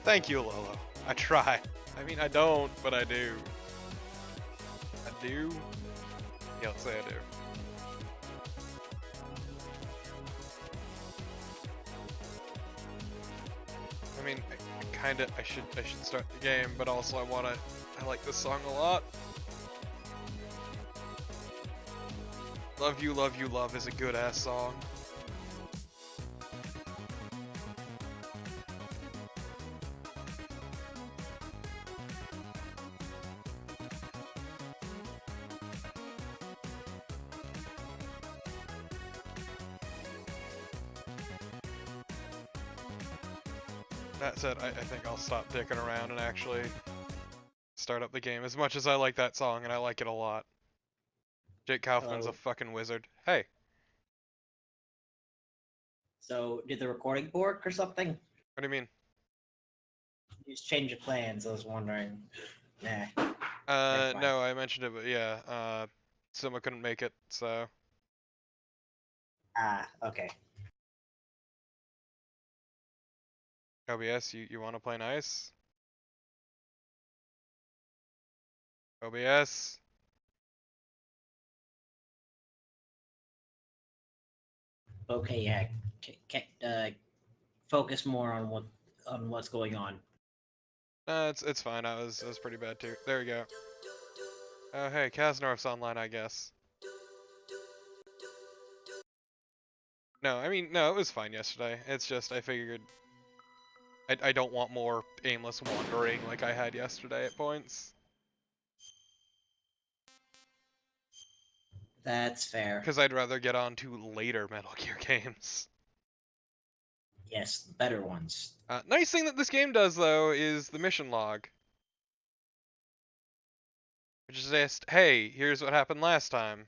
Thank you, Lolo. I try. I mean, I don't, but I do. I do? Yeah, let's say I do. I mean, I should start the game, but also I like this song a lot. Love You, Love is a good ass song. That said, I think I'll stop dicking around and actually start up the game. As much as I like that song, and I like it a lot. Jake Kaufman's a fucking wizard. Hey. So, did the recording work or something? What do you mean? You just changed your plans, I was wondering. Nah. No, I mentioned it, but yeah, Sima couldn't make it, so... Ah, okay. OBS, you want to play nice? OBS? Okay, yeah. Focus more on what's going on. It's fine. I was pretty bad too. There we go. Oh hey, Kasnorf's online, I guess. No, I mean no, it was fine yesterday. It's just I figured I don't want more aimless wandering like I had yesterday at points. That's fair. Because I'd rather get on to later Metal Gear games. Yes, the better ones. Nice thing that this game does though is the mission log. Which is just, hey, here's what happened last time.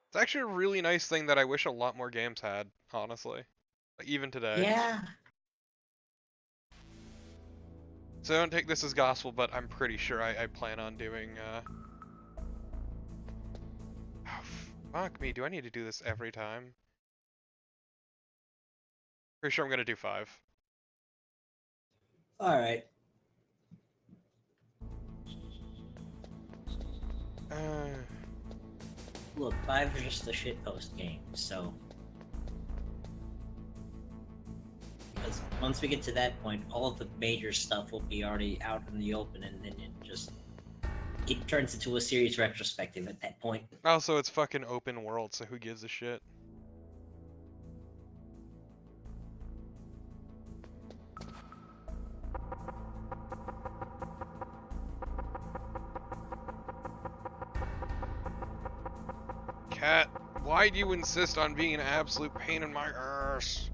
It's actually a really nice thing that I wish a lot more games had, honestly. Like, even today. Yeah. So don't take this as gospel, but I'm pretty sure I plan on doing, Oh, fuck me, do I need to do this every time? Pretty sure I'm gonna do 5. Alright. Look, 5 is just a shitpost game, so... Because once we get to that point, all of the major stuff will be already out in the open, and then it turns into a serious retrospective at that point. Also, it's fucking open world, so who gives a shit? Cat, why do you insist on being an absolute pain in my arse?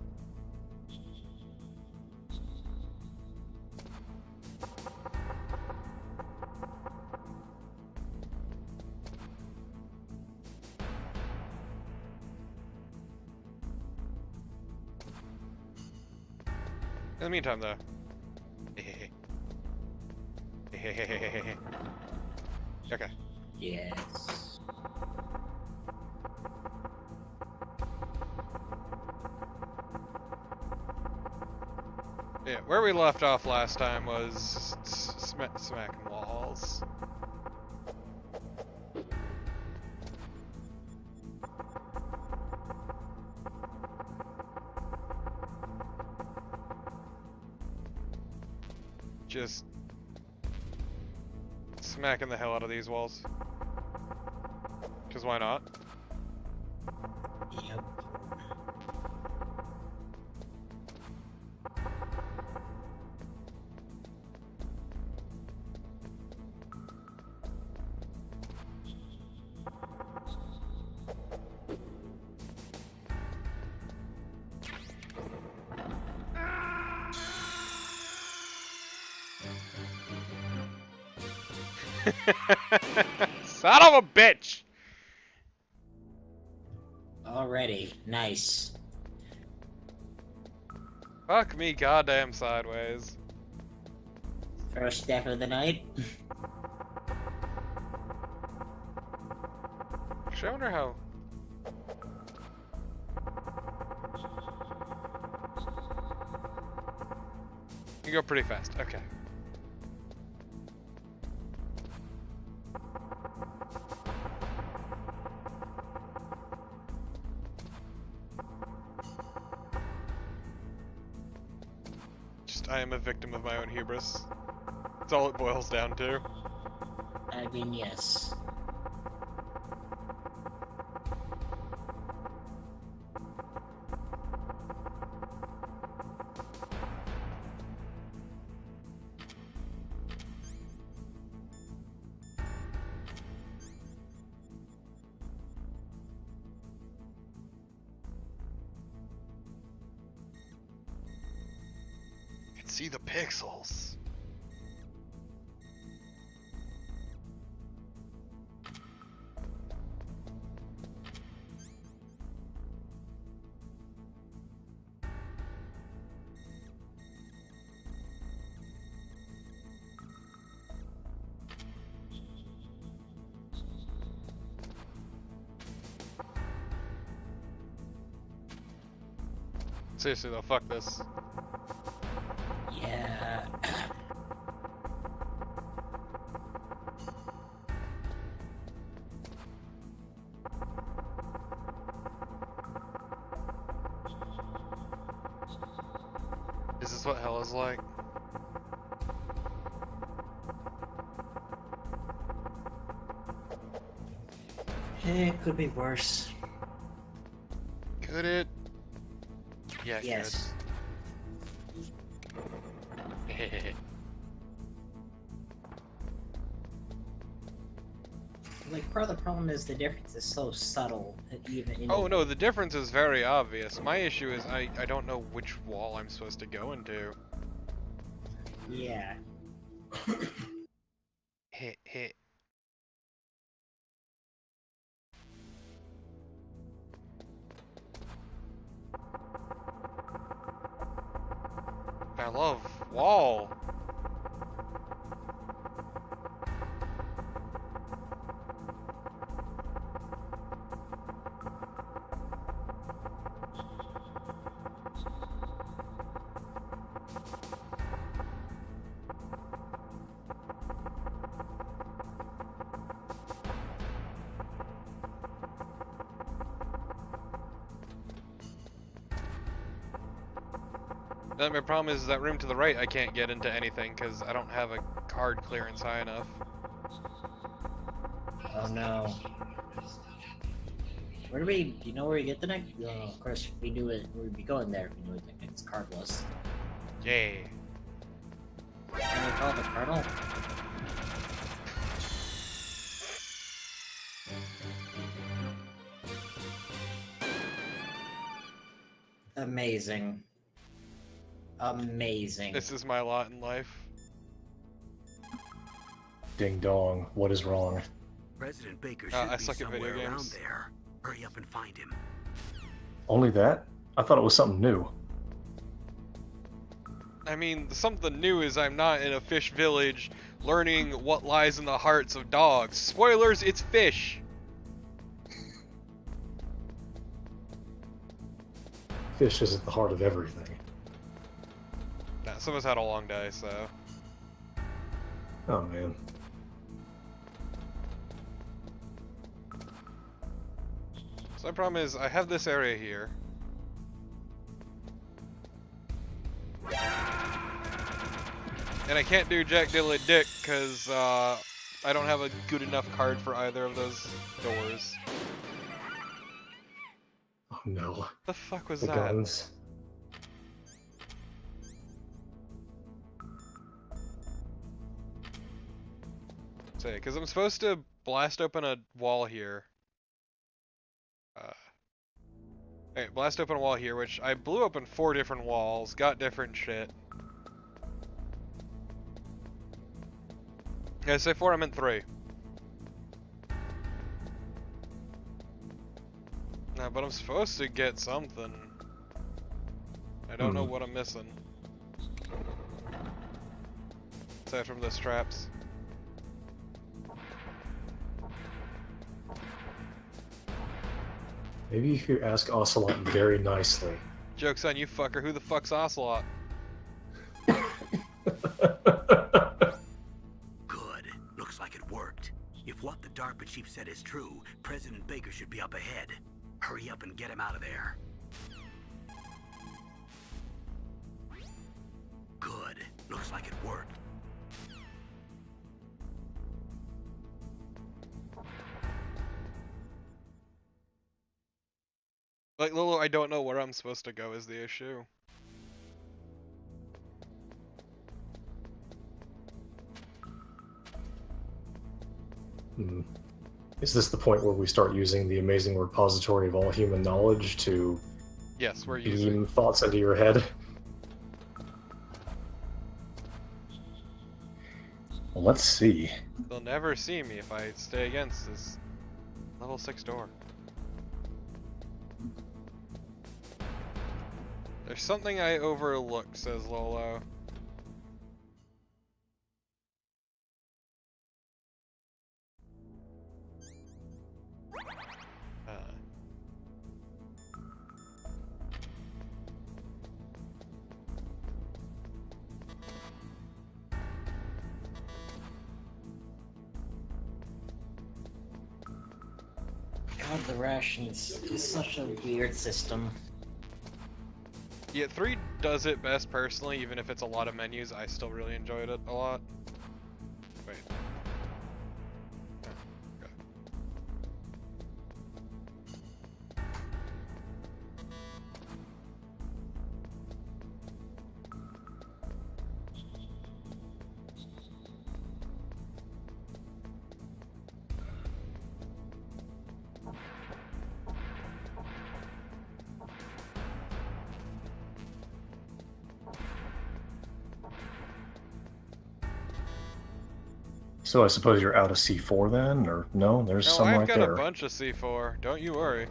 In the meantime, though. Okay. Yes. Yeah, where we left off last time was smacking walls. Just smacking the hell out of these walls. Because why not? Yep. Son of a bitch! Already. Nice. Fuck me goddamn sideways. First step of the night. Actually, I wonder how... You go pretty fast. Okay. I am a victim of my own hubris. That's all it boils down to. I mean, yes. See the pixels. Seriously though, fuck this. Yeah. Is this what hell is like? It could be worse. Could it? Yeah, it Yes. could. Like, part of the problem is the difference is so subtle that even in Oh no, the difference is very obvious. My issue is I don't know which wall I'm supposed to go into. Yeah. Hit. I love wall. My problem is that room to the right I can't get into anything because I don't have a card clearance high enough. Oh no. Where do we? Do you know where we get the next? No, of course, if we do it, we'd be going there if we knew what the next card was. Yay. Can we call the Colonel? Amazing. Amazing. This is my lot in life. Ding dong, what is wrong? President Baker should I be suck at video somewhere around games. there. Hurry up and find him. Only that? I thought it was something new. I mean, something new is I'm not in a fish village learning what lies in the hearts of dogs. Spoilers, it's fish! Fish is at the heart of everything. Nah, some of us had a long day, so... Oh man. So my problem is, I have this area here. And I can't do Jack Diddley Dick, because, I don't have a good enough card for either of those doors. Oh no. The fuck was The that? guns. Say, because I'm supposed to blast open a wall here. Alright, blast open a wall here, which I blew open 4 different walls, got different shit. Did I say 4? I meant 3. No, but I'm supposed to get something. I don't know what I'm missing. Aside from those traps. Maybe you could ask Ocelot very nicely. Joke's on you, fucker. Who the fuck's Ocelot? chief said is true, President Baker should be up ahead. Hurry up and get him out of there. Good. Looks like it worked. Like, Lolo, I don't know where I'm supposed to go is the issue. Is this the point where we start using the amazing repository of all human knowledge to Yes, we're beam using. thoughts into your head? Well, let's see. They'll never see me if I stay against this level 6 door. There's something I overlook, says Lolo. God, the rations is such a weird system. Yeah, 3 does it best personally, even if it's a lot of menus, I still really enjoyed it a lot. Wait. Oh, okay. So I suppose you're out of C4 then, or no? There's No, some I've right got there. a bunch of C4, don't you worry.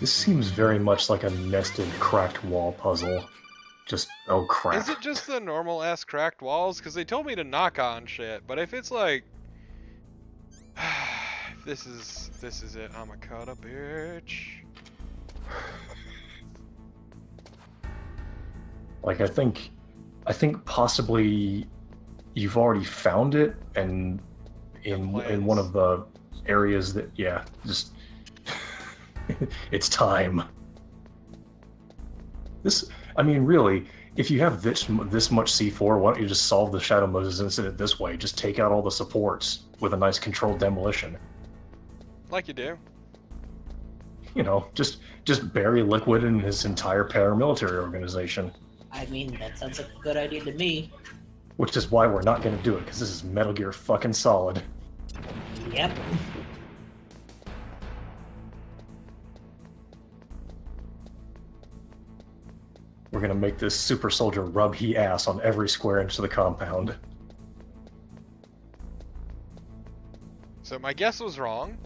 This seems very much like a nested cracked wall puzzle. Just, oh crap. Is it just the normal ass cracked walls? Because they told me to knock on shit, but if it's like... if this is it, I'm a cut a bitch. Like, I think possibly you've already found it, and in one of the areas that, yeah, just it's time. This, I mean, really, if you have this much C4, why don't you just solve the Shadow Moses incident this way? Just take out all the supports with a nice controlled demolition. Like you do. You know, just bury Liquid and his entire paramilitary organization. I mean, that sounds like a good idea to me. Which is why we're not going to do it, because this is Metal Gear fucking Solid. Yep. We're going to make this super soldier rub he ass on every square inch of the compound. So my guess was wrong.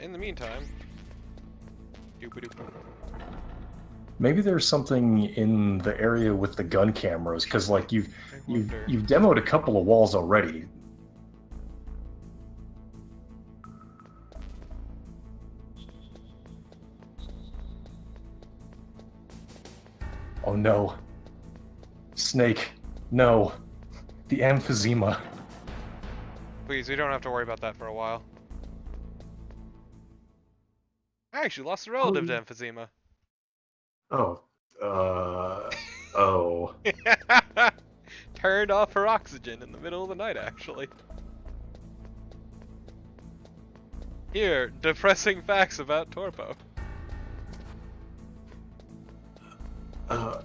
In the meantime... Doop-a-doop. Maybe there's something in the area with the gun cameras, because like you've demoed a couple of walls already. Oh no. Snake, no. The emphysema. Please, we don't have to worry about that for a while. I actually lost a relative to emphysema. Oh. Oh. Turned off her oxygen in the middle of the night, actually. Here, depressing facts about Torpo. Oh.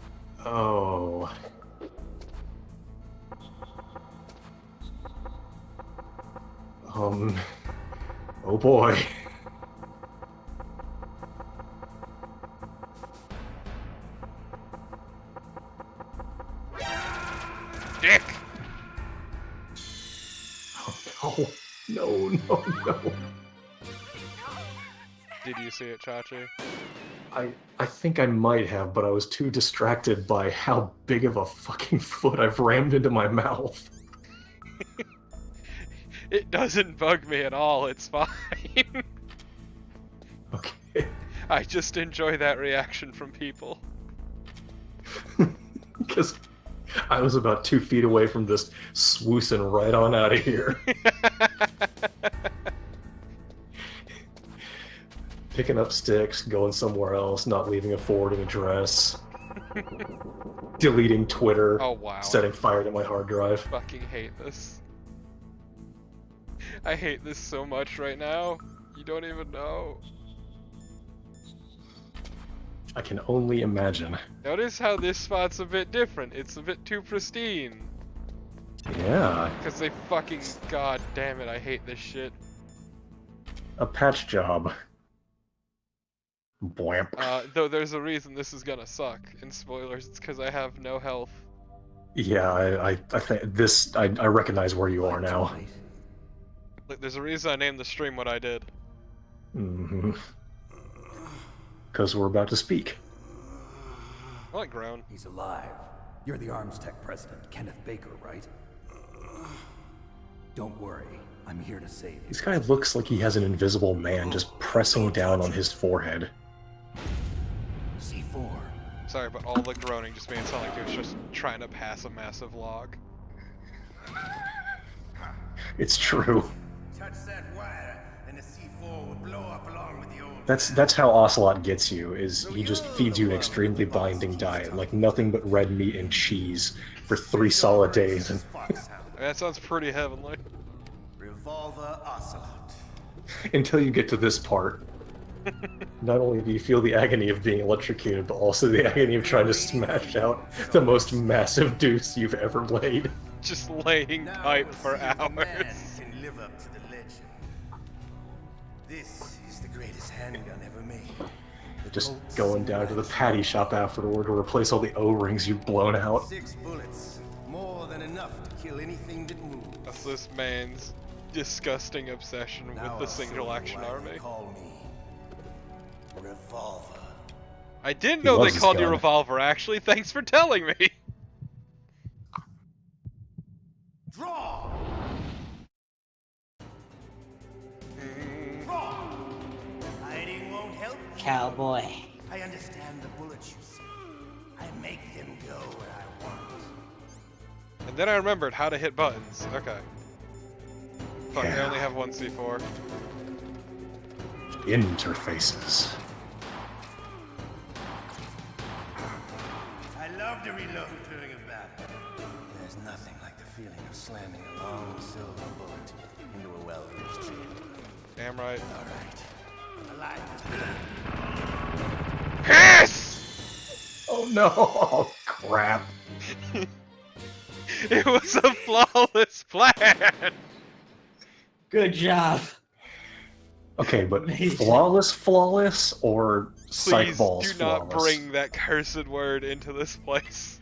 Oh boy. dick! Oh, no. No. Did you see it, Chachi? I think I might have, but I was too distracted by how big of a fucking foot I've rammed into my mouth. It doesn't bug me at all, it's fine. Okay. I just enjoy that reaction from people. Because I was about 2 feet away from just swoosing right on out of here. Picking up sticks, going somewhere else, not leaving a forwarding address. Deleting Twitter. Oh wow. Setting fire to my hard drive. Fucking hate this. I hate this so much right now. You don't even know. I can only imagine. Notice how this spot's a bit different. It's a bit too pristine. Yeah. Because they fucking... God damn it, I hate this shit. A patch job. Bwamp. Though there's a reason this is gonna suck. In spoilers, it's because I have no health. Yeah, I think this... I recognize where you are now. Look, there's a reason I named the stream what I did. Mm-hmm. Because we're about to speak. I like groan. He's alive. You're the Arms Tech president, Kenneth Baker, right? Don't worry. I'm here to save you. This guy looks like he has an invisible man just pressing down on his forehead. C4. Sorry, but all the groaning just made it sound like he was just trying to pass a massive log. It's true. Touch that wire, and the C4 will blow up along with the old. That's how Ocelot gets you, is he just feeds you an extremely binding diet, like nothing but red meat and cheese for 3 solid days. And That sounds pretty heavenly. Revolver Ocelot. until you get to this part. Not only do you feel the agony of being electrocuted, but also the agony of trying to smash out the most massive deuce you've ever laid. Just laying pipe for Man hours. can live up to the legend. This is the greatest handgun ever made. The Just Colt's going down to the patty shop afterward to replace all the O-rings you've blown out. 6 bullets, more than enough to kill anything that moves. That's this man's disgusting obsession with Now the I'll show single you action why they army. Call me Revolver. I didn't He know they loves his called you gun. Revolver, actually. Thanks for telling me. Draw. Draw. Hiding won't help. Cowboy. I understand the bullets you see. I make them go where I want. And then I remembered how to hit buttons. Okay. Fuck, I Yeah. only have one C4. Interfaces. I love to reload during a battle. There's nothing like the feeling of slamming a long silver bullet into a well-used tree. Damn right. All right. Alive. Piss! Oh no! Oh crap! It was a flawless plan! Good job. Okay, but Amazing. flawless, or psych Please balls do not flawless? bring that cursed word into this place.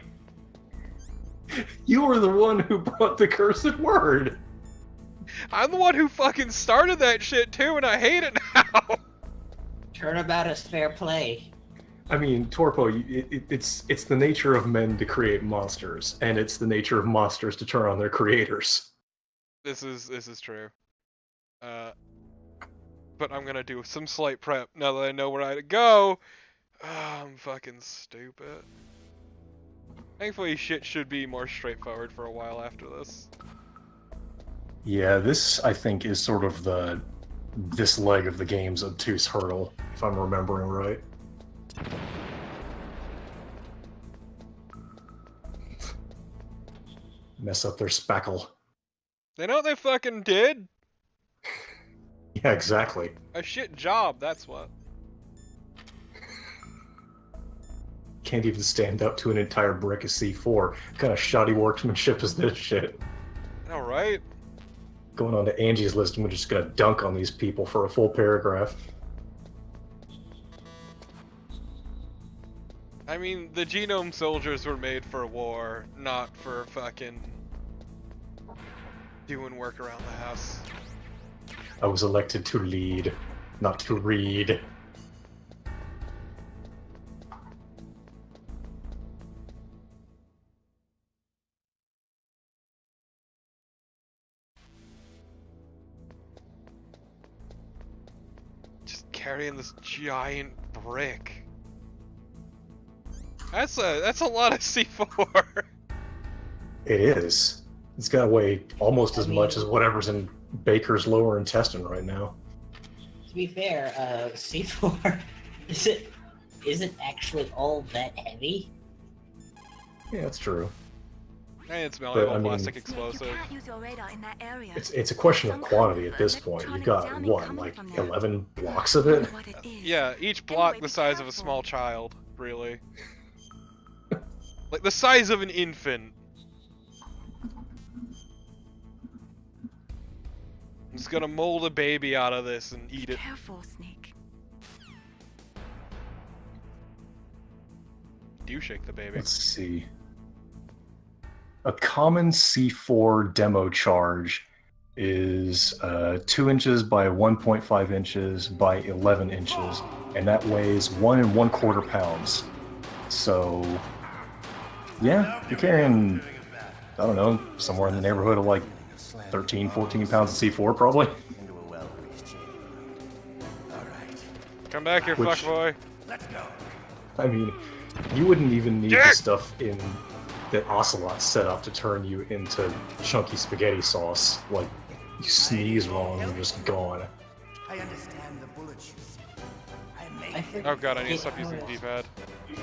You were the one who brought the cursed word! I'm the one who fucking started that shit too, and I hate it now! Turnabout is fair play. I mean, Torpo, it's the nature of men to create monsters, and it's the nature of monsters to turn on their creators. This is true. But I'm gonna do some slight prep now that I know where I to go. Oh, I'm fucking stupid. Thankfully, shit should be more straightforward for a while after this. Yeah, this, I think, is sort of this leg of the game's obtuse hurdle, if I'm remembering right. Mess up their spackle. They know what they fucking did? Yeah, exactly. A shit job, that's what. Can't even stand up to an entire brick of C4. What kind of shoddy workmanship is this shit? I know, right? Going on to Angie's list, and we're just gonna dunk on these people for a full paragraph. I mean, the genome soldiers were made for war, not for fucking doing work around the house. I was elected to lead, not to read. Just carrying this giant brick. That's a lot of C4. It is. It's got to weigh almost as much as whatever's in Baker's lower intestine right now. To be fair, C4 isn't actually all that heavy. Yeah, that's true. And it's But, malleable I mean- plastic You explosive. can't use your radar in that area. It's a question of Some quantity kind at of this point. You've got, electronic what, jamming like coming from there. 11 blocks of it? What it is. Yeah, each block Anyway, the be size of a careful. small child, really. Like the size of an infant. I'm just gonna mold a baby out of this and eat it. Careful, Snake. Do shake the baby. Let's see. A common C4 demo charge is 2 inches by 1.5 inches by 11 inches, and that weighs 1 1/4 pounds. So, yeah, you're carrying, I don't know, somewhere in the neighborhood of like 13, 14 pounds of C4 probably. Into a well for each chamber. All right. Come back here, Which- fuckboy. Let's go. I mean, you wouldn't even need the Dick! stuff in that Ocelot set up to turn you into chunky spaghetti sauce. Like, you sneeze wrong and you're just gone. I understand the bullets you see. I made I it. forget- Oh god, I need to stop using the D-pad. You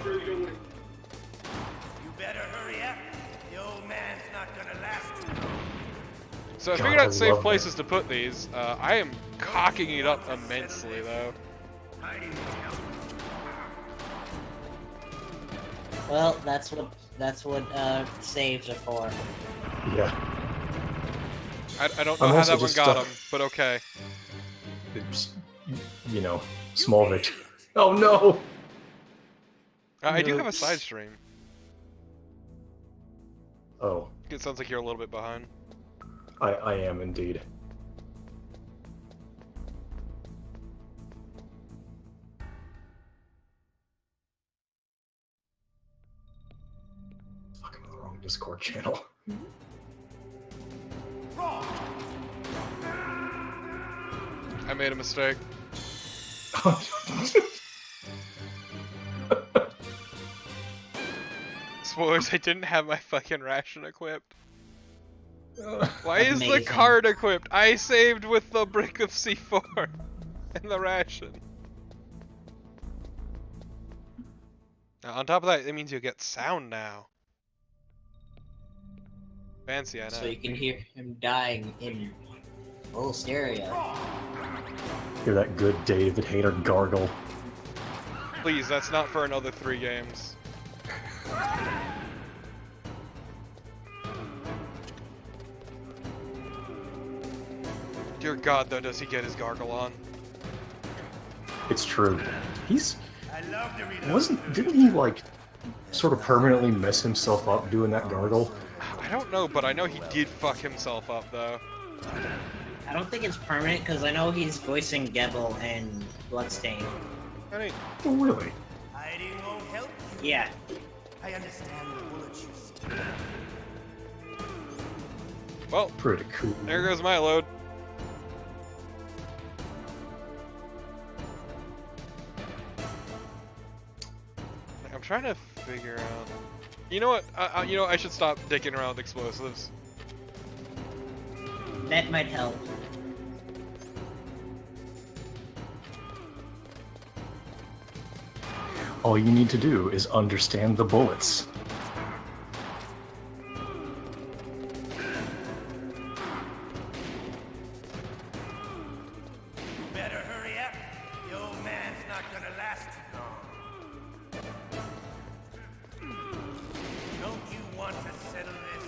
better hurry up. The old man's not gonna last too long. So I God, figured I out safe love places to put these. I am cocking it up immensely, though. Hiding will help. Well, that's what saves are for. Yeah. I don't know I'm how also that one just got stuck- him, but okay. It's, you know, small victory. Oh no! I do have a Notes. side stream. Oh, It sounds like you're a little bit behind. I am indeed. Fucking the wrong Discord channel. I made a mistake. Spoilers, I didn't have my fucking ration equipped. Why is the Amazing. card equipped? I saved with the brick of C4 and the ration. Now, on top of that, it means you get sound now. Fancy, I know. So you can hear him dying in full stereo. Hear that good David Hayter gargle. Please, that's not for another 3 games. Dear God, though, does he get his gargle on? It's true. He's I love to read didn't he like sort of permanently mess himself up doing that gargle? I don't know, but I know he did fuck himself up, though. I don't think it's permanent because I know he's voicing Gebel and Bloodstain. I mean, Oh really? Hiding won't help. Yeah. I understand the bullets you see. well, Pretty cool. there goes my load. I'm trying to figure out. You know what? You know, I should stop dicking around with explosives. That might help. All you need to do is understand the bullets. You better hurry up. The old man's not gonna last too long. Don't you want to settle this?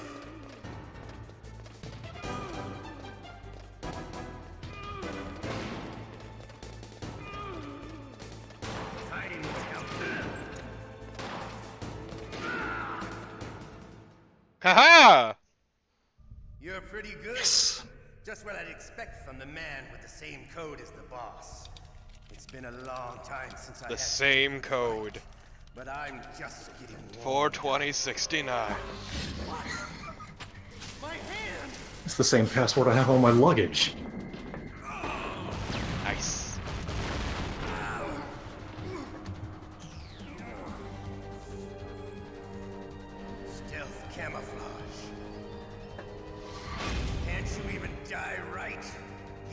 Hiding will help. Haha! You're pretty good. Yes. Just what I'd expect from the man with the same code as the boss. It's been a long time since I The had same code. but I'm just getting warmed. 42069. My hand! It's the same password I have on my luggage. Nice. Stealth camouflage. Can't you even die right?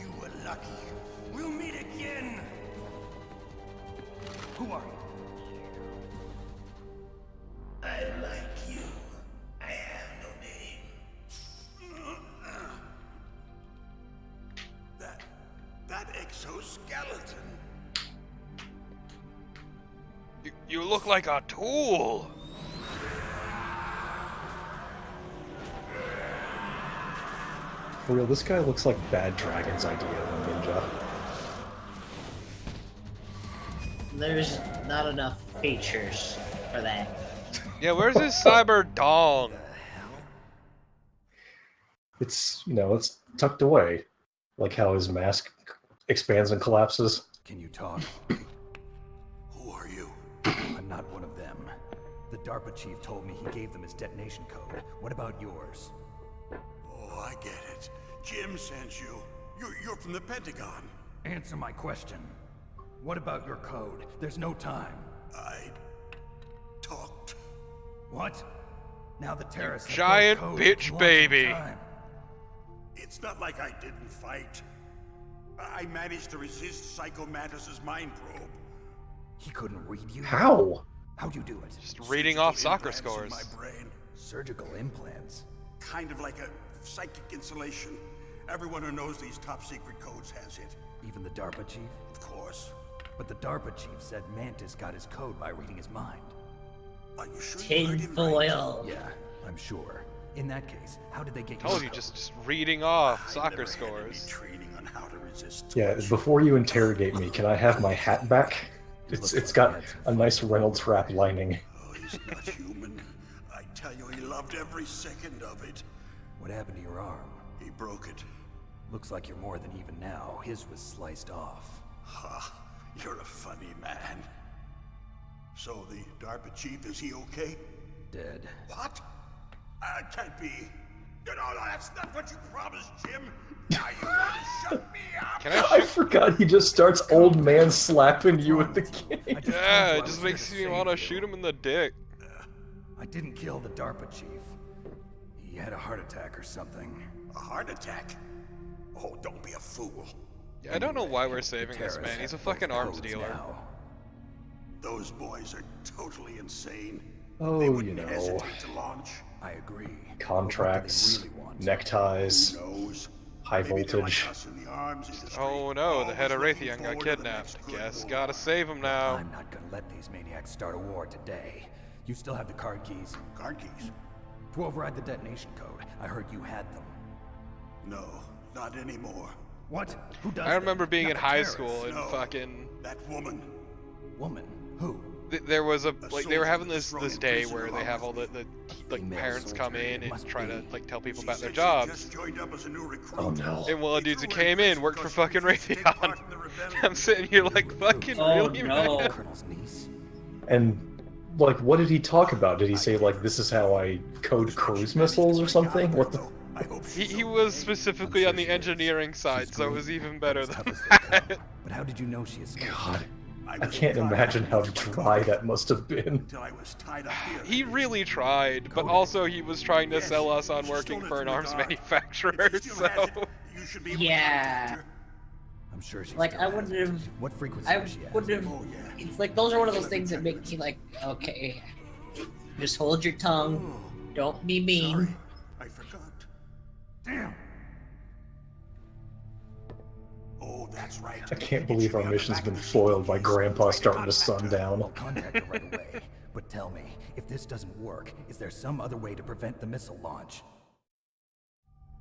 You were lucky. We'll meet again. Who are you? I like you. I have no name. That exoskeleton. You look like a tool. For real, this guy looks like Bad Dragon's idea of a ninja. There's not enough features for that. Yeah, where's his cyber dong? It's, you know, it's tucked away. Like how his mask expands and collapses. Can you talk? Who are you? I'm not one of them. The DARPA chief told me he gave them his detonation code. What about yours? Oh, I get it. Jim sent you. You're from the Pentagon. Answer my question. What about your code? There's no time. I talked. What? Now the terrorists have giant both code bitch and launch baby. on time. It's not like I didn't fight. I managed to resist Psycho Mantis's mind probe. He couldn't read you? How? How'd you do it? Just reading off Surgical soccer implants scores. in my brain. Surgical implants. Kind of like a psychic insulation. Everyone who knows these top secret codes has it. Even the DARPA chief? Of course. But the DARPA chief said Mantis got his code by reading his mind. Are you sure you heard Tin him right? foil. Yeah, I'm sure. In that case, how did they get Told your you, code? just reading off I soccer never had any scores. training on how to resist Yeah, touch. before you interrogate me, can I have my hat back? It's got a nice Reynolds wrap lining. Oh, he's not human. I tell you, he loved every second of it. What happened to your arm? He broke it. Looks like you're more than even now. His was sliced off. Ha, you're a funny man. So the DARPA chief, is he okay? Dead. What? Can't be. No, that's not what you promised, Jim. Now you want to shut me up? Can I I shoot? forgot he just starts old man slapping you with the cane. I just told you Yeah, I it was just here makes to me save want to you. shoot him in the dick. I didn't kill the DARPA chief. He had a heart attack or something. A heart attack? Oh, don't be a fool. Yeah, I don't know why we're The saving this terrorists man. He's a have both fucking arms codes dealer. now. Those boys are totally insane. Oh, They you wouldn't know, hesitate to launch. I agree. But what do they contracts, really want? neckties, Who knows? high Maybe they're voltage. like us in the arms industry, Oh no, the head of always looking Raytheon got forward to the kidnapped. next good Guess war. gotta save him now. I'm not gonna let these maniacs start a war today. You still have the card keys? Card keys? To override the detonation code. I heard you had them. No, not anymore. What? Who does I remember them? being Not in the high terrorists. school and No. fucking That woman. Woman? Who? there was a like they were soldier having was this thrown this in day prison where they along have with all the like Female parents come soldier, in it and must try to be. like tell people She about their said she jobs. just joined up as a new recruit. Oh no. And one of the They dudes who threw her in came in prison worked for because she fucking refused to take Raytheon. part in the rebellion. I'm sitting here like fucking Oh, really no. man. Colonel's niece? And, like, what did he talk about? Did he say, like, this is how I code cruise missiles or something? What the? I hope He she's was okay. specifically I'm on sure the she is. engineering side, She's so it great, was even but better as than tough as they come. that. But how did you know she escaped? God, I was can't in imagine how contact with dry my that must have been. until I was tied up here. He really tried, but Coded. also he was trying to Yes, sell us on she working stole it for an from the arms guard. manufacturer, If she still has so... it, you should be able Yeah. to contact her. I'm sure she's Like, still I has wouldn't it. have- What frequency I does she have? wouldn't have. Oh, yeah. It's like those are one of those things that make me like, okay, just hold your tongue, don't be mean. Sorry, I forgot. Damn! Oh, that's right. I can't It believe should our be on the mission's back been of the foiled by sheet. Grandpa Try to starting to contact sun her. down. I'll contact her right away. But tell me, if this doesn't work, is there some other way to prevent the missile launch?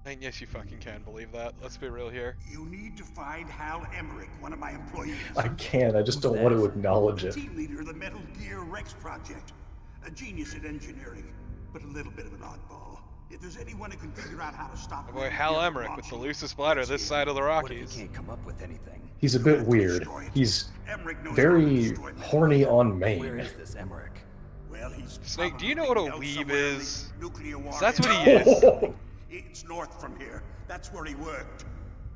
And yes, you fucking can believe that. Let's be real here. You need to find Hal Emmerich, one of my employees. I can, I just Who's don't want to that? acknowledge it. Team leader of the Metal Gear Rex project. A genius at engineering, but a little bit of an oddball. If there's anyone who can figure out how to stop My boy Hal Emmerich with the loosest bladder this side of the What if he Rockies. can't come up with anything? He's a bit weird. He's very horny on Where Maine. is this Emmerich? Well, he's Snake, do you know what a probably weeb somewhere in the is? nuclear war 'Cause that's what area. he is. It's north from here. That's where he worked.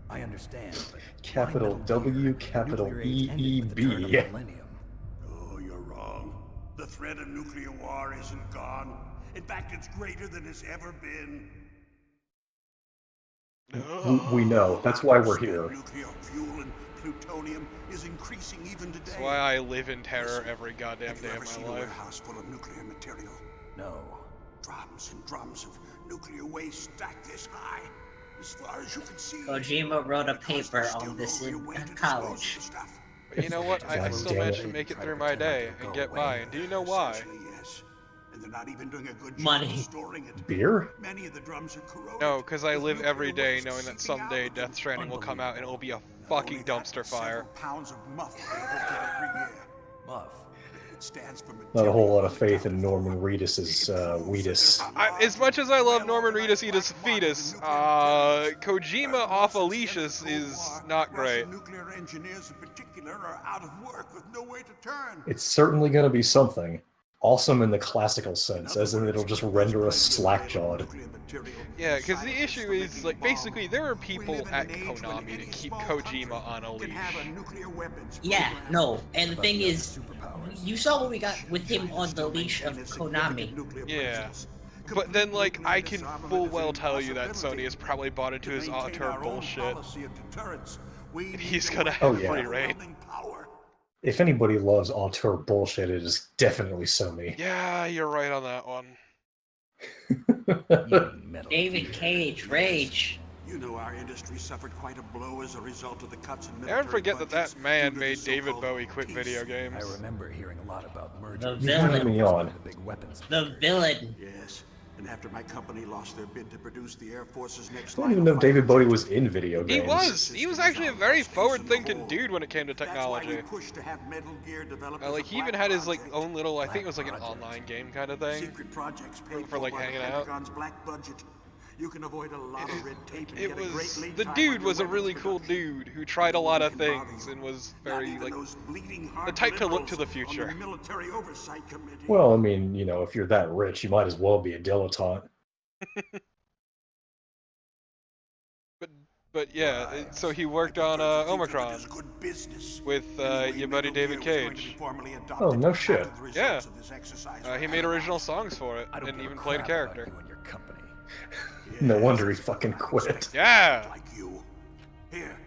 I understand, but Capital why Metal W, Gear? capital Nuclear age ended with the turn of EEB. the millennium. Oh, you're wrong. The threat of nuclear war isn't gone. In fact, it's greater than it's ever been. We know. That's why we're here. Nuclear fuel and plutonium is increasing even today. That's why I live in terror every goddamn Have you day ever of seen my a life. warehouse full of nuclear material? No. Drums and drums of nuclear waste stacked this high. As far as you can see. Kojima wrote a Because paper there's still on this no in real way to dispose college. of the stuff. But you know what? I God still damn managed it. to make it Try through to my pretend like day it'll and go get away. by. And do you know why? Essentially, yes. And they're not even doing a good job Money. of storing it. Beer? Many of the drums are corroded. No, because I with live nuclear every day waste knowing that seeping out someday of them. Death Stranding will come out and it will be a Not fucking only that, dumpster several fire. pounds of muff are imported every year. Muff. It stands for Not a whole lot of material faith in Norman Reedus's Wheatus. As much as I love Norman Reedus Edis Fetus, Kojima off Alicious is not great. Nuclear engineers in particular are out of work with no way to turn. It's certainly going to be something. Awesome in the classical sense, as in it'll just render us slack-jawed. Yeah, because the issue is, like, basically there are people at Konami that keep Kojima on a leash. Yeah, no, and the thing is, Superpowers. you saw what we got with him on the leash of Konami. Yeah. But then, like, I can full well tell you that Sony has probably bought into his auteur bullshit. And he's gonna have Oh, yeah. free reign. If anybody loves auteur bullshit, it is definitely Sony. Yeah, you're right on that one. You mean Metal David Gear. Cage, Rage. You know our industry suffered quite a blow as a result of the cuts in military Aaron, forget that budgets man due to made the David so-called Bowie quit peace. video games. I remember hearing a lot about mergers. The and villain. takeovers Me on. by the big weapons The makers. villain. Yes, and after my company lost their bid to produce the Air Force's next I don't even know if David Bowie was in video He games. was! He was actually a very forward-thinking dude when it came to That's why we technology. pushed to have Metal Gear developed as Like, a he even black had his, like, project. own little, I think it was like an Black project. online game kind of thing. Secret projects paid for, like, by the hanging out. Pentagon's black budget. You can avoid a lot of red tape and It get a great was, lead the time dude on your was a weapons really cool production. dude who tried a lot of No one can things bother and you. was Not very, even like, those bleeding the heart type to look liberals to the on the future. Military Oversight Committee. Well, I mean, you know, if you're that rich, you might as well be a dilettante. But yeah, so he worked on Omicron It's good business. with Anyway, your buddy Metal David Gear was going to be Cage. formally adopted Oh, no after shit. the results Yeah. of this exercise He were made original analyzed. songs for it I don't and give even a played a crap character. about you and your company. No Yes, wonder he that's fucking what I quit. said. Yeah! Like you. Here,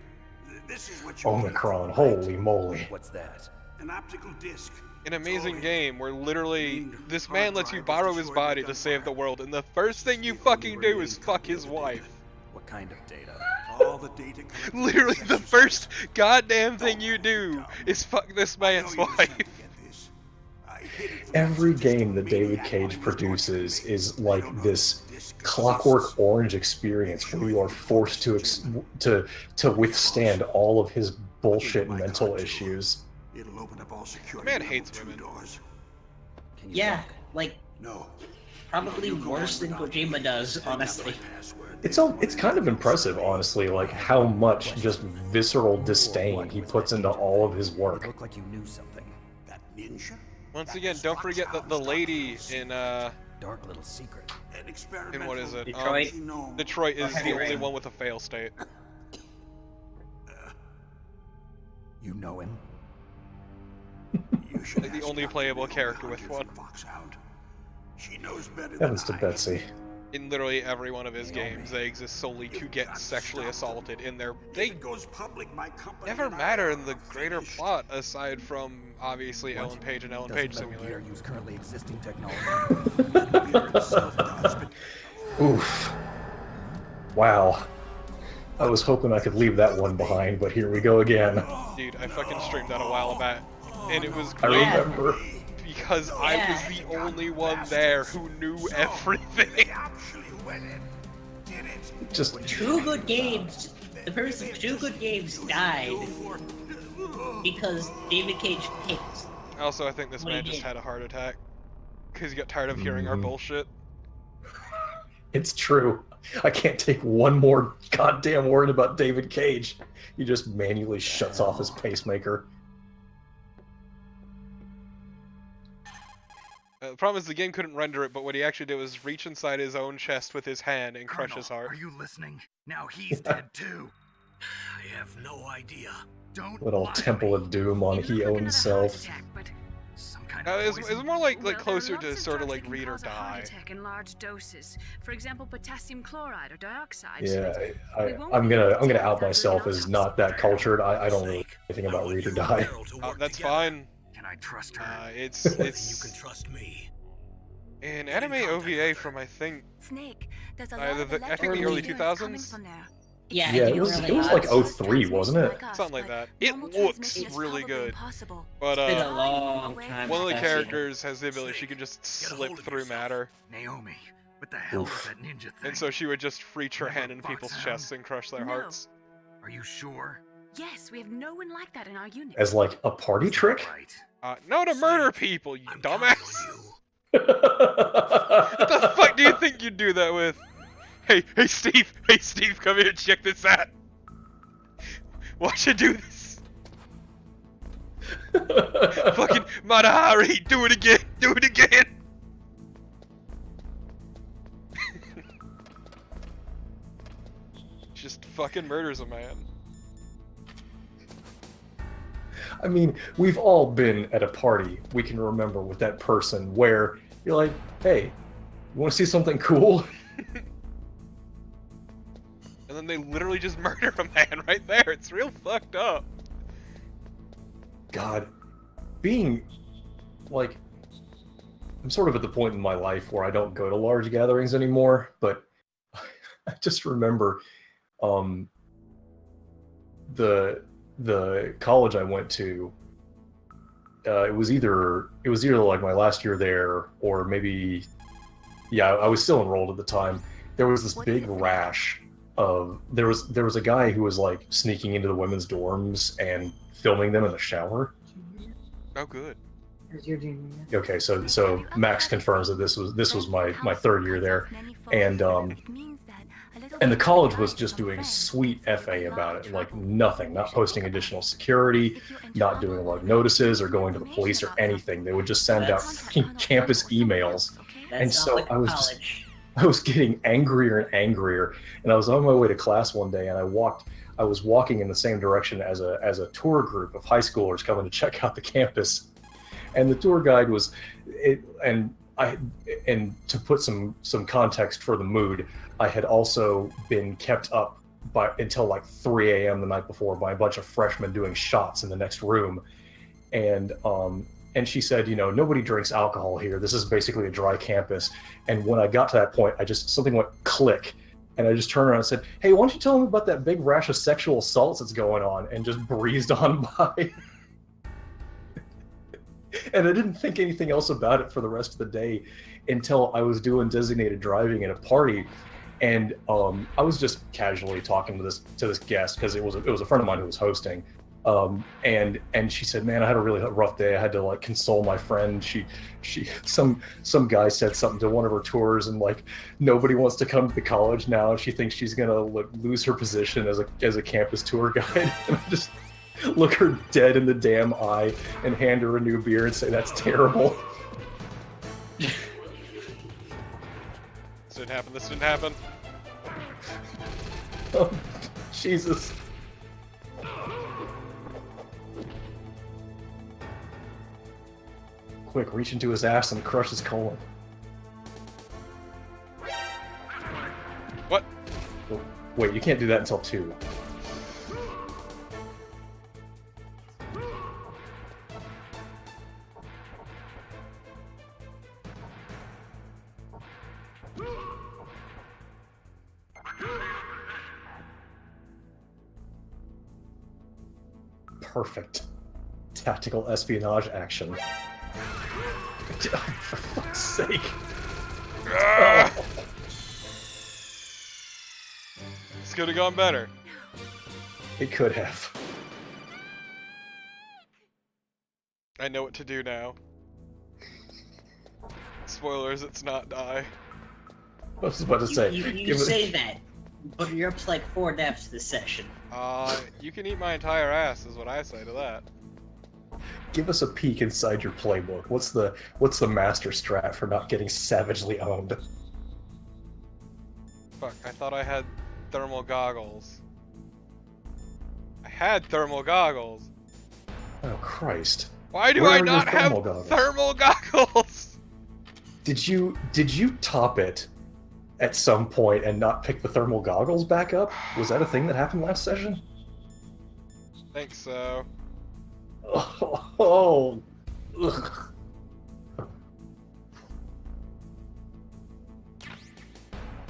this is what you Omicron, need, right? holy moly. What's that? An optical disc. An amazing It's all game where literally Named this hard man lets you drive borrow is his destroyed by body to save gunfire. the world, and the first thing you The fucking only do remaining is fuck copy his of the data. wife. What kind of data? All the data collected in Literally, this the exercise. first goddamn thing Don't you call me do dumb. is fuck this I know man's you just wife. have to get this. I hid it from Every you, just game that David maniac Cage while he was produces torturing me. is I like don't know this disc Clockwork exists. Orange experience where you are forced to withstand all of his bullshit mental issues. It'll open up all security Man level hates 2 women. doors. Can you Yeah, walk? like, No. probably You go worse on than without Kojima me. does, Send out honestly. my password. It's kind of impressive, honestly, like how much just visceral disdain he puts into all of his It work. looked like you knew something. That ninja? Once again, don't forget that the lady in Dark little secret. An experimental in what is it? Detroit. genome. Detroit is Heavy the only Rain. one with a fail state. You know him? You should Like the ask only Dr. playable Bill character with Hunter one. from Foxhound. She knows better Heavens than to I. Betsy. In literally every one of his games, they exist solely to get sexually assaulted in their... If They it goes public, my company never and I matter are in the greater finished. plot, aside from, obviously, What? Ellen Page and Ellen Doesn't Page Metal Simulator. Gear use currently existing technology? Gear itself does, but Oof. Wow. I was hoping I could leave that one behind, but here we go again. Dude, I fucking streamed that a while back, and it was I great remember. because I was the only one there who knew everything. they actually went in, did it. Just 2 good games. The purpose of 2 good games died because David Cage picked. Also, I think this What do man you just mean? had a heart attack because he got tired of hearing our Mhm. bullshit. It's true. I can't take one more goddamn word about David Cage. He just manually shuts off his pacemaker. The problem is the game couldn't render it, but what he actually did was reach inside his own chest with his hand and crush his heart. Are you listening? Now he's dead too. I have no idea. Don't Little lie to Temple me. of Doom on It he looked like own another self. heart attack, but Some kind It's of poison. more like well, there are closer lots to of sort of drugs like that can read or cause a heart die. attack in large doses. For example, potassium chloride or dioxide. Yeah, so we won't I'm be able to gonna tell out without doing myself an as autopsy. not that cultured. I don't know anything about read or die. That's fine. Can I trust her? It's You can trust me. an anime OVA from I think Snake, there's a Either lot of the- I think the early electrical interference coming 2000s? from there. Yeah, Yeah, it it was really like was. 03, wasn't it? something like that. It looks really good, but It's been a long Away time. one of the since I've seen it. characters has the ability she could just slip through matter, Naomi, what the hell Oof. is that ninja thing? and so she would just reach her hand in Remember people's Foxhound? chests and crush their No. hearts. Are you sure? Yes, we have no one like that in our unit. As like a party trick? Right. No, to murder people, you I'm dumbass! counting on you. What the fuck do you think you'd do that with? Hey Steve, come here, check this out. Watch you do this. Fucking Matahari, do it again. Just fucking murders a man. I mean, we've all been at a party we can remember with that person where you're like, hey, you want to see something cool? And then they literally just murder a man right there. It's real fucked up. God, being like, I'm sort of at the point in my life where I don't go to large gatherings anymore, but I just remember the college I went to, it was either like my last year there or maybe, yeah, I was still enrolled at the time. There was this big rash of there was a guy who was like sneaking into the women's dorms and filming them in the shower. Oh, good. Okay, so Max confirms that this was my third year there, and the college was just doing sweet FA about it, like nothing, not posting additional security, not doing like notices or going to the police or anything. They would just send out fucking campus emails, That and sounds so like I was college. I was getting angrier and angrier, and I was on my way to class one day, and I was walking in the same direction as a tour group of high schoolers coming to check out the campus, and the tour guide and to put some context for the mood, I had also been kept up until like 3 a.m. the night before by a bunch of freshmen doing shots in the next room, and she said, you know, nobody drinks alcohol here. This is basically a dry campus. And when I got to that point, something went click, and I just turned around and said, hey, why don't you tell me about that big rash of sexual assaults that's going on, and just breezed on by. And I didn't think anything else about it for the rest of the day until I was doing designated driving at a party, and I was just casually talking to this guest because it was a friend of mine who was hosting, and she said, man, I had a really rough day. I had to like console my friend. Some guy said something to one of her tours, and like nobody wants to come to the college now. She thinks she's gonna lose her position as a campus tour guide. And I just look her dead in the damn eye and hand her a new beer and say, that's terrible. This didn't happen. Oh, Jesus. Quick, reach into his ass and crush his colon. What? Oh, wait, you can't do that until 2. Perfect. Tactical espionage action. For fuck's sake. Ah! This could have gone better. It could have. I know what to do now. Spoilers, it's not die. was about to say. You say that, but you're up to like 4 deaths this session. You can eat my entire ass, is what I say to that. Give us a peek inside your playbook. What's the master strat for not getting savagely owned? Fuck, I thought I had thermal goggles. I had thermal goggles. Oh Christ! Why do Where I are your not have thermal goggles? thermal goggles? Did you top it at some point and not pick the thermal goggles back up? Was that a thing that happened last session? Think so. Oh. Ugh.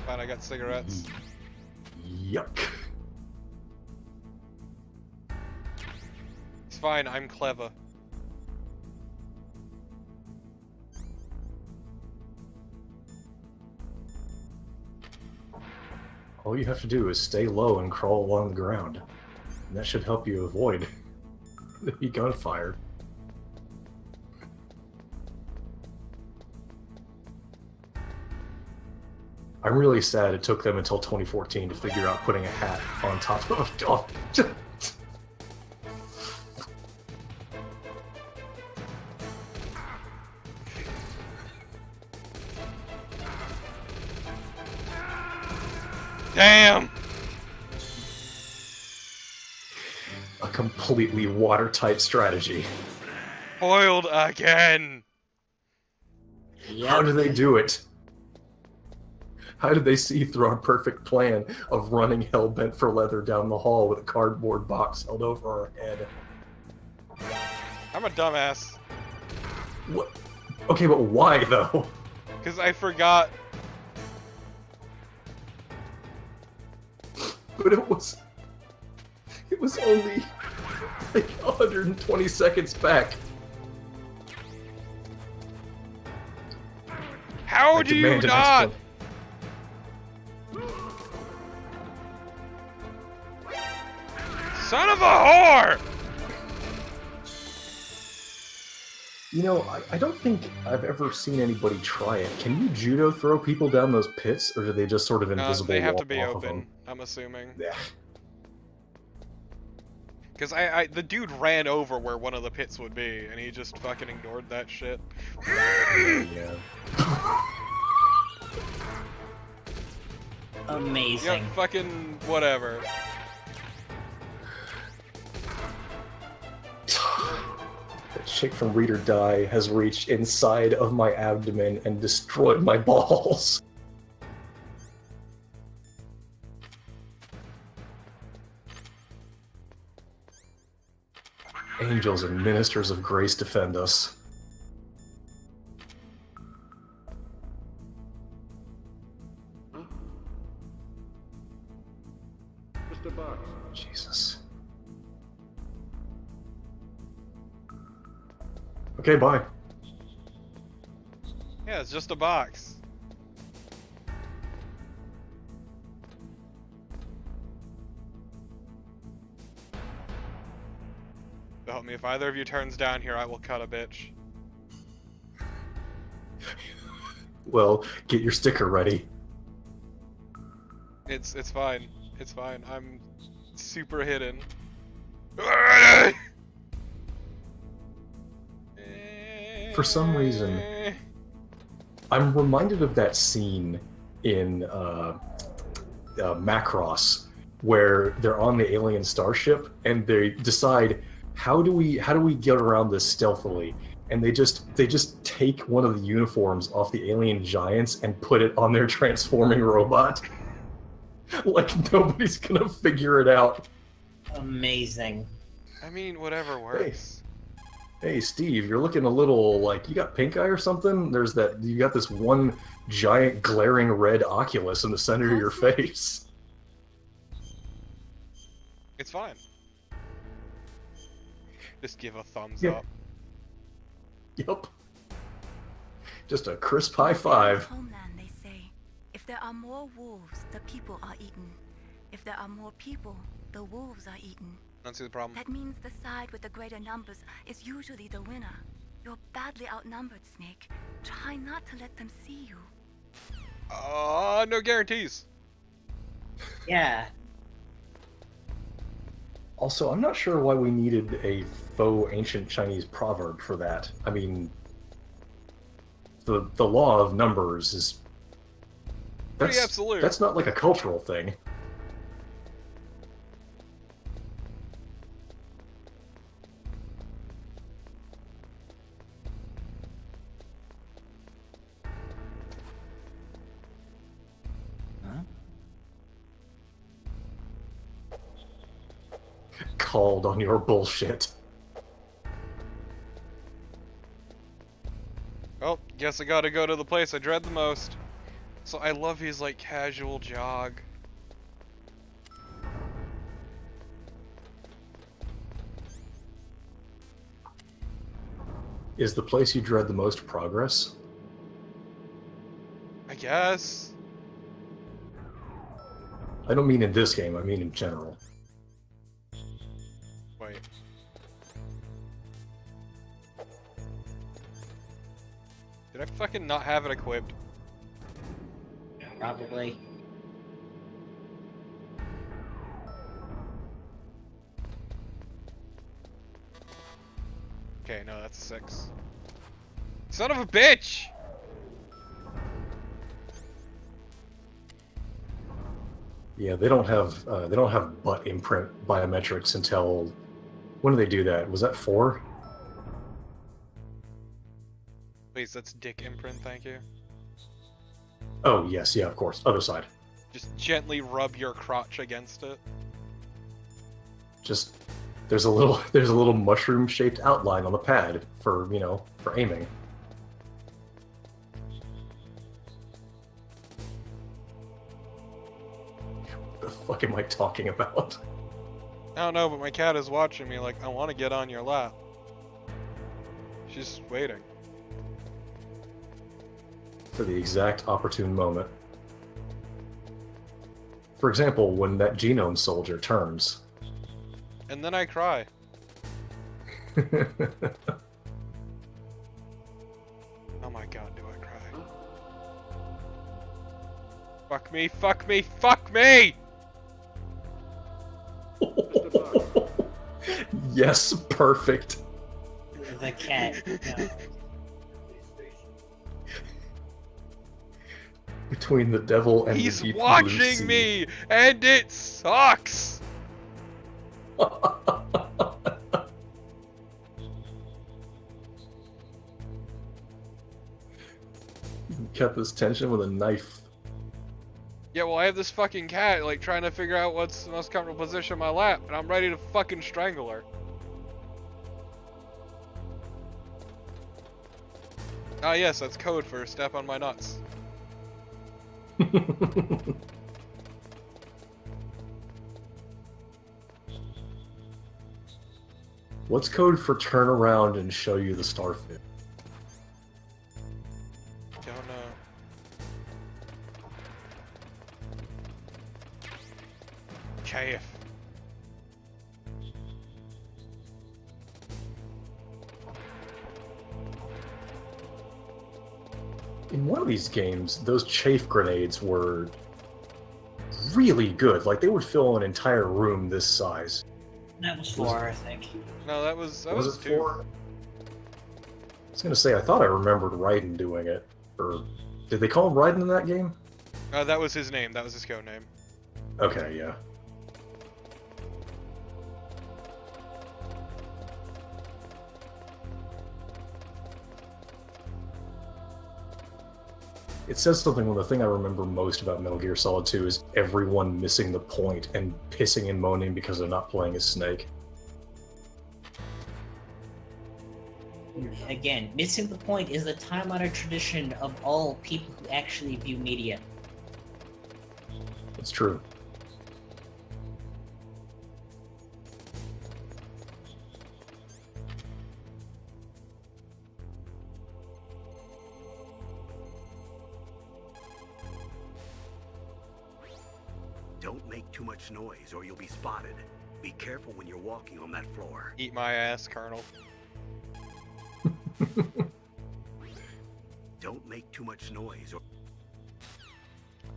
Fine, I got cigarettes. Yuck. It's fine, I'm clever. All you have to do is stay low and crawl along the ground. And that should help you avoid the gunfire. I'm really sad it took them until 2014 to figure out putting a hat on top of... Oh. Damn! A completely watertight strategy. Foiled again! Yep. How do they do it? How did they see through our perfect plan of running hell-bent for leather down the hall with a cardboard box held over our head? I'm a dumbass. What? Okay, but why, though? Because I forgot. But it was only like 120 seconds back. How do you demand an not? Son of a whore! You know, I don't think I've ever seen anybody try it. Can you judo throw people down those pits, or do they just sort of invisible They have wall to be off of open, them? I'm assuming. Yeah. Because the dude ran over where one of the pits would be, and he just fucking ignored that shit. Yeah. Amazing. Yeah, fucking whatever. That chick from Read or Die has reached inside of my abdomen and destroyed my balls. Angels and ministers of grace defend us. Just a box. Jesus. Okay, bye. Yeah, it's just a box. Help me, if either of you turns down here, I will cut a bitch. Well, get your sticker ready. It's fine. It's fine. I'm super hidden. For some reason, I'm reminded of that scene in Macross where they're on the alien starship and they decide how do we get around this stealthily, and they just take one of the uniforms off the alien giants and put it on their transforming robot. Like nobody's gonna figure it out. Amazing. I mean, whatever works. Hey Steve, you're looking a little like you got pink eye or something. You got this one giant glaring red oculus in the center of your face. It's fine. Just give a thumbs Yeah. up. Yup. Just a crisp high five. Homeland, they say, if there are more wolves, the people are eaten. If there are more people, the wolves are eaten. Don't see the problem. That means the side with the greater numbers is usually the winner. You're badly outnumbered, Snake. Try not to let them see you. No guarantees. Yeah. Also, I'm not sure why we needed a faux ancient Chinese proverb for that. I mean, the law of numbers is Pretty absolute. That's not like a cultural thing. Called on your bullshit. Well, guess I gotta go to the place I dread the most. So I love his like casual jog. Is the place you dread the most progress? I guess. I don't mean in this game, I mean in general. Wait. Did I fucking not have it equipped? Probably. Okay, no, that's a 6. Son of a bitch! Yeah, they don't have butt imprint biometrics until when do they do that? Was that 4? Please, that's dick imprint, thank you. Oh yes, yeah, of course. Other side. Just gently rub your crotch against it. Just there's a little mushroom shaped outline on the pad for, you know, for aiming. What the fuck am I talking about? I don't know, but my cat is watching me like, I want to get on your lap. She's waiting. For the exact opportune moment. For example, when that genome soldier turns. And then I cry. Oh my god, do I cry? Fuck me, fuck me, fuck me! Yes, perfect. The cat. No. Between the devil and He's the deep blue watching sea. me, and it sucks! Cut this tension with a knife. Yeah, well, I have this fucking cat, like, trying to figure out what's the most comfortable position on my lap, and I'm ready to fucking strangle her. Ah, yes, that's code for step on my nuts. What's code for turn around and show you the starfish? Don't know. KF. In one of these games, those chafe grenades were really good. Like, they would fill an entire room this size. That was 4, I think. No, that was Was it 2. 4? I was gonna say, I thought I remembered Raiden doing it. Or, did they call him Raiden in that game? That was his name. That was his code name. Okay, yeah. It says something when the thing I remember most about Metal Gear Solid 2 is everyone missing the point and pissing and moaning because they're not playing as Snake. Again, missing the point is the time-honored tradition of all people who actually view media. It's true. Don't make too much noise or you'll be spotted. Be careful when you're walking on that floor. Eat my ass, Colonel. Don't make too much noise or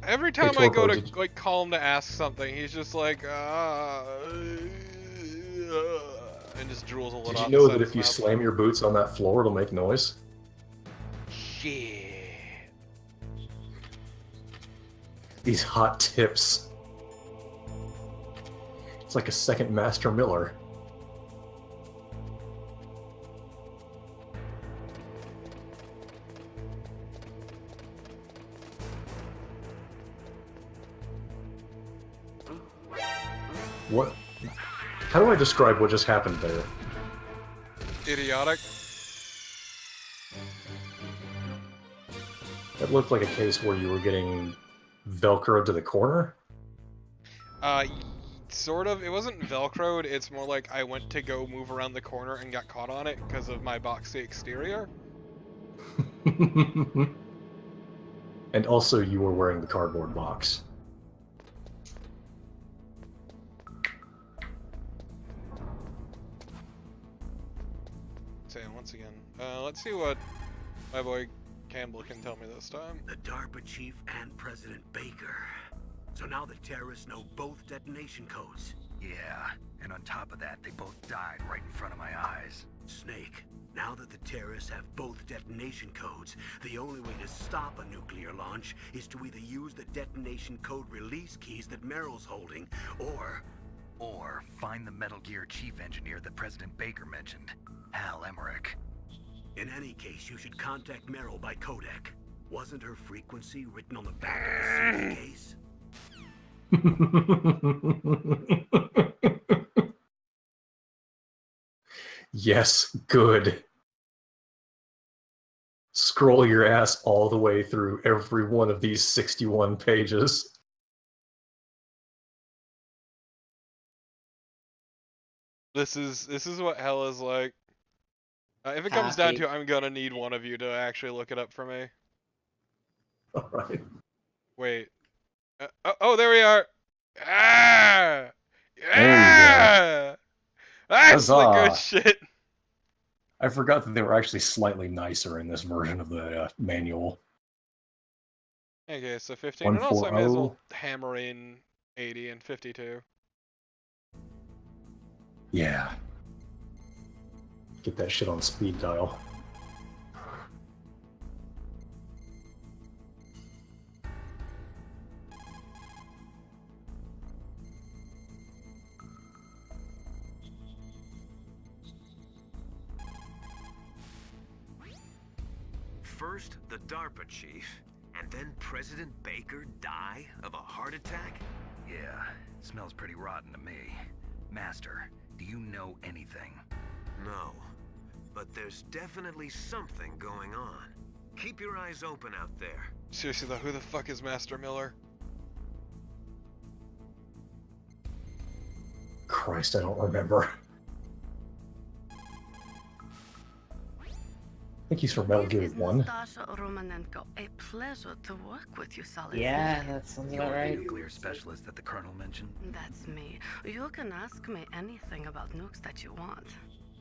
Every time I go Torpo, to like call him to ask something, he's just like, and just drools a little. Did you know that if you slam your boots on that floor, it'll make noise? Shit. These hot tips. It's like a second Master Miller. What? How do I describe what just happened there? Idiotic. That looked like a case where you were getting Velcroed to the corner? Sort of. It wasn't Velcroed, it's more like I went to go move around the corner and got caught on it because of my boxy exterior. And also you were wearing the cardboard box. Say it once again. Let's see what my boy Campbell can tell me this time. The DARPA chief and President Baker. So now the terrorists know both detonation codes. Yeah, and on top of that, they both died right in front of my eyes. Snake, now that the terrorists have both detonation codes, the only way to stop a nuclear launch is to either use the detonation code release keys that Meryl's holding, or find the Metal Gear chief engineer that President Baker mentioned, Hal Emmerich. in any case, you should contact Meryl by codec. Wasn't her frequency written on the back of the CD case? Yes, good. Scroll your ass all the way through every one of these 61 pages. This is what hell is like. If it comes down to it, I'm gonna need one of you to actually look it up for me. Alright. Wait. Oh, there we are! Ah! There Yeah! That's the Huzzah. good shit! I forgot that they were actually slightly nicer in this version of the manual. Okay, so 15, and also I may as 140. well hammer in 80 and 52. Yeah. Get that shit on speed dial. First, the DARPA chief, and then President Baker die of a heart attack? Yeah, smells pretty rotten to me. Master, do you know anything? No, but there's definitely something going on. Keep your eyes open out there. Seriously though, who the fuck is Master Miller? Christ, I don't remember. I think he's from Metal Gear 1. Romanenko. A pleasure to work with you, Solid. Yeah, that sounds You're about the right. nuclear specialist that the Colonel mentioned? That's me. You can ask me anything about nukes that you want.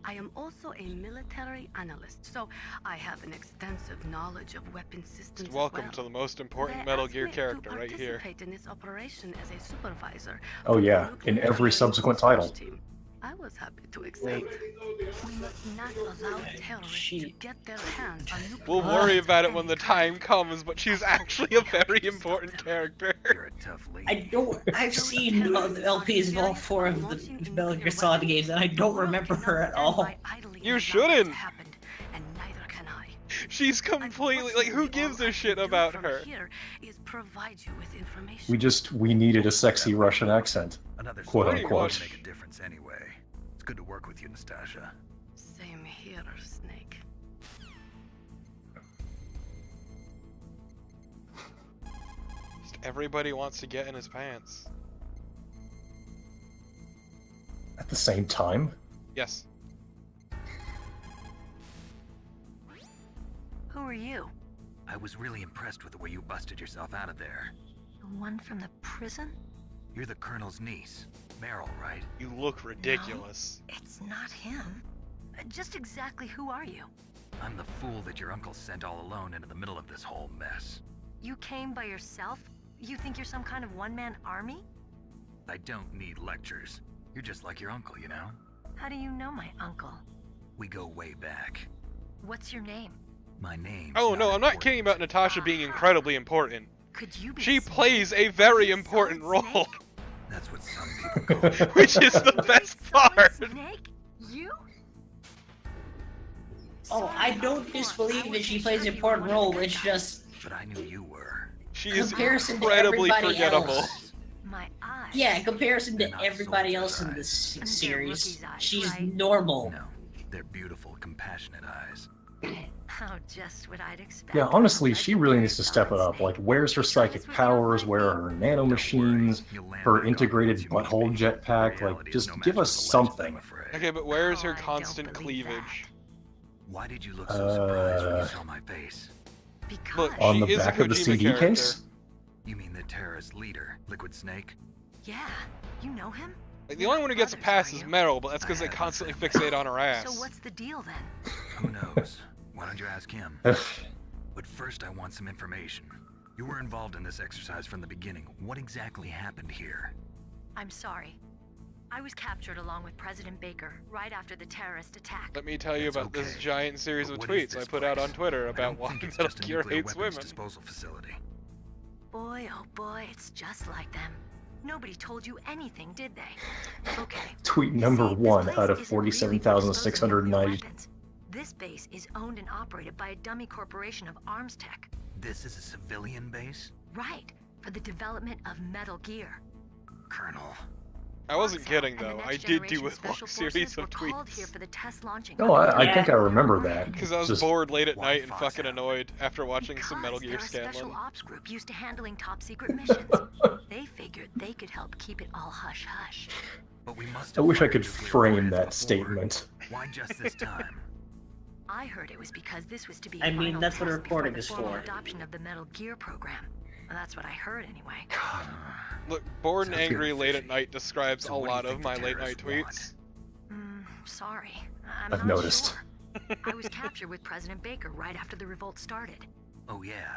I am also a military analyst, so I have an extensive knowledge of weapon systems. Welcome to the most important Metal Gear character right here. Participate in this operation as a supervisor. Oh for the yeah, in nuclear every subsequent title. team. I was happy to accept. Wait. We must not allow terrorists to get their hands on nuclear. We'll worry about it when the time comes, but she's actually a very important character. You're a tough lady. I don't. I've seen the LPs of all 4 of the Metal Gear Solid games, and I don't remember her at all. You shouldn't. Happened, and neither can I. She's completely like, who gives a shit about her? Here is provide you with information. We needed a sexy Russian accent. Another Quote soldier unquote. would make a difference anyway. It's good to work with you, Nastasha. Same here, Snake. Just everybody wants to get in his pants. At the same time? Yes. Who are you? I was really impressed with the way you busted yourself out of there. The one from the prison? You're the Colonel's niece, Meryl, right? You look ridiculous. It's not him. Just exactly who are you? I'm the fool that your uncle sent all alone into the middle of this whole mess. You came by yourself? You think you're some kind of one-man army? I don't need lectures. You're just like your uncle, you know? How do you know my uncle? We go way back. What's your name? My name. Oh no, I'm not kidding about Natasha being incredibly important. Could you be She Snake? plays a very important Solid role, Snake? That's what some people call it. which is the best Solid part. Snake? You? Oh, I don't disbelieve that she plays an important role. It's just But I knew you were. She is comparison to incredibly everybody forgettable. else. My eyes. Yeah, in comparison They're to not everybody soldier else in eyes. this And they're series, rookie's eyes, she's right? normal. No, they're beautiful, compassionate eyes. Oh, just what I'd expect. Yeah, honestly, she really needs to step it up. Like, where's her psychic powers? Where are her nanomachines? Her integrated butthole jetpack? Like, just give us something. Okay, but where is Oh, her I don't constant believe cleavage? Why did you look so surprised when you saw my face? Because Look, On She the is a back of the Kojima CD character. case? You mean the terrorist leader, Liquid Snake? yeah, you know him? Like, the only one who gets a pass is Brothers, are you? Meryl, but that's because they constantly fixate on her ass. So what's the deal then? Who knows? Why don't you ask him? But first I want some information. You were involved in this exercise from the beginning. What exactly happened here? I'm sorry. I was captured along with President Baker right after the terrorist attack. Let me tell you That's about this okay. giant series of But what is tweets I this put out place? on Twitter I about don't why think it's Metal just a Gear nuclear hates weapons women. disposal facility. Boy, oh boy, it's just like them. Nobody told you anything, did they? Okay. Tweet You number see, this 1 place out of isn't really for disposing of nuclear 47,690. weapons. This base is owned and operated by a dummy corporation of arms tech. This is a civilian base? Right, for the development of Metal Gear. Colonel. I wasn't Talksalot kidding and the though. next I did do generation a long special series forces of were called here tweets. for the test launching No, of the I think I remember that. Because I was Just- bored late at Why night and Fox fucking out? annoyed after watching some Metal Gear Because they're a special Scanlan. ops group used to handling top secret missions. They figured they could help keep it all hush hush. But we must I have wish I fired could nuclear frame warheads that before. statement. Why just this time? I heard it was because this was to be. I mean, final that's what test before reporting the is formal for. Adoption of the Metal Gear program. Well, that's what I heard anyway. Look, bored and Sounds angry good, late at fishy. night describes So a what do you lot of think the my late night terrorists tweets. Sorry, I'm I've not noticed. Sure. I was captured with President Baker right after the revolt started. Oh yeah,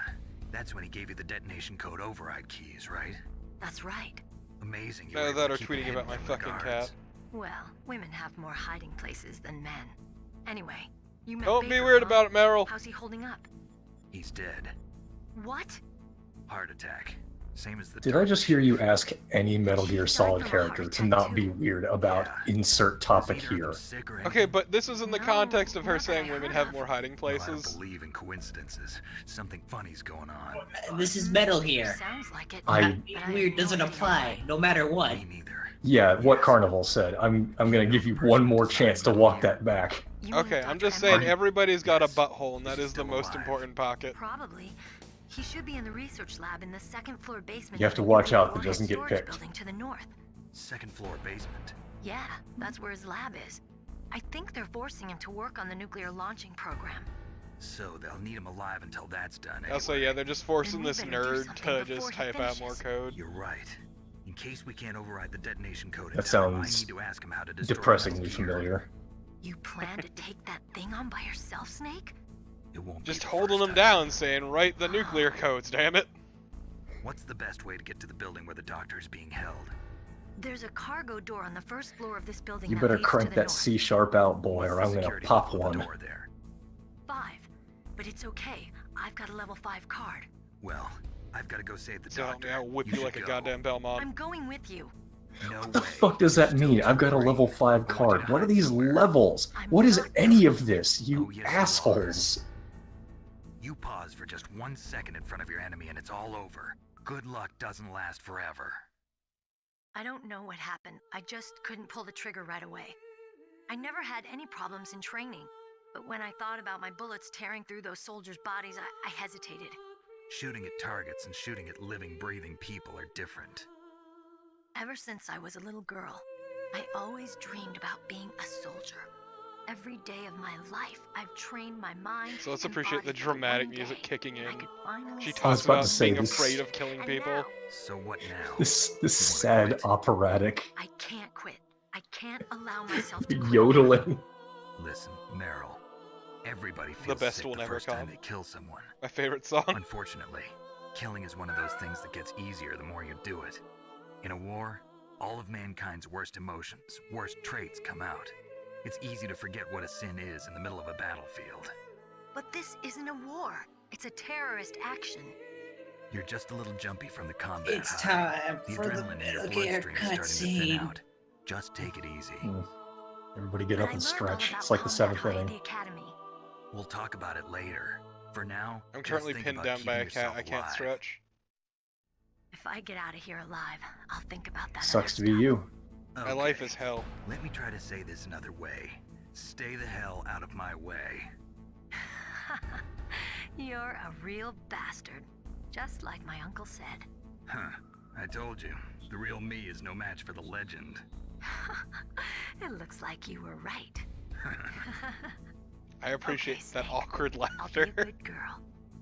that's when he gave you the detonation code override keys, right? That's right. Amazing. you Now were able that to or keep it tweeting hidden about my from the fucking guards. cat. Well, women have more hiding places than men. Anyway, you met Don't be Baker, weird huh? about it, Meryl. How's he holding up? He's dead. What? Heart attack. Same as the Did I just hear you ask any Metal Gear Solid character to not be weird about insert topic here? Okay, but this is in the No, context of her not that saying I women heard have of. more hiding Well, I don't places. believe in coincidences. Something funny's going on. This is Metal Gear. Sounds like it. I- Not being weird doesn't apply, no matter what. Me neither. Yeah, what Carnival said. I'm gonna give you one more chance to walk that back. You mean Okay, I'm Dr. just saying Emmett? everybody's got a Yes, butthole, and that she's is the still most alive. important pocket. Probably. He should be in the research lab in the second floor basement. You have of to the watch nuclear out that warhead doesn't get storage picked. Building to the north. Second floor basement. Yeah, that's where his lab is. I think they're forcing him to work on the nuclear launching program. So they'll need him alive until that's done. Also, anyway. yeah, they're just forcing Then we this better do nerd something to before just he type out more finishes. code. You're right. In case we can't override the detonation code in That time, I sounds need to ask him how to destroy depressingly Metal Gear. familiar. You plan to take that thing on by yourself, Snake? It won't Just be the holding first them time. down, saying, write the nuclear codes, damn it. What's the best way to get to the building where the doctor is being held? There's a cargo door on the first floor of this building. You that better leads to crank the that north. C# out, boy, What's or the I'm gonna security pop level of the one. door there? 5. But it's okay. I've got a level 5 card. Well, I've got to go save the So help doctor. me, I'll whip you should like a go. goddamn Belmont. I'm going with you. No What the way. fuck does that You're mean? still I've got a too level brave. 5 I want you card. to What are hide these somewhere. levels? I'm What is not any going of this, you Oh, yes, you are. assholes? You pause for just 1 second in front of your enemy and it's all over. Good luck doesn't last forever. I don't know what happened. I just couldn't pull the trigger right away. I never had any problems in training. But when I thought about my bullets tearing through those soldiers' bodies, I hesitated. Shooting at targets and shooting at living, breathing people are different. Ever since I was a little girl, I always dreamed about being a soldier. Every day of my life, I've trained my mind. So let's and appreciate the body that dramatic one music day kicking I in. could finally She say I was talks about about to say being this- afraid of killing And people. now, So what now? This You wanna sad quit? operatic I can't quit. I can't allow myself to quit. yodeling. Listen, Meryl. Everybody feels best sick will the never first time come. they kill someone. My favorite song. Unfortunately, Killing is one of those things that gets easier the more you do it. In a war, all of mankind's worst emotions, worst traits come out. It's easy to forget what a sin is in the middle of a battlefield. But this isn't a war. It's a terrorist action. You're just a little jumpy from the combat. It's high. time The for the adrenaline in your Metal Gear bloodstream is starting to thin cutscene. out. Just take it easy. Everybody get But up I and learned all stretch. about It's like the combat 7th high in inning. the academy. We'll talk about it later. For now, I'm just currently think pinned about down by a keeping cat. yourself I can't alive. stretch. If I get out of here alive, I'll think about that. Sucks to other be you. My life Okay, is hell. Let me try to say this another way. Stay the hell out of my way. stuff. You're a real bastard. Just like my uncle said. Huh. I told you. The real me is no match for the legend. It looks like you were right. I appreciate Okay, that Snake. awkward I'll be laughter. a good girl.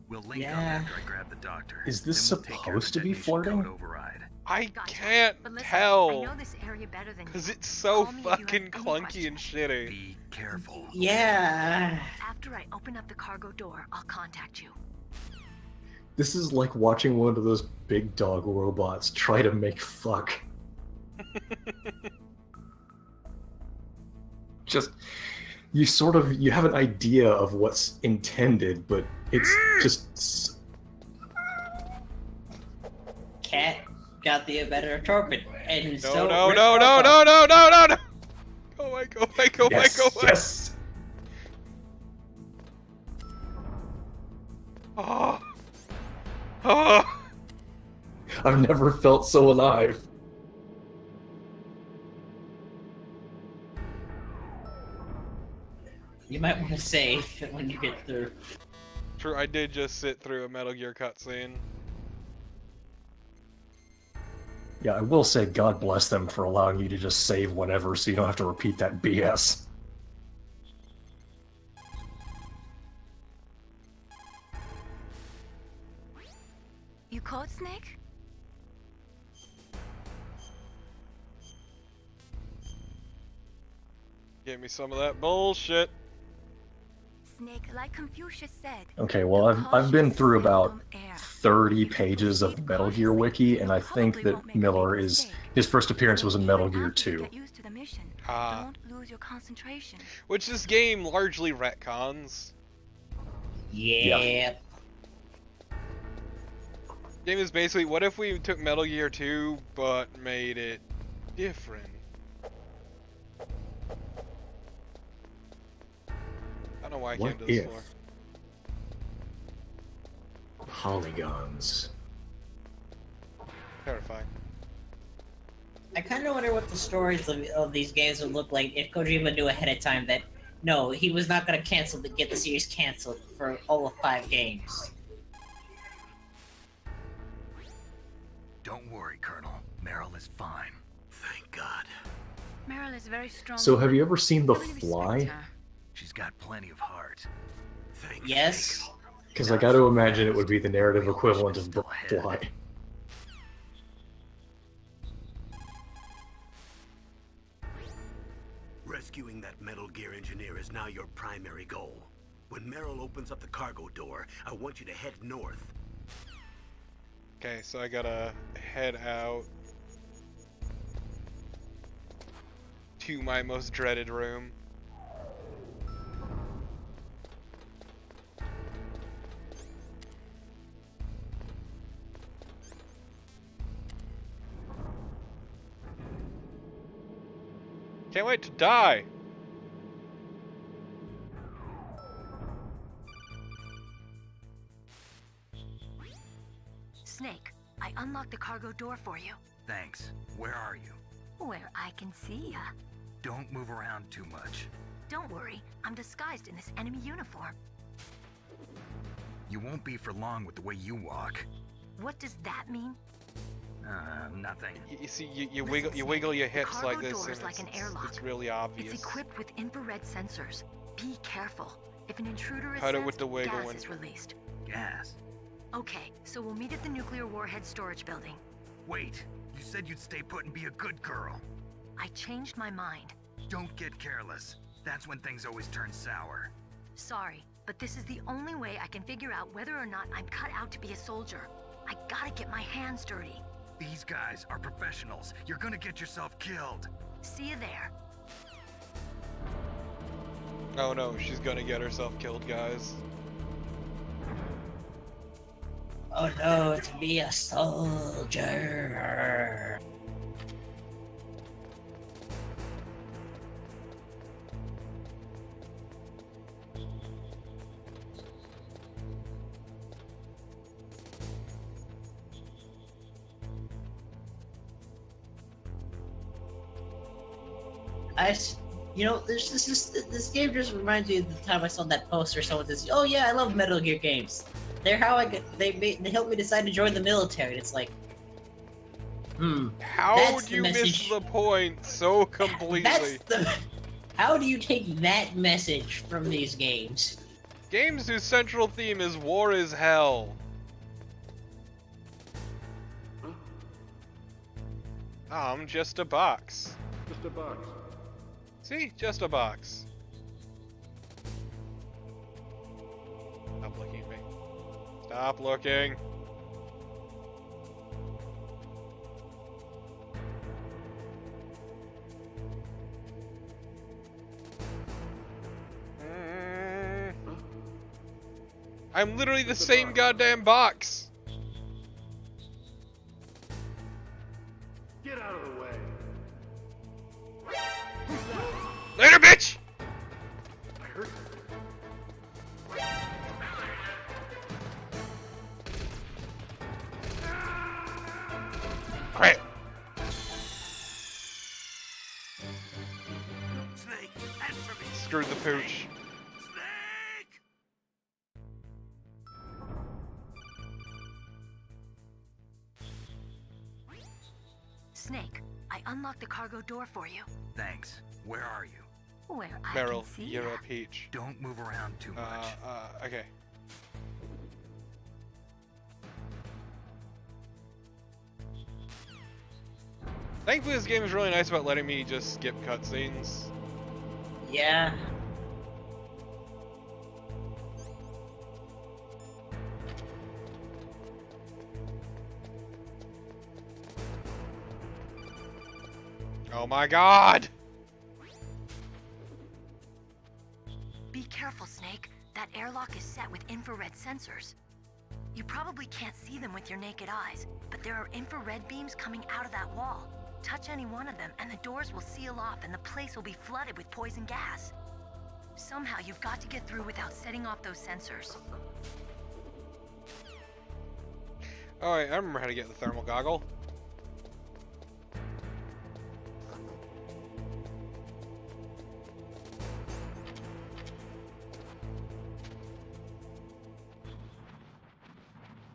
We'll link up Yeah. after I grab the doctor. Is this Then we'll take care of supposed the to be detonation flirting? code override. I Gotcha. can't But listen, I tell. know this area better than Because you. it's so Call me if you have fucking any clunky and questions. shitty. Be careful. Yeah. After I open up the cargo door, I'll contact you. This is like watching one of those big dog robots try to make fuck. Just you have an idea of what's intended, but it's just Cat got the better torpid, and No, so no, Rick no, no, Papa. no, no, no, no, no! Go away, go away, go away, yes, go away! yes. Oh. Oh. I've never felt so alive. You might want to save when you get through. True, I did just sit through a Metal Gear cutscene. Yeah, I will say God bless them for allowing you to just save whenever so you don't have to repeat that BS. You code Snake? Give me some of that bullshit. Snake, like Confucius said. Okay, well, I've been through about 30 pages of the Metal Gear wiki, and I think that Miller his first appearance was in Metal Gear 2. Ah. Don't lose your concentration. Which this game largely retcons. Yeah. Game is basically, what if we took Metal Gear 2, but made it different? I don't know why I What came to this if? floor. Polygons. Terrifying. I kind of wonder what the stories of these games would look like if Kojima knew ahead of time that no, he was not going to get the series canceled for all of 5 games. Don't worry, Colonel. Meryl is fine. Thank God. Meryl is very strong. So have you ever seen The I really respect Fly? her. She's got plenty of heart. Thanks. Yes. Because I got to imagine it would be the narrative equivalent of The Fly. Rescuing that Metal Gear engineer is now your primary goal. When Meryl opens up the cargo door, I want you to head north. Okay, so I gotta head out to my most dreaded room. Can't wait to die! Snake, I unlocked the cargo door for you. Thanks. Where are you? Where I can see ya. Don't move around too much. Don't worry, I'm disguised in this enemy uniform. You won't be for long with the way you walk. What does that mean? Nothing. You see, you Listen, wiggle Snake, wiggle your the hips cargo like this, door is and like an it's airlock. really obvious. It's equipped with infrared sensors. Be careful. If an intruder is How'd it sensed, with the wiggle gas one? is released. Gas. Okay, so we'll meet at the nuclear warhead storage building. Wait. You said you'd stay put and be a good girl. I changed my mind. Don't get careless. That's when things always turn sour. Sorry, but this is the only way I can figure out whether or not I'm cut out to be a soldier. I gotta get my hands dirty. These guys are professionals. You're gonna get yourself killed. See you there. Oh no, she's gonna get herself killed, guys. Oh no, to be a soldier. You know, this game just reminds me of the time I saw that poster. Someone says, "Oh yeah, I love Metal Gear games. They're how I get. They helped me decide to join the military." And it's like, How that's do the you miss message. the point so completely? That's the. How do you take that message from these games? Games whose central theme is war is hell. I'm just a box. Just a box. See? Just a box. Stop looking at me. Stop looking. I'm literally the same goddamn box. Get out of the way. Later, bitch! I heard. Crap. Snake, answer me. Screw the pooch. Snake! Snake, I unlocked the cargo door for you. Thanks. Where are you? Where I Meryl, can see you're ya. a peach. Don't move around too much. Okay. Thankfully, this game is really nice about letting me just skip cutscenes. Yeah. Oh my god! Be careful, Snake. That airlock is set with infrared sensors. You probably can't see them with your naked eyes, but there are infrared beams coming out of that wall. Touch any one of them, and the doors will seal off, and the place will be flooded with poison gas. Somehow, you've got to get through without setting off those sensors. Alright, I remember how to get the thermal goggle.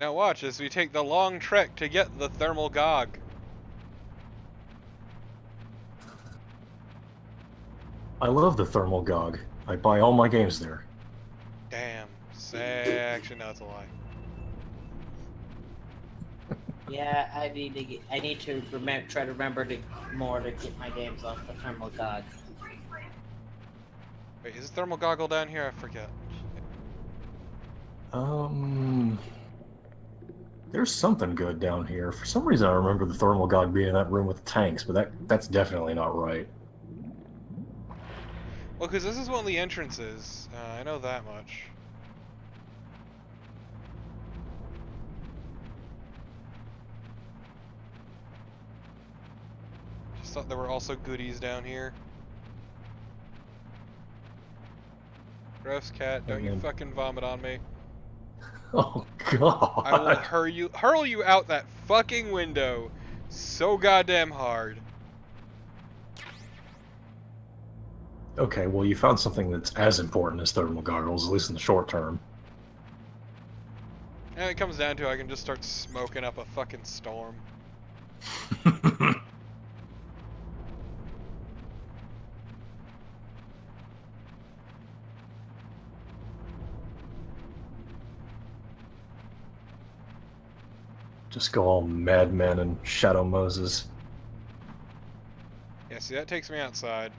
Now watch as we take the long trek to get the thermal gog. I love the thermal gog. I buy all my games there. Damn. Actually, no, it's a lie. Yeah, I need to try to remember more to get my games off the thermal gog. Wait, is the thermal goggle down here? I forget. There's something good down here. For some reason, I remember the thermal gog being in that room with the tanks, but that's definitely not right. Well, because this is one of the entrances. I know that much. Just thought there were also goodies down here. Gross cat, don't you fucking vomit on me. Oh god. I will hurl you out that fucking window so goddamn hard. Okay, well you found something that's as important as thermal goggles, at least in the short term. And it comes down to I can just start smoking up a fucking storm. Just go all Madman and Shadow Moses. Yeah, see, that takes me outside.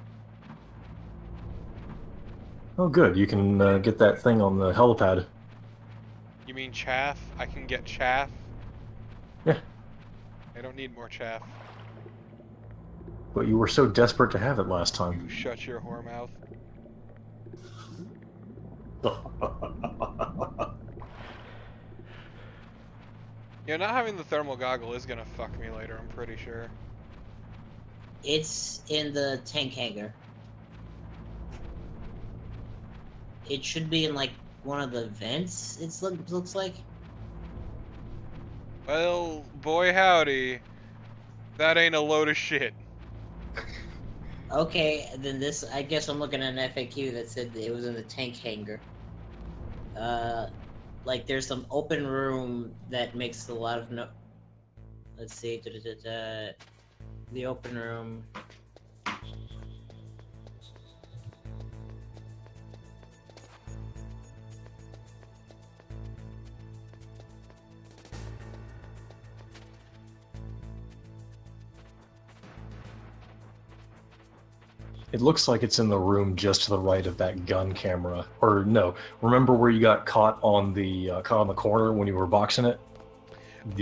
Oh good, you can get that thing on the helipad. You mean chaff? I can get chaff? Yeah. I don't need more chaff. But you were so desperate to have it last You time. shut your whore mouth. Yeah, not having the thermal goggle is gonna fuck me later, I'm pretty sure. It's in the tank hangar. It should be in like one of the vents. Looks like. Well, boy howdy. That ain't a load of shit. Okay, then this. I guess I'm looking at an FAQ that said that it was in the tank hangar. Like there's some open room that makes a lot of no. Let's see. The open room. It looks like it's in the room just to the right of that gun camera. Or no, remember where you got caught on the corner when you were boxing it?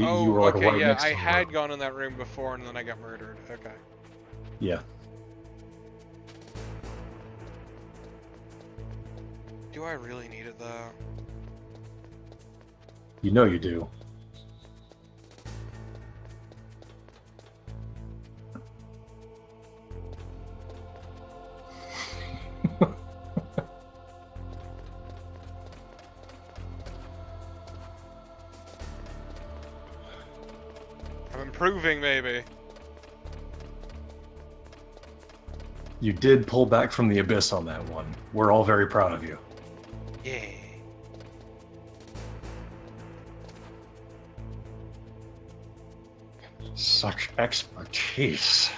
Oh, you were like okay, right yeah, next to I the had room. gone in that room before and then I got murdered. Okay. Yeah. Do I really need it though? You know you do. I'm improving, maybe. You did pull back from the abyss on that one. We're all very proud of you. Yeah. Such expertise.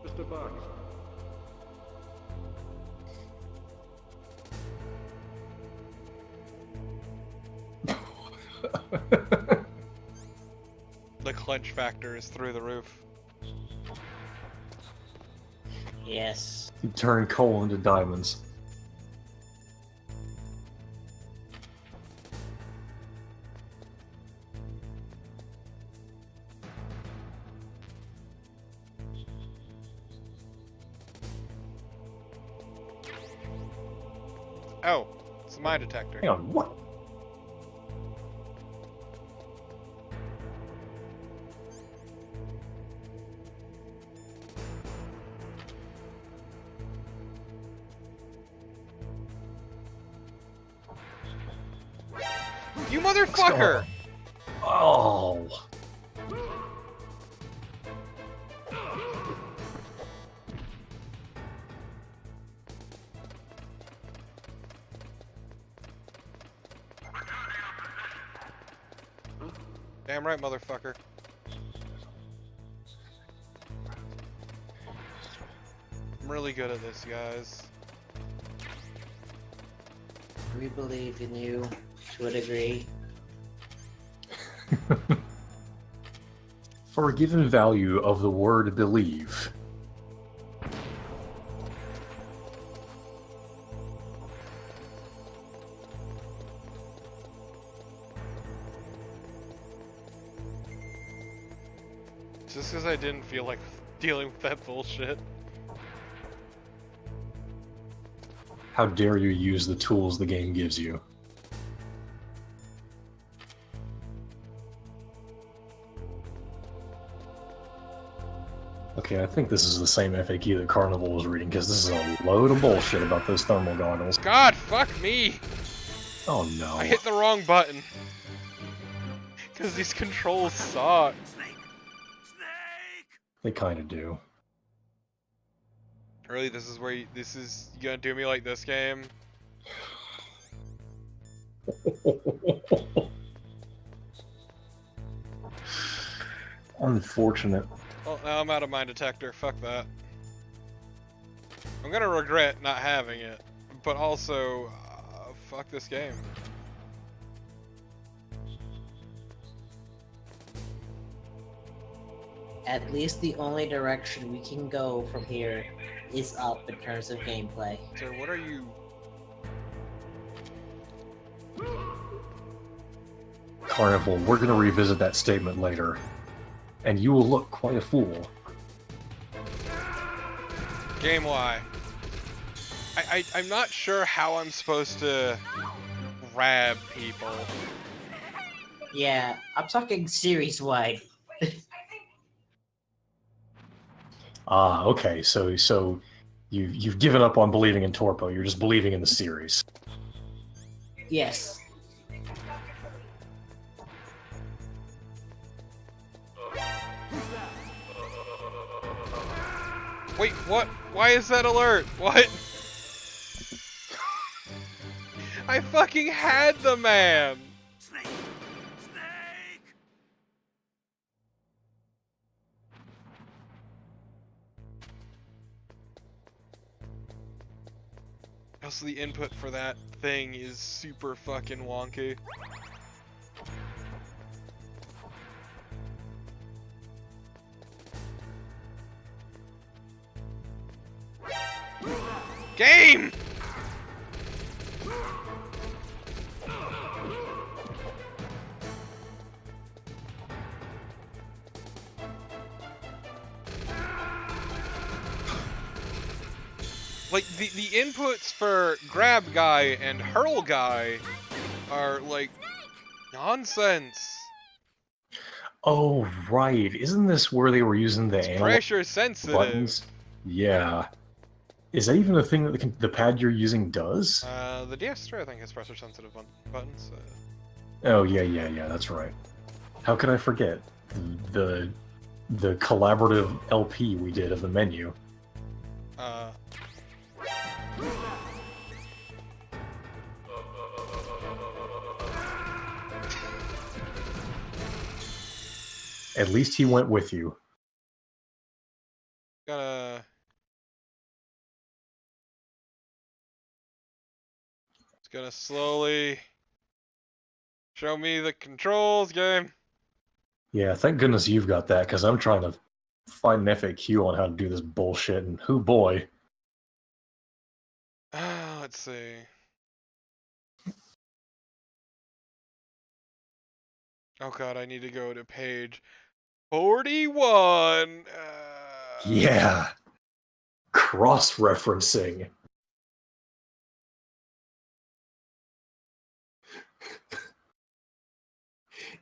Mr. Box. The clench factor is through the roof. Yes. You turn coal into diamonds. Oh, it's a mine detector. Hang on, what? You motherfucker! Oh. Damn right, motherfucker. I'm really good at this, guys. We believe in you to a degree. For a given value of the word believe. Just because I didn't feel like dealing with that bullshit. How dare you use the tools the game gives you? Okay, I think this is the same FAQ that Carnival was reading, because this is a load of bullshit about those thermal goggles. God, fuck me! Oh no. I hit the wrong button. Because these controls suck. They kinda do. Really, this is where you gonna do me like this game? Unfortunate. Well, now I'm out of mine detector, fuck that. I'm gonna regret not having it, but also, fuck this game. at least the only direction we can go from here is up in terms of gameplay. Sir, what are you... Carnival, we're gonna revisit that statement later, and you will look quite a fool. Game Y. I'm not sure how I'm supposed to grab people. Yeah, I'm talking series-wide. Ah, okay. So you've given up on believing in Torpo. You're just believing in the series. Yes. Wait, what? Why is that alert? What? I fucking had the man! Snake! Snake! Also, the input for that thing is super fucking wonky. Game! Like, the inputs for grab guy and hurl guy are, like, nonsense. Oh, right. Isn't this where they were using the It's analog pressure sensitive. buttons? Yeah. Is that even a thing that the pad you're using does? The DS3 I think has pressure sensitive buttons. Oh, yeah, that's right. How could I forget? The collaborative LP we did of the menu. At least he went with you. It's gonna slowly show me the controls, game. Yeah, thank goodness you've got that, because I'm trying to find an FAQ on how to do this bullshit, and hoo boy. Let's see. Oh god, I need to go to page 41. Yeah. Cross-referencing.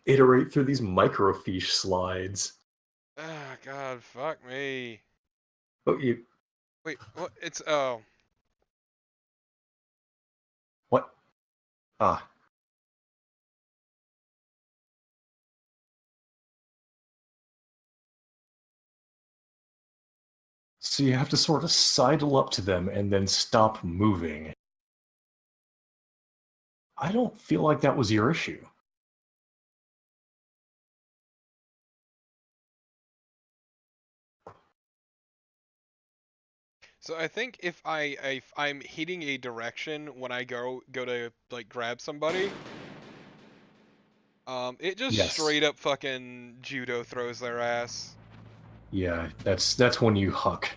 Iterate through these microfiche slides. Ah, god, fuck me. Oh, you... Wait, what? It's, oh. What? Ah. So you have to sort of sidle up to them and then stop moving. I don't feel like that was your issue. So I think if I'm hitting a direction when I go to like grab somebody, it just straight up fucking judo throws their ass. Yeah, that's when you huck.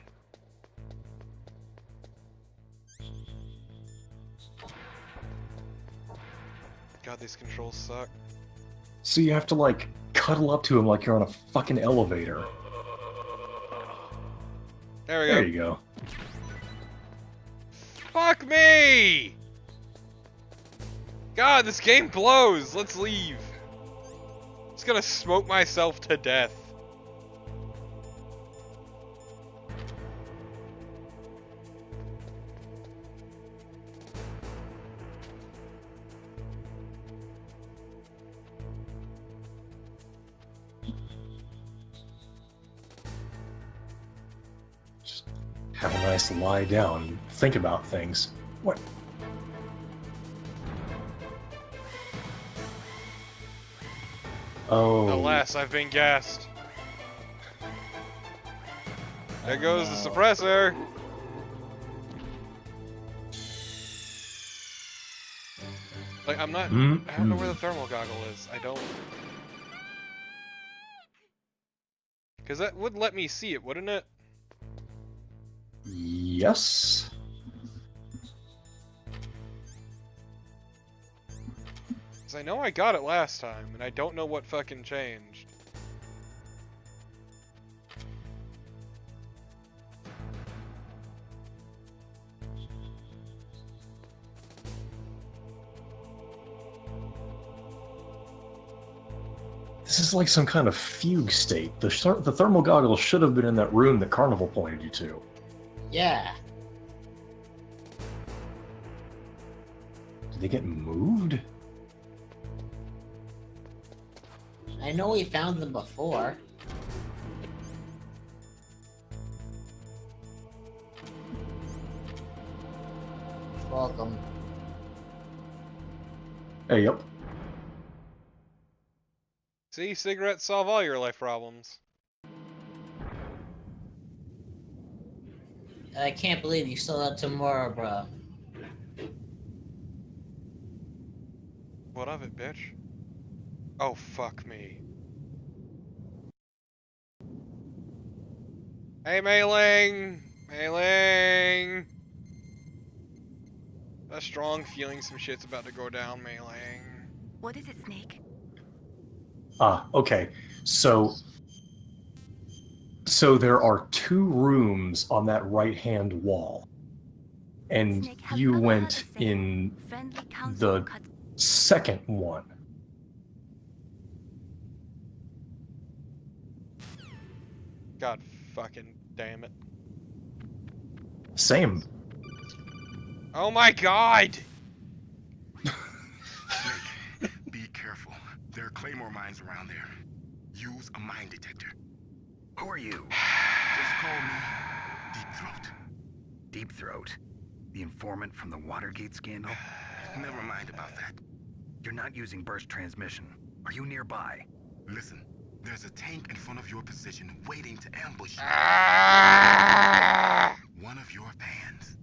God, these controls suck. So you have to like cuddle up to him like you're on a fucking elevator. There we go. There you go. Fuck me! God, this game blows. Let's leave. I'm just gonna smoke myself to death. Have a nice lie down and think about things. What? Oh. Alas, I've been gassed. There goes the suppressor. Like, I'm not... I don't know where the thermal goggle is. I don't... Because that would let me see it, wouldn't it? Yes. Because I know I got it last time, and I don't know what fucking changed. This is like some kind of fugue state. The thermal goggles should have been in that room that Carnival pointed you to. Yeah. Did they get moved? I know we found them before. Welcome. Hey, yep. See, cigarettes solve all your life problems. I can't believe you still have tomorrow, bro. What of it, bitch? Oh, fuck me. Hey, Mei-Ling! Mei-Ling! A strong feeling some shit's about to go down, Mei-Ling. What is it, Snake? Okay. So there are 2 rooms on that right-hand wall. And Snake, have you ever went had a saying, in friendly counsel the cuts... second one. God fucking damn it. Same. Oh my god! Snake, be careful. There are claymore mines around there. Use a mine detector. Who are you? Just call me Deep Throat. Deep Throat? The informant from the Watergate scandal? Never mind about that. You're not using burst transmission. Are you nearby? Listen, there's a tank in front of your position waiting to ambush you. Ah! One of your fans.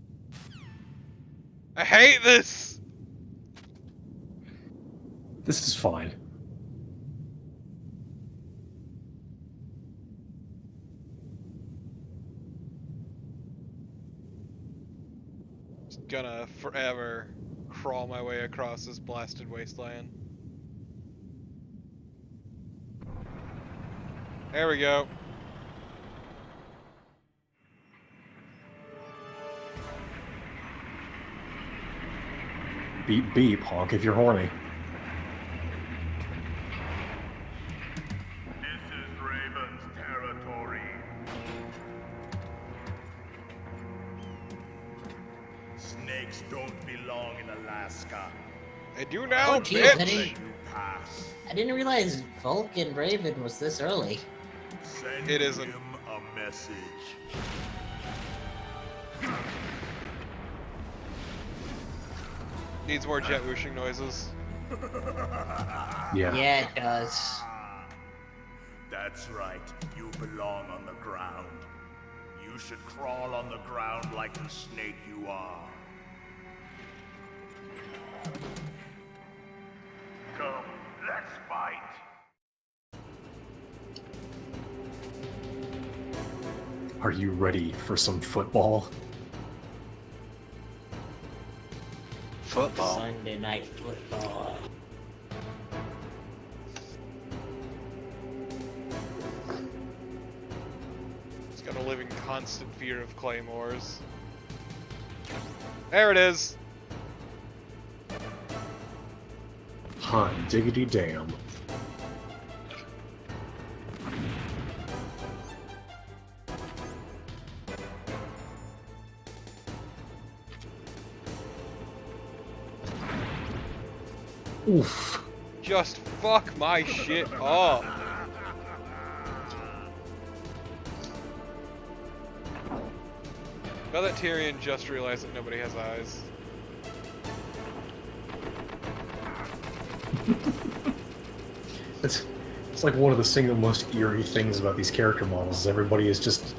I hate this! This is fine. Just gonna forever crawl my way across this blasted wasteland. There we go. Beep beep, honk if you're horny. This is Raven's territory. Snakes don't belong in Alaska. I do now, Oh, geez, I bitch! didn't, You pass. I didn't realize Vulcan Raven was this early. Send It isn't. him a message. Needs more jet whooshing noises. Yeah. Yeah, it does. That's right. You belong on the ground. You should crawl on the ground like the snake you are. Come, let's fight. Are you ready for some football? Football. Sunday night football. It's gonna live in constant fear of claymores. There it is! Hot diggity damn. Oof. Just fuck my shit up. Now that Tyrion just realized that nobody has eyes. It's like one of the single most eerie things about these character models is everybody is just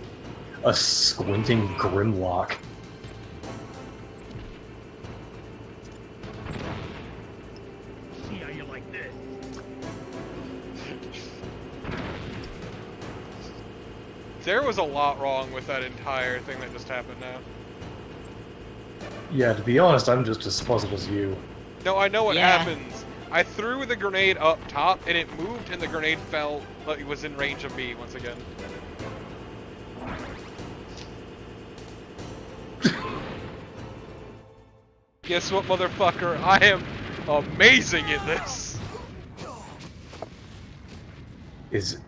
a squinting Grimlock. See how you like this? There was a lot wrong with that entire thing that just happened now. Yeah, to be honest, I'm just as puzzled as you. No, I know what Yeah. happens. I threw the grenade up top, and it moved, and the grenade fell, but it was in range of me once again. Guess what, motherfucker? I am amazing at this. Is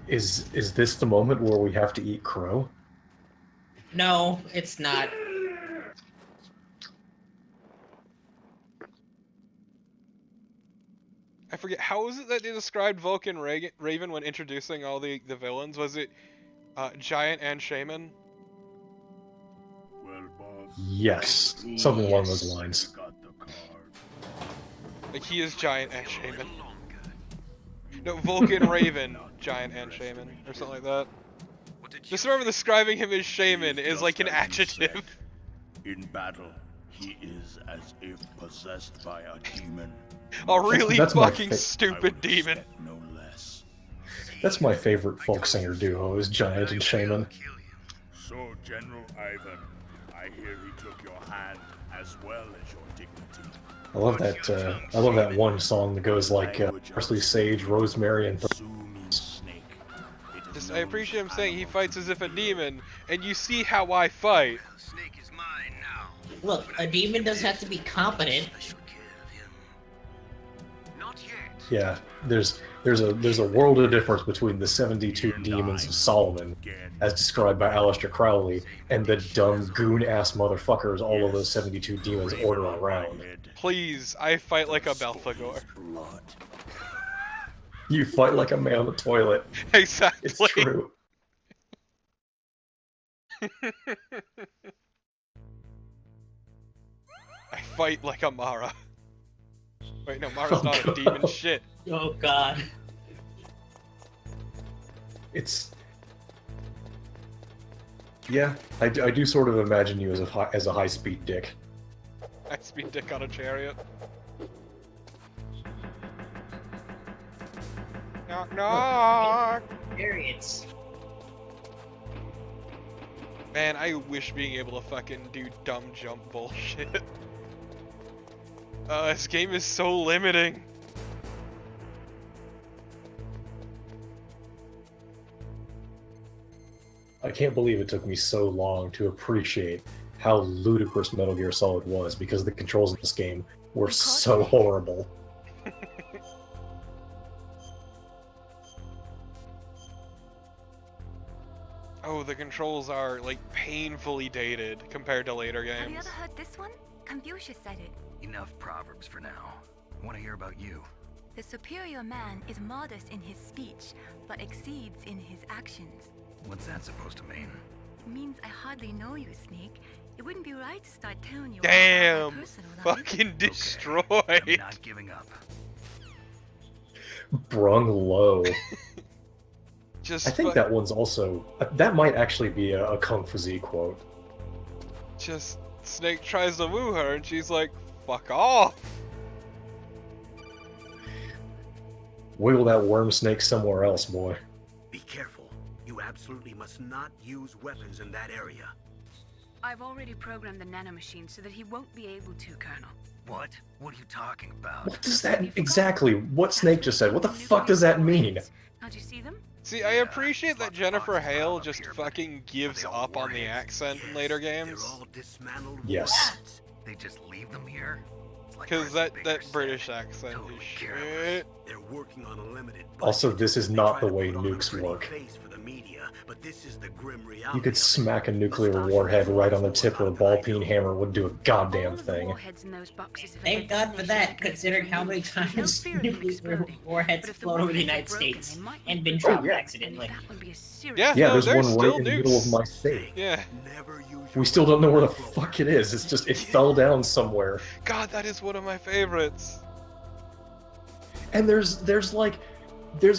this the moment where we have to eat crow? No, it's not. I forget, how was it that they described Vulcan Raven when introducing all the villains? Was it Giant and Shaman? Well, boss. Yes, something along those lines. Got the card. Like, he is Giant and Shaman. No, Vulcan Raven, Giant and Shaman, or something like that. Just remember describing him as Shaman is like an adjective. In battle, he is as if possessed by a demon. A really That's my fucking fa- stupid demon. No less. That's my favorite folk singer duo, is Giant and Shaman. So, General Ivan, I hear he took your hand as well as your dignity. I love that one song that goes like parsley, sage, rosemary, and Just, I appreciate him saying he fights as if a demon, and you see how I fight. Look, a demon doesn't have to be competent. yeah. There's a world of difference between the 72 demons of Solomon, as described by Aleister Crowley, and the dumb goon-ass motherfuckers all of those 72 demons order around. Please, I fight like a Belphegor. You fight like a man on the toilet. Exactly. It's true. I fight like a Mara. Wait, no, Mara's not a demon. Shit. Oh god. It's... Yeah, I do sort of imagine you as a high-speed dick. High-speed dick on a chariot. Knock knock! Chariots. Man, I wish being able to fucking do dumb jump bullshit. This game is so limiting. I can't believe it took me so long to appreciate how ludicrous Metal Gear Solid was, because the controls in this game were so horrible. Oh, the controls are, like, painfully dated compared to later Have you games. ever heard this one? Confucius said it. Enough proverbs for now. I want to hear about you. The superior man is modest in his speech, but exceeds in his actions. What's that supposed to mean? It means I hardly know you, Snake. It wouldn't be right to start telling you all about Damn! my personal life. Fucking destroyed! I'm not giving up. Brung low. Just I think that one's also... That might actually be a Kung Fu Z quote. Just, Snake tries to woo her and she's like, fuck off! Wiggle that worm snake somewhere else, boy. Be careful. You absolutely must not use weapons in that area. I've already programmed the nanomachine so that he won't be able to, Colonel. What? What are you talking about? What does that... Exactly, what Snake just said. What the fuck does that mean? Can't you see them? See, I appreciate that Jennifer Hale just fucking gives up on the accent in later games. They're all dismantled Yes. warheads. They just leave them here? It's like Because President that Baker British said. accent Totally is careless. shit. They're working on a limited budget. Also, this is They not try the to way put on a nukes pretty work. face for the media, but this is the grim reality You could of it. smack a nuclear warhead right on the tip with a ball-peen hammer, wouldn't do a goddamn All of the thing. warheads in those boxes have a Thank God for that, detonation considering how many No times fear of them nuclear exploding. warheads But if the flown over the warheads United are broken, States they might and be been broken. dropped And accidentally. that would be a serious Yeah, Yeah, no, there's there's one still right in the middle of nukes. my state. Yeah. Never use your We still don't know where the weapons. fuck it is. It's just, it fell down somewhere. God, that is one of my favorites. And there's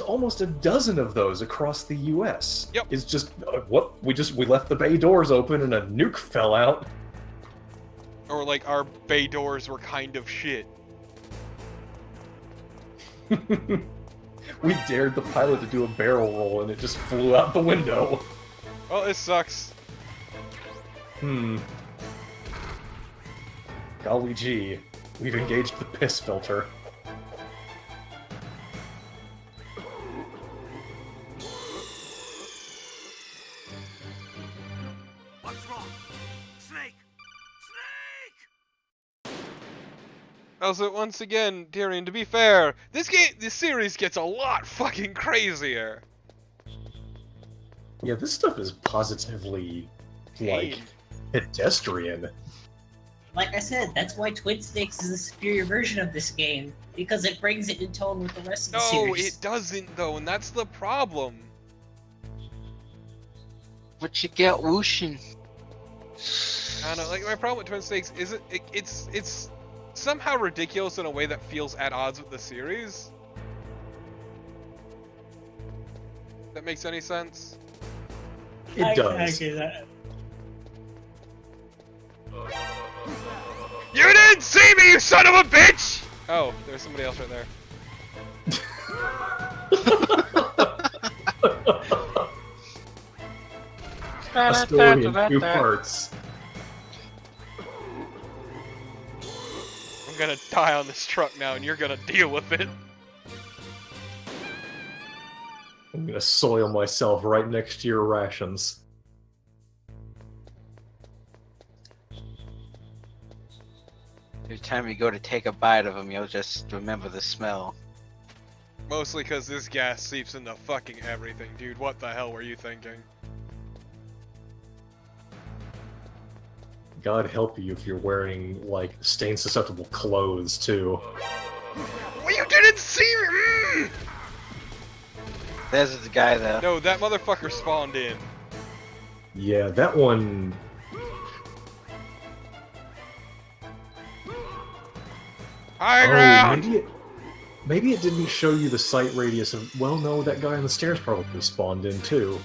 almost a dozen of those across the U.S. Yep. It's just, what? We left the bay doors open and a nuke fell out. Or like, our bay doors were kind of shit. We dared the pilot to do a barrel roll and it just flew out the window. Well, this sucks. Golly gee, we've engaged the piss filter. What's wrong? Snake! Snake! Also, once again, Tyrion, to be fair, this series gets a lot fucking crazier. Yeah, this stuff is positively, like, pedestrian. Like I said, that's why Twin Snakes is a superior version of this game, because it brings it in tone with the rest of the series. No, it doesn't though, and that's the problem. But you get whooshing. I don't know, like my problem with Twin Snakes is it's somehow ridiculous in a way that feels at odds with the series. That makes any sense? It does. You didn't see me, you son of a bitch! Oh, there's somebody else right there. A story in 2 parts. I'm gonna die on this truck now, and you're gonna deal with it. I'm gonna soil myself right next to your rations. Every time you go to take a bite of them, you'll just remember the smell. Mostly because this gas seeps into fucking everything, dude. What the hell were you thinking? God help you if you're wearing, like, stain-susceptible clothes, too. Well, you didn't see me! There's the guy, though. No, that motherfucker spawned in. Yeah, that one... High ground! Maybe it didn't show you the sight radius of... Well, no, that guy on the stairs probably spawned in, too.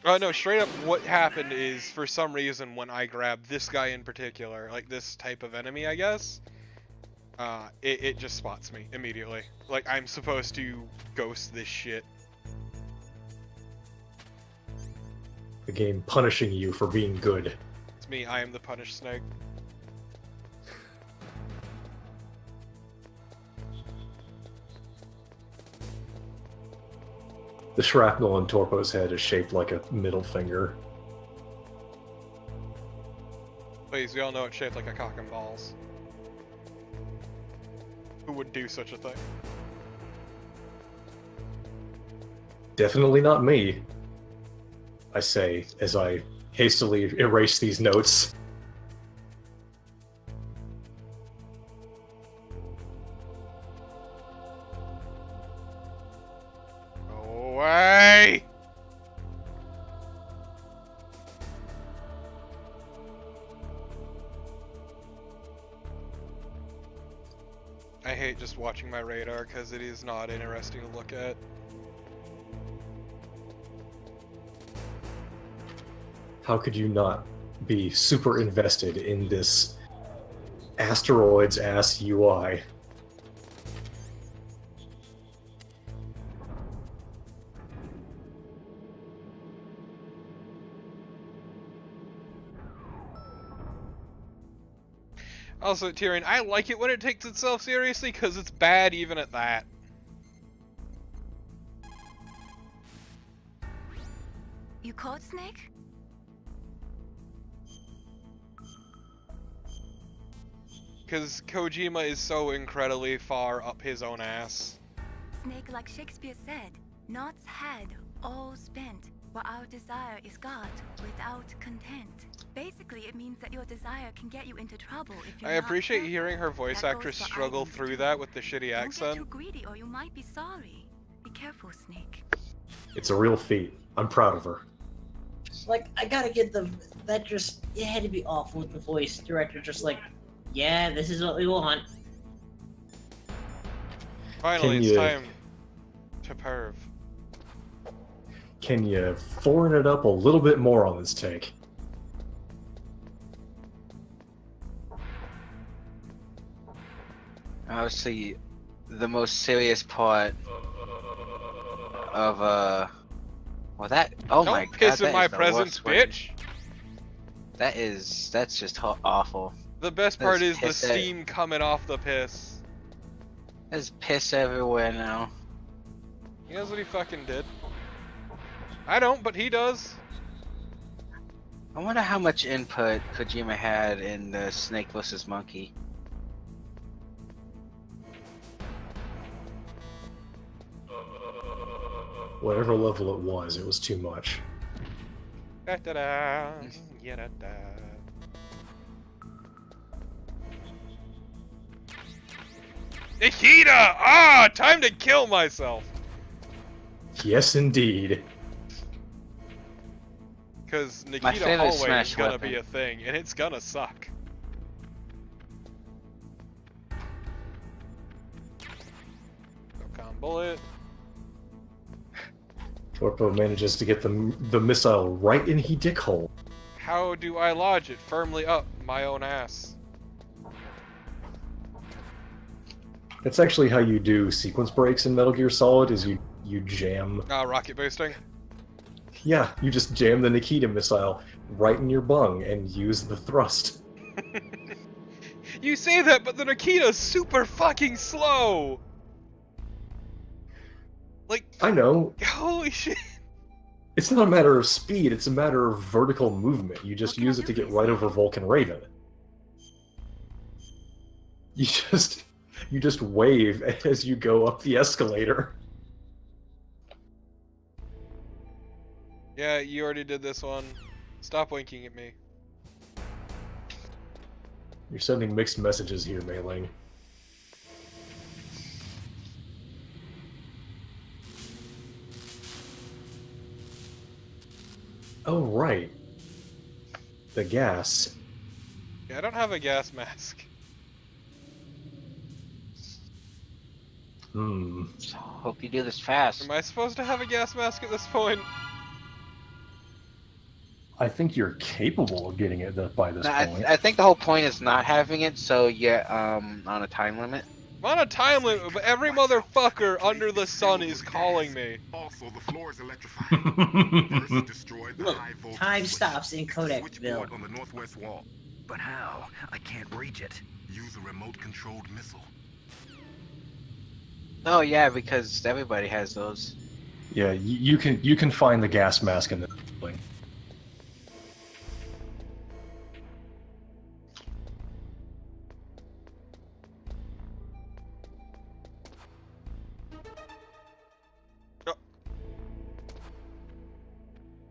No, straight up what happened is, for some reason, when I grabbed this guy in particular, like this type of enemy, I guess, it just spots me immediately. Like, I'm supposed to ghost this shit. The game punishing you for being good. It's me, I am the punished snake. The shrapnel on Torpo's head is shaped like a middle finger. Please, we all know it's shaped like a cock and balls. Who would do such a thing? Definitely not me, I say, as I hastily erase these notes. Away! I hate just watching my radar because it is not interesting to look at. How could you not be super invested in this asteroids-ass UI? Also, Tyrion, I like it when it takes itself seriously because it's bad even at that. You caught Snake? Because Kojima is so incredibly far up his own ass. Snake, like Shakespeare said, knots had all spent, while our desire is got without content. Basically, it means that your desire can get you into trouble if you're I not appreciate careful. hearing her voice That actress goes for struggle items through too. that with the shitty Don't accent. get too greedy or you might be sorry. Be careful, Snake. It's a real feat. I'm proud of her. Like, I gotta get that just, it had to be awful with the voice director just like, yeah, this is what we want. Finally, it's time to perv. Can you foreign it up a little bit more on this take? Obviously, the most serious part of Well, that. Oh Don't my god. piss in that my is the presence, worst way. bitch. That's just awful. The best part is the steam coming off the piss. There's piss everywhere now. He knows what he fucking did. I don't, but he does. I wonder how much input Kojima had in the Snake vs. Monkey. Whatever level it was too much. Da da da. Yeah da da. Nikita! Ah! Time to kill myself! Yes, indeed. Because Nikita hallway is gonna be a thing, and it's gonna suck. Dokkan bullet. Torpo manages to get the missile right in he dick hole. How do I lodge it firmly up my own ass? That's actually how you do sequence breaks in Metal Gear Solid, is you jam... rocket boosting? Yeah, you just jam the Nikita missile right in your bung and use the thrust. You say that, but the Nikita's super fucking slow! Like... I know. Holy shit. It's not a matter of speed, it's a matter of vertical movement. You just use it to get right over Vulcan Raven. You just wave as you go up the escalator. Yeah, you already did this one. Stop winking at me. You're sending mixed messages here, Mei-Ling. Oh, right. The gas. Yeah, I don't have a gas mask. Hope you do this fast. Am I supposed to have a gas mask at this point? I think you're capable of getting it by this point. I think the whole point is not having it, so you're on a time limit. I'm on a time limit, but every motherfucker under the sun is calling me. Also, the floor is electrified. First, destroy the high voltage Time stops in Codecville. on the northwest wall. But how? I can't reach it. Use a remote-controlled missile. Oh yeah, because everybody has those. Yeah, you can find the gas mask in the thing.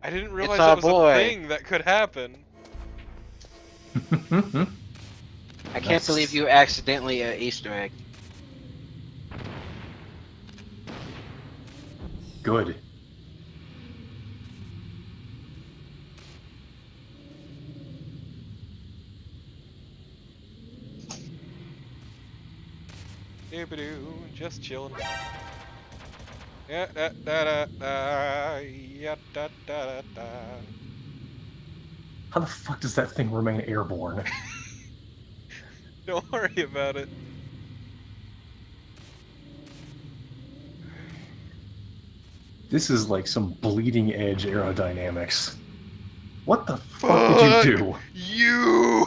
I didn't realize that was a thing that could happen. I can't believe you accidentally Easter egg. Good. Just chilling. Yeah, da da da yeah, da da da. How the fuck does that thing remain airborne? Don't worry about it. This is like some bleeding edge aerodynamics. What the fuck did you do? You!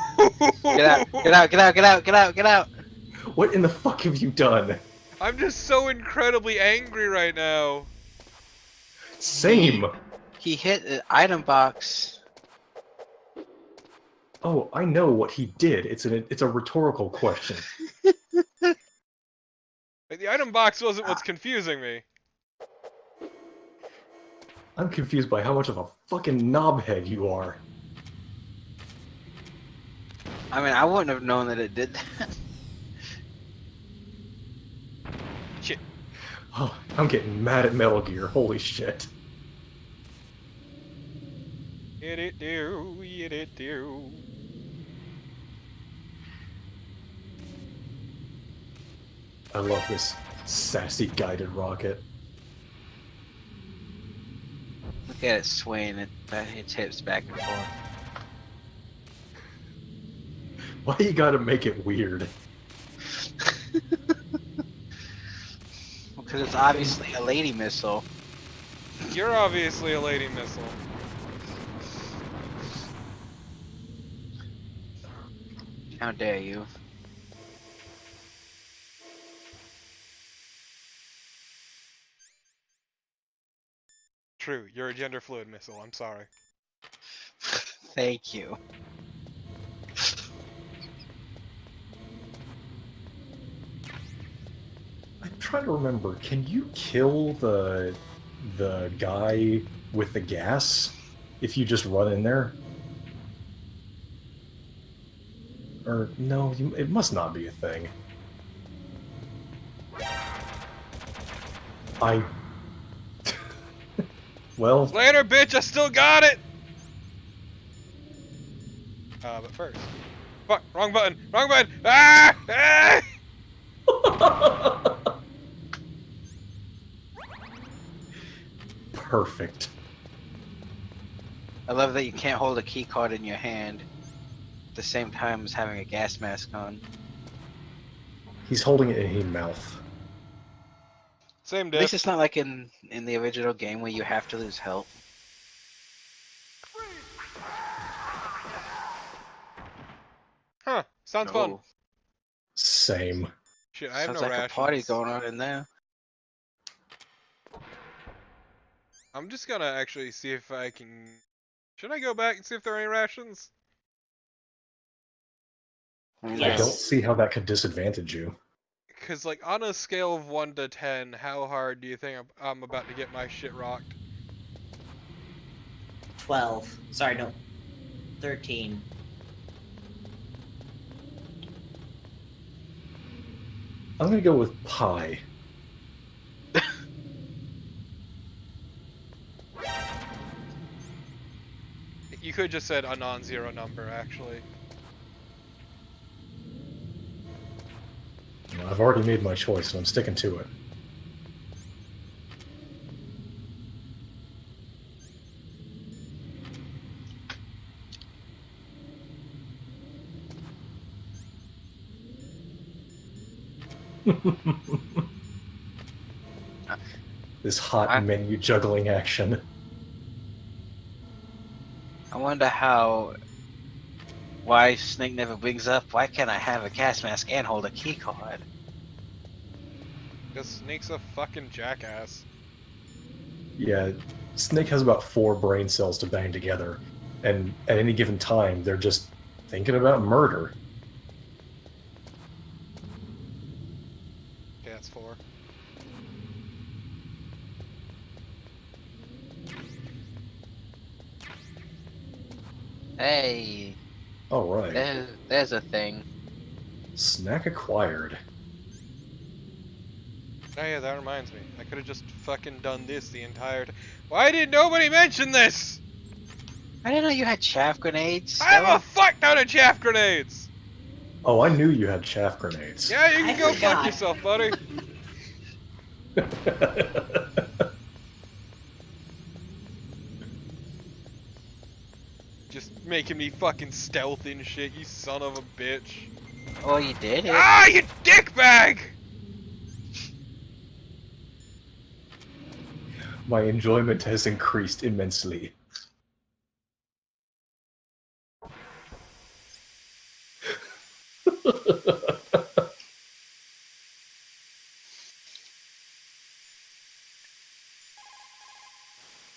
Get out! Get out! Get out! Get out! Get out! Get out! What in the fuck have you done? I'm just so incredibly angry right now. Same. He hit the item box. Oh, I know what he did. It's a rhetorical question. The item box wasn't what's confusing me. I'm confused by how much of a fucking knobhead you are. I mean, I wouldn't have known that it did that. Shit. Oh, I'm getting mad at Metal Gear. Holy shit. It do. I love this sassy guided rocket. Look at it swaying its hips back and forth. Why you gotta make it weird? Because it's obviously a lady missile. You're obviously a lady missile. How dare you? True, you're a gender fluid missile. I'm sorry. Thank you. I'm trying to remember. Can you kill the guy with the gas if you just run in there? Or no, it must not be a thing. Well... Later, bitch! I still got it! But first... Fuck! Wrong button! Wrong button! Ah! Ah! Perfect. I love that you can't hold a key card in your hand at the same time as having a gas mask on. He's holding it in his mouth. Same At diff. least it's not like in the original game where you have to lose health. Huh. Sounds fun. Oh. Same. Shit, I have Sounds no like rations. a party going on in there. I'm just gonna actually see if I can... Should I go back and see if there are any rations? I don't see how that could disadvantage you. Because, like, on a scale of 1 to 10, how hard do you think I'm about to get my shit rocked? 12. Sorry, no. 13. I'm gonna go with pie. You could just said a non-zero number, actually. I've already made my choice, and I'm sticking to it. This hot menu juggling action. I wonder why Snake never brings up, why can't I have a gas mask and hold a key card? Because Snake's a fucking jackass. Yeah, Snake has about 4 brain cells to bang together, and at any given time, they're just thinking about murder. Okay, that's 4. Hey. Alright. There's a thing. Snack acquired. Oh yeah, that reminds me. I could have just fucking done this the entire time. Why did nobody mention this? I didn't know you had chaff grenades. I have a fuck ton of chaff grenades! Oh, I knew you had chaff grenades. Yeah, you can go fuck yourself, buddy. Just making me fucking stealth and shit, you son of a bitch. Oh, you did it? Ah, you dickbag! My enjoyment has increased immensely.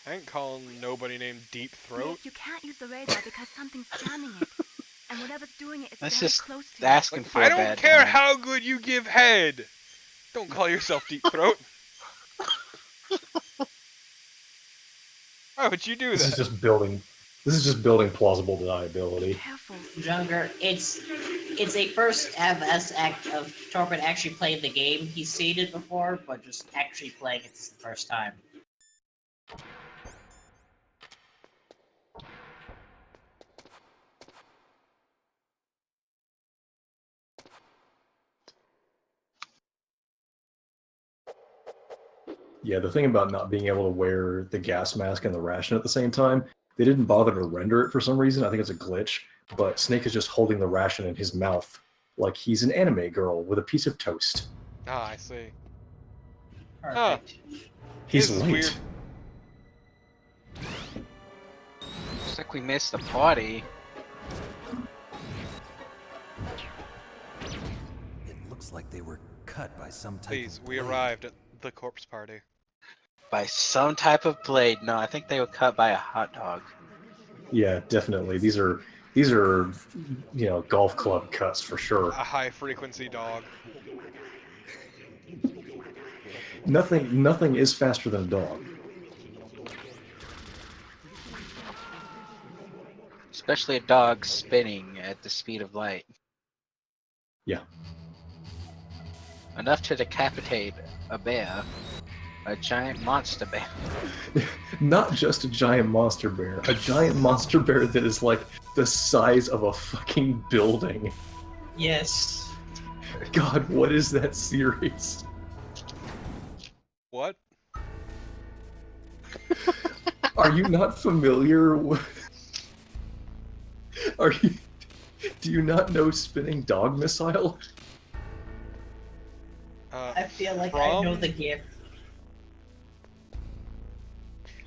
I ain't calling nobody named Deep Throat. Nick, you can't use the radar because something's jamming it. And whatever's doing it is That's very just close to asking you. for I a don't bad care time. how good you give head. Don't call yourself Deep Throat. Why would you do that? This is just building plausible deniability. Junger, it's a first FS act of Torben actually playing the game. He's seen it before, but just actually playing it is the first time. Yeah, the thing about not being able to wear the gas mask and the ration at the same time, they didn't bother to render it for some reason. I think it's a glitch, but Snake is just holding the ration in his mouth like he's an anime girl with a piece of toast. Ah, I see. Perfect. He's This is late. weird. Looks like we missed the party. It looks like they were cut by some type Please, of we blade. arrived at the corpse party. By some type of blade. No, I think they were cut by a hot dog. Yeah, definitely. These are, you know, golf club cuts for sure. A high frequency dog. Nothing is faster than a dog. Especially a dog spinning at the speed of light. Yeah. Enough to decapitate a bear. A giant monster bear. Not just a giant monster bear. A giant monster bear that is like the size of a fucking building. Yes. God, what is that series? What? Are you not familiar with... Are you... Do you not know Spinning Dog Missile? I feel like I know the gift.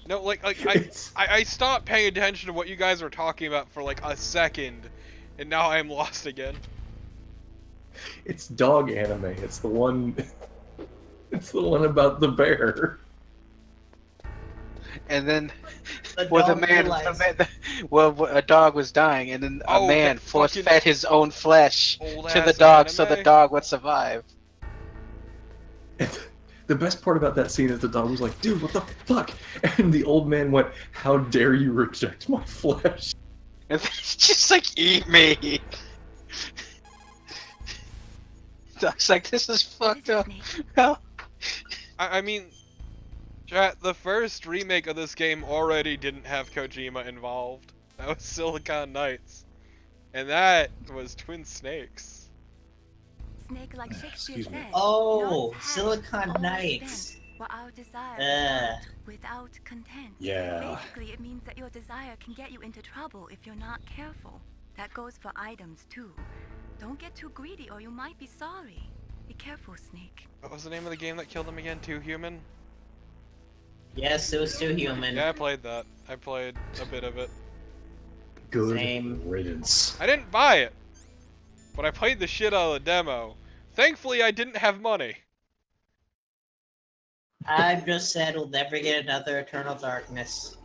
No, like I stopped paying attention to what you guys were talking about for like a second, and now I am lost again. It's dog anime. It's the one... It's the one about the bear. And then, The a dog was dying, and then a man force-fed his own flesh to the old-ass dog so the anime. dog would survive. The best part about that scene is the dog was like, dude, what the fuck? And the old man went, how dare you reject my flesh? And it's just like, eat me! Dog's like, this is fucked up. Hell. I mean, chat, the first remake of this game already didn't have Kojima involved. That was Silicon Knights. And that was Twin Snakes. Snake like Shakespeare said. Oh, Silicon Knights. Were our desire without content. Yeah. Basically, it means that your desire can get you into trouble if you're not careful. That goes for items too. Don't get too greedy or you might be sorry. Be careful, Snake. What was the name of the game that killed him again? Too Human? Yes, it was too human. Yeah, I played that. I played a bit of it. Good Same. riddance. I didn't buy it, but I played the shit out of the demo. Thankfully, I didn't have money. I've just said we'll never get another Eternal Darkness.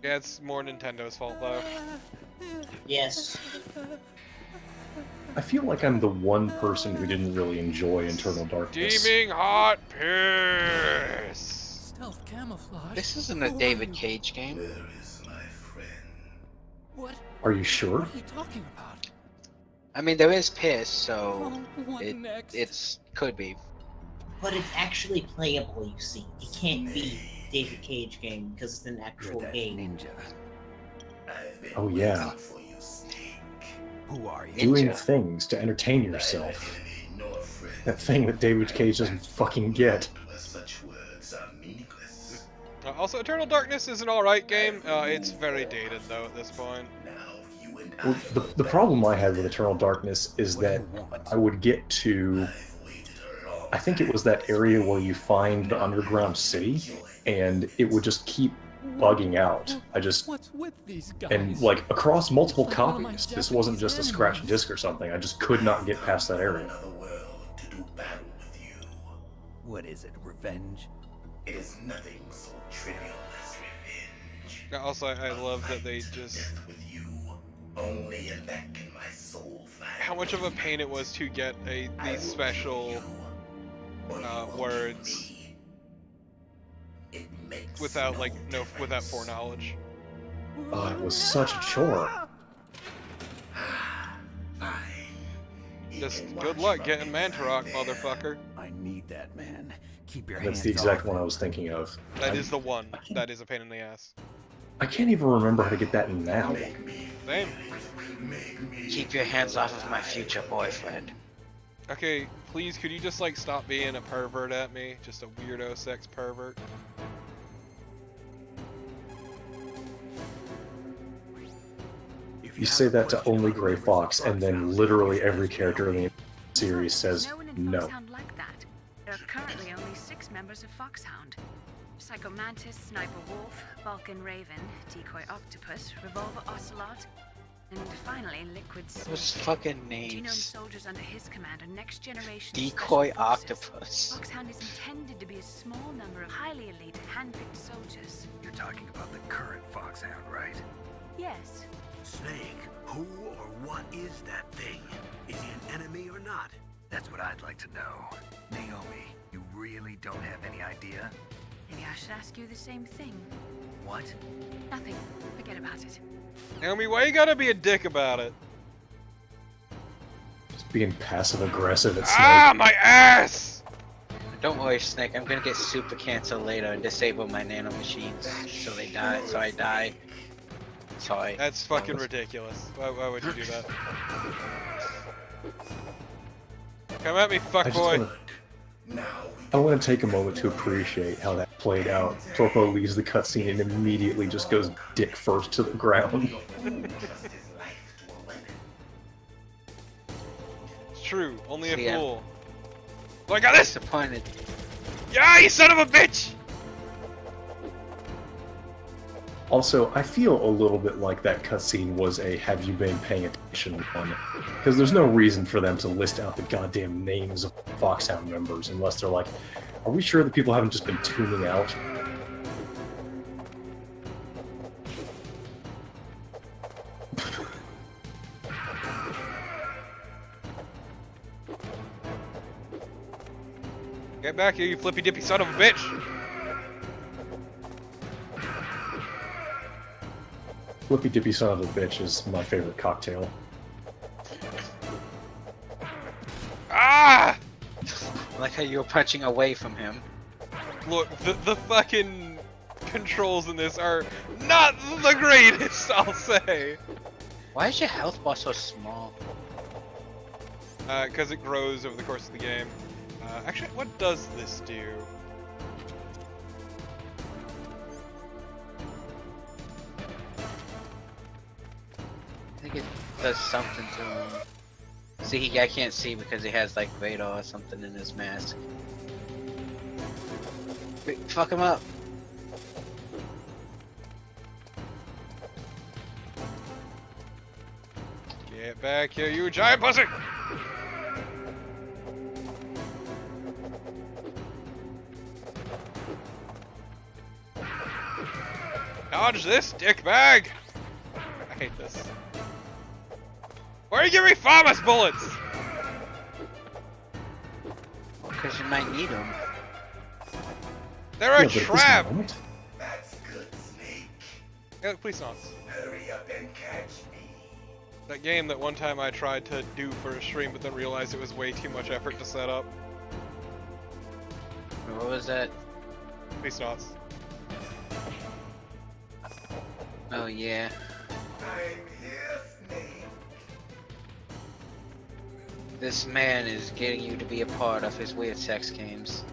Yeah, it's more Nintendo's fault though. Yes. I feel like I'm the one person who didn't really enjoy Eternal Darkness. Steaming hot piss. Stealth camouflage. This isn't a David Cage game. Where is my friend? What? Are you sure? What are you talking about? I mean, there is piss, so What next? it's could be. But it's actually playable, you see. It can't be David Cage game because it's an actual game. Ninja. Oh yeah. Who are you? Doing things to entertain yourself. That thing that David Cage doesn't fucking get. Also, Eternal Darkness is an alright game. It's very dated though at this point. Well, the problem I had with Eternal Darkness is that I would get to... I think it was that area where you find the underground city, and it would just keep bugging out. What's with these guys? And like across multiple copies, this wasn't just a scratch disc or something. I just could not get past that area. What is it? Revenge? It is nothing so trivial as revenge. Also, I love that they just... Only in that can my soul find. How much of a pain it was to get these special words without without foreknowledge. Oh, it was such a chore. Just good luck getting Mantarok, motherfucker. I need that, man. Keep your That's hands the exact off one him. I was thinking of. That is the one. That is a pain in the ass. I can't even remember how to get that now. Same. Keep your hands off of my future boyfriend. Okay, please, could you just like stop being a pervert at me? Just a weirdo sex pervert. You say that to only Gray Fox, and then literally every character in the series says No one in no. Foxhound like that. There are currently only 6 members of Foxhound. Psychomantis, Sniper Wolf, Vulcan Raven, Decoy Octopus, Revolver Ocelot, and finally Liquid Snake. Those fucking Genome names. soldiers under his command are next generation Decoy special forces. Octopus. Foxhound is intended to be a small number of highly elite, hand-picked soldiers. You're talking about the current Foxhound, right? Yes. Snake, who or what is that thing? Is he an enemy or not? That's what I'd like to know. Naomi, you really don't have any idea? Maybe I should ask you the same thing. What? Nothing. Forget about it. Naomi, why you gotta be a dick about it? Just being passive aggressive at Snake. Ah, my ass! Don't worry, Snake. I'm gonna get super cancelled later and disable my nano machines so they die. So I die. Sorry. That's fucking ridiculous. Why would you do that? Come at me, fuckboy. I want to take a moment to appreciate how that played out. Torpo leaves the cutscene and immediately just goes dick first to the ground. It's true. Only a Yeah. fool. Oh, I got this! Disappointed. Yeah, you son of a bitch! Also, I feel a little bit like that cutscene was a have you been paying attention one. Because there's no reason for them to list out the goddamn names of Foxhound members unless they're like, are we sure that people haven't just been tuning out? Get back here, you flippy dippy son of a bitch! Flippy dippy son of a bitch is my favorite cocktail. Ah! I like how you were punching away from him. Look, the fucking controls in this are not the greatest, I'll say. Why is your health bar so small? Because it grows over the course of the game. Actually, what does this do? I think it does something to him. See, I can't see because he has like radar or something in his mask. Wait, fuck him up. Get back here, you giant pussy! Dodge this, dickbag! I hate this. Why are you giving me Farmer's bullets? Because you might need them. They're a Yeah, but at this trap! moment- That's good, Snake. Yeah, please not. Hurry up and catch me. That game that one time I tried to do for a stream but then realized it was way too much effort to set up. What was that? Please not. Oh yeah. I'm here, Snake. This man is getting you to be a part of his weird sex games.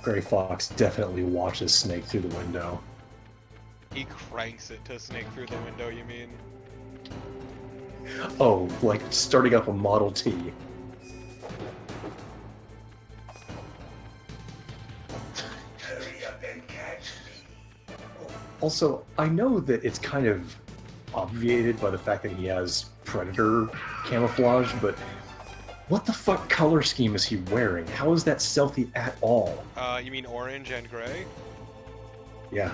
Gray Fox definitely watches Snake through the window. He cranks it to Snake through the window, you mean? Oh, like starting up a Model T. Hurry up and catch me. Also, I know that it's kind of obviated by the fact that he has Predator camouflage, but what the fuck color scheme is he wearing? How is that stealthy at all? You mean orange and gray? Yeah.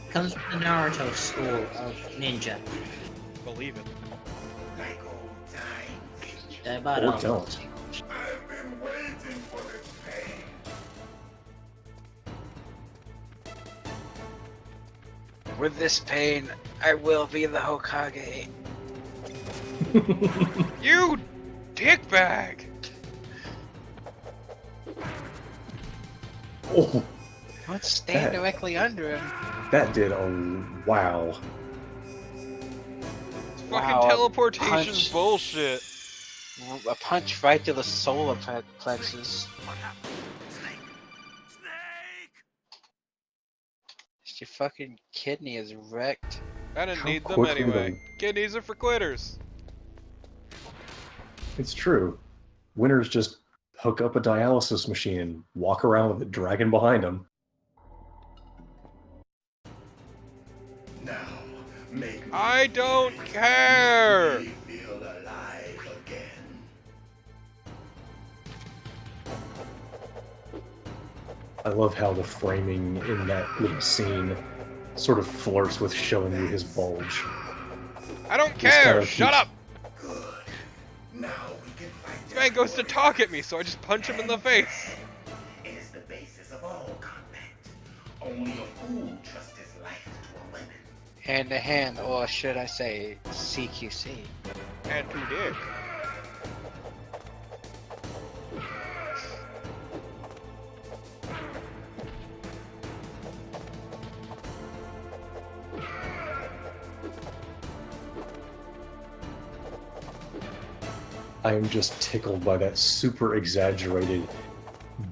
Comes from the Naruto school of ninja. Believe it. Like old times. About Or all don't. those. I've been waiting for this pain. With this pain, I will be the Hokage. You dickbag! Oh, Don't stand That- directly under him. that did a wow. It's fucking Wow, teleportation punch. bullshit. A punch right to the solar plexus. Your fucking kidney is wrecked. I didn't How need them quickly anyway. Kidneys are for quitters. It's true. Winners just hook up a dialysis machine and walk around with it dragging behind him. Now, make I don't care! me feel alive again. I love how the framing in that little scene sort of flirts with showing you his bulge. I don't Just care! kinda Shut keeps- up! This man goes to talk at me, so I just punch him in the face. It is the basis of all combat. Only a fool trusts his life to a weapon. Hand to hand, or should I say CQC? And to dick. I am just tickled by that super exaggerated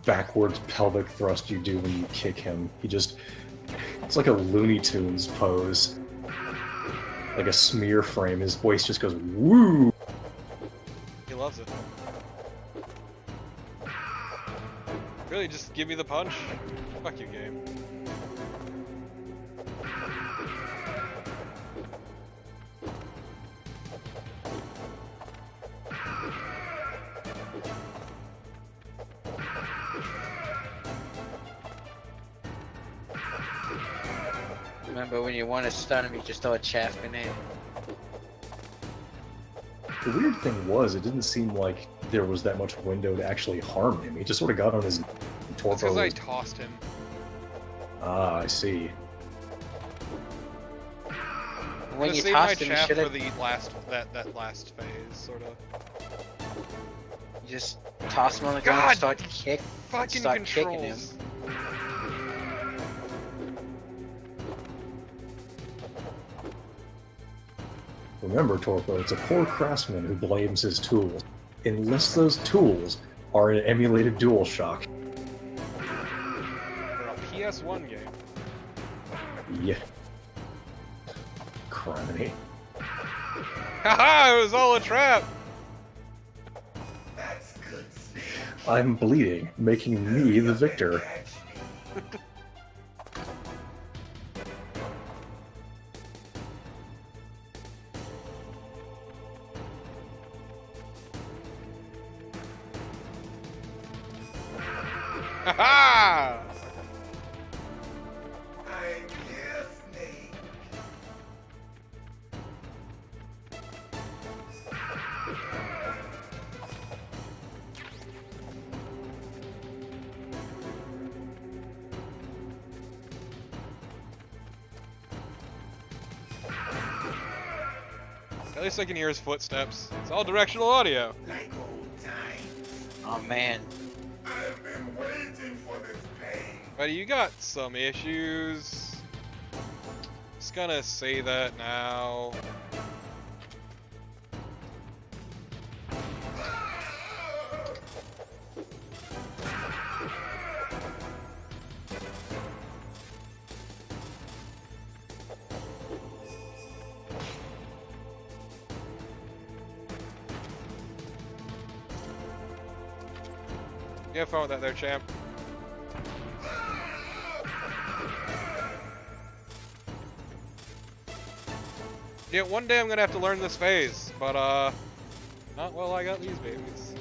backwards pelvic thrust you do when you kick him. It's like a Looney Tunes pose. Like a smear frame. His voice just goes, woo! He loves it. Really, just give me the punch? Fuck you, game. Remember when you want to stun him, you just throw a chaff grenade. The weird thing was, it didn't seem like there was that much window to actually harm him. He just sort of got on his That's torso. because I tossed him. Ah, I see. When I'm you gonna save my tossed him, you chaff should for have the last that last phase, sort of. just toss him on the ground and start to kick. Fucking Start kicking him. controls. Remember, Torpo, it's a poor craftsman who blames his tools, unless those tools are an emulated DualShock. For a PS1 game. Yeah. Criminy. Haha! It was all a trap. That's good, Snake. I'm bleeding, making me the victor. Haha! I'm here, Snake. At least I can hear his footsteps. It's all directional audio. Like old times. Oh man. I've been waiting for this pain. Buddy, you got some issues. Just gonna say that now. You have fun with that there, champ. Yeah, one day I'm gonna have to learn this phase, but not while I got these babies.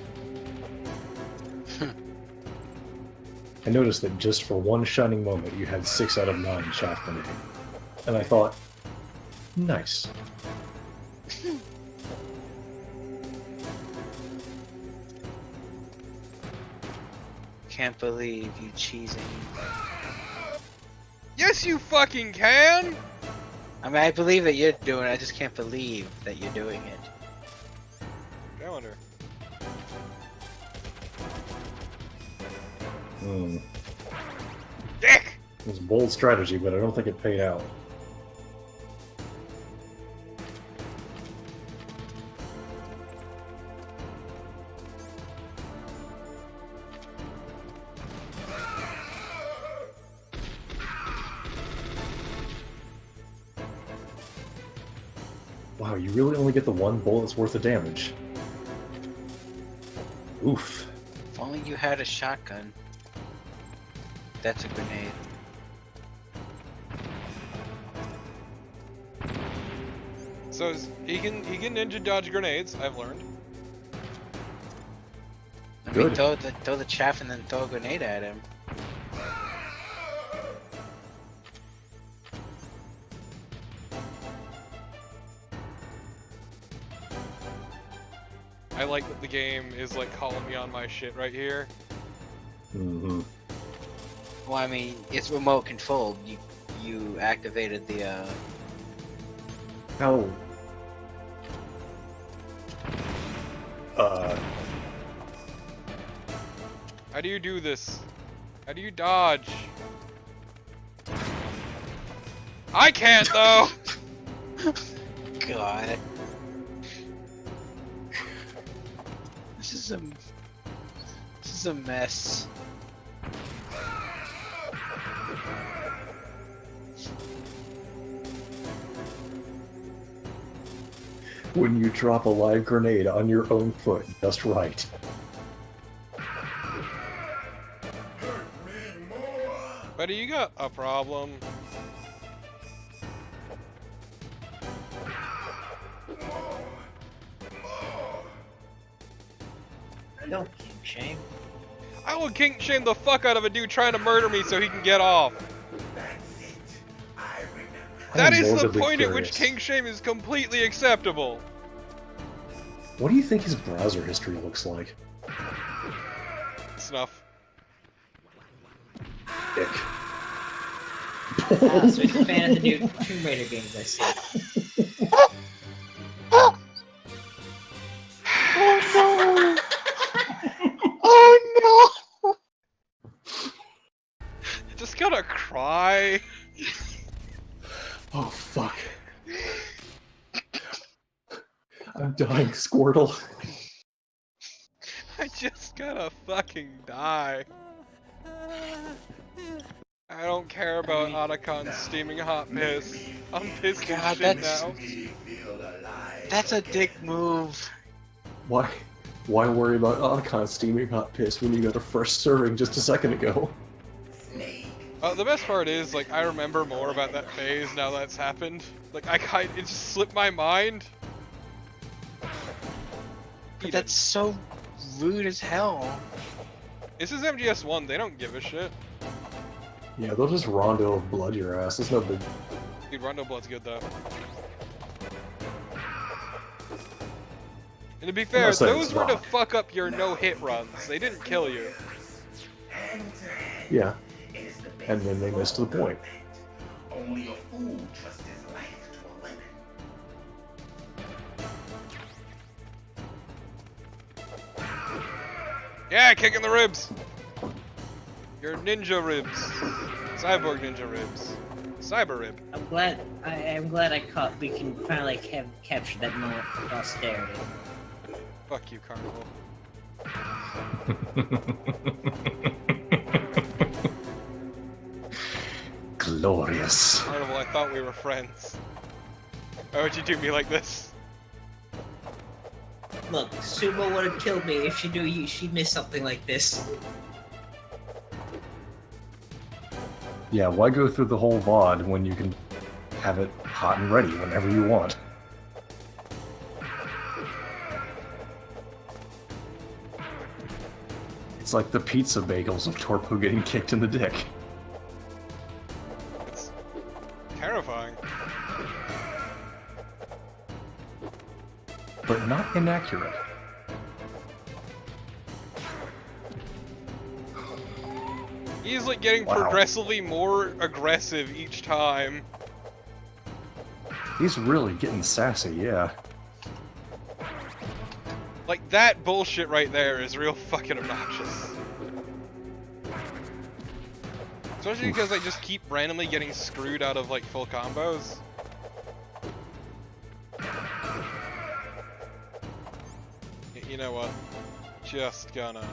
I noticed that just for one shining moment, you had 6 out of 9 shaft grenade. And I thought, nice. Can't believe you cheesing. Yes, you fucking can! I mean, I believe that you're doing it, I just can't believe that you're doing it. Calendar. Dick! It was a bold strategy, but I don't think it paid out. Wow, you really only get the one bullet's worth of damage. Oof. only you had a shotgun. That's a grenade. So he can ninja dodge grenades. I've learned. I mean, throw the chaff and then throw a grenade at him. I like that the game is like calling me on my shit right here. Mm-hmm. Well, I mean, it's remote controlled. You activated the How? How do you do this? How do you dodge? I can't though. God. This is a mess. When you drop a live grenade on your own foot, just right. Buddy, you got a problem. Don't kink shame. I will kink shame the fuck out of a dude trying to murder me so he can get off. That is the point at which kink shame is completely acceptable. What do you think his browser history looks like? Snuff. Dick. So he's a fan of the new Tomb Raider games, I see. Oh no! Oh no! Just gotta cry. Oh fuck. I'm dying, Squirtle. I just gotta fucking die. I don't care about Otacon's steaming hot piss. I'm pissed as shit now. That's a dick move. Why worry about Otacon's steaming hot piss when you got a first serving just a second ago? The best part is, like, I remember more about that phase now that's happened. Like, it just slipped my mind. But that's so rude as hell. This is MGS1, they don't give a shit. Yeah, they'll just rondo of blood your ass. It's no big. Dude, Rondo Blood's good though. And to be fair, those were to fuck up your no-hit runs. They didn't kill you. Yeah. And then they missed the point. Only a fool trusts his life to a weapon. Yeah, kicking the ribs! Your ninja ribs. Cyborg ninja ribs. Cyber rib. I'm glad we can finally capture that moment for posterity. Fuck you, Carnival. Glorious. Carnival, I thought we were friends. Why would you do me like this? Look, Sumo would have killed me if she knew she'd miss something like this. Yeah, why go through the whole VOD when you can have it hot and ready whenever you want? It's like the pizza bagels of Torpo getting kicked in the dick. It's terrifying. But not inaccurate. He's like getting progressively more aggressive each time. He's really getting sassy, yeah. Like, that bullshit right there is real fucking obnoxious. Especially because I just keep randomly getting screwed out of, like, full combos. You know what? Just gonna...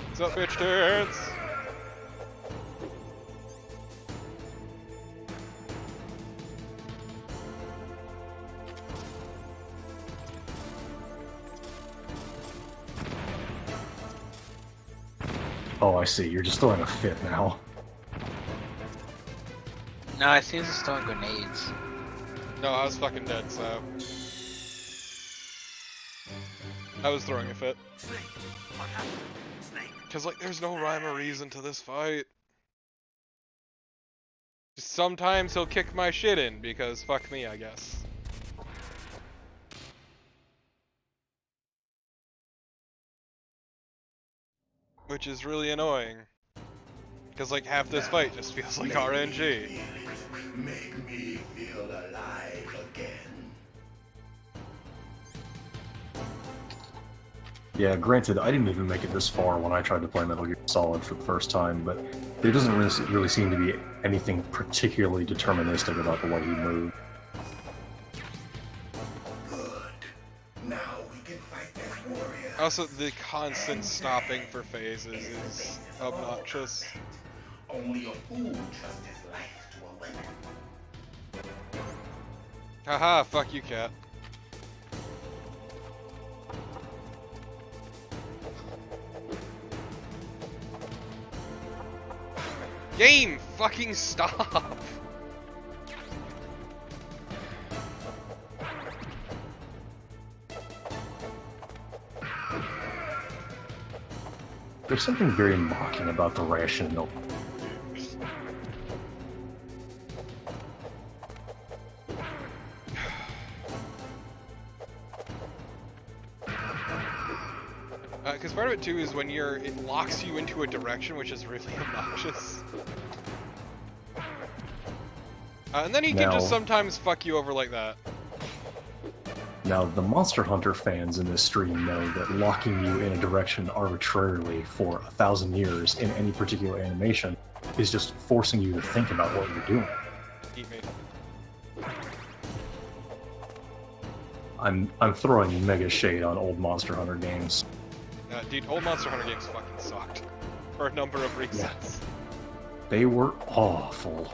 What's up, bitch turds? Oh, I see. You're just throwing a fit now. No, it seems it's throwing grenades. No, I was fucking dead, so... I was throwing a fit. Because, like, there's no rhyme or reason to this fight. Just sometimes he'll kick my shit in, because fuck me, I guess. Which is really annoying. Because, like, half this fight just feels like RNG. Make me feel alive again. Yeah, granted, I didn't even make it this far when I tried to play Metal Gear Solid for the first time, but there doesn't really seem to be anything particularly deterministic about the way he moved. Now we can fight this warrior. Also, the constant stopping for phases is obnoxious. Only a fool trusts his life to a weapon. Haha, fuck you, cat. Game! Fucking stop! There's something very mocking about the ration milk. Because part of it too is when it locks you into a direction, which is really obnoxious. And then he can just sometimes fuck you over like that. Now, the Monster Hunter fans in this stream know that locking you in a direction arbitrarily for 1,000 years in any particular animation is just forcing you to think about what you're doing. Eat me. I'm throwing mega shade on old Monster Hunter games. Dude, old Monster Hunter games fucking sucked. For a number of reasons. Yeah. They were awful.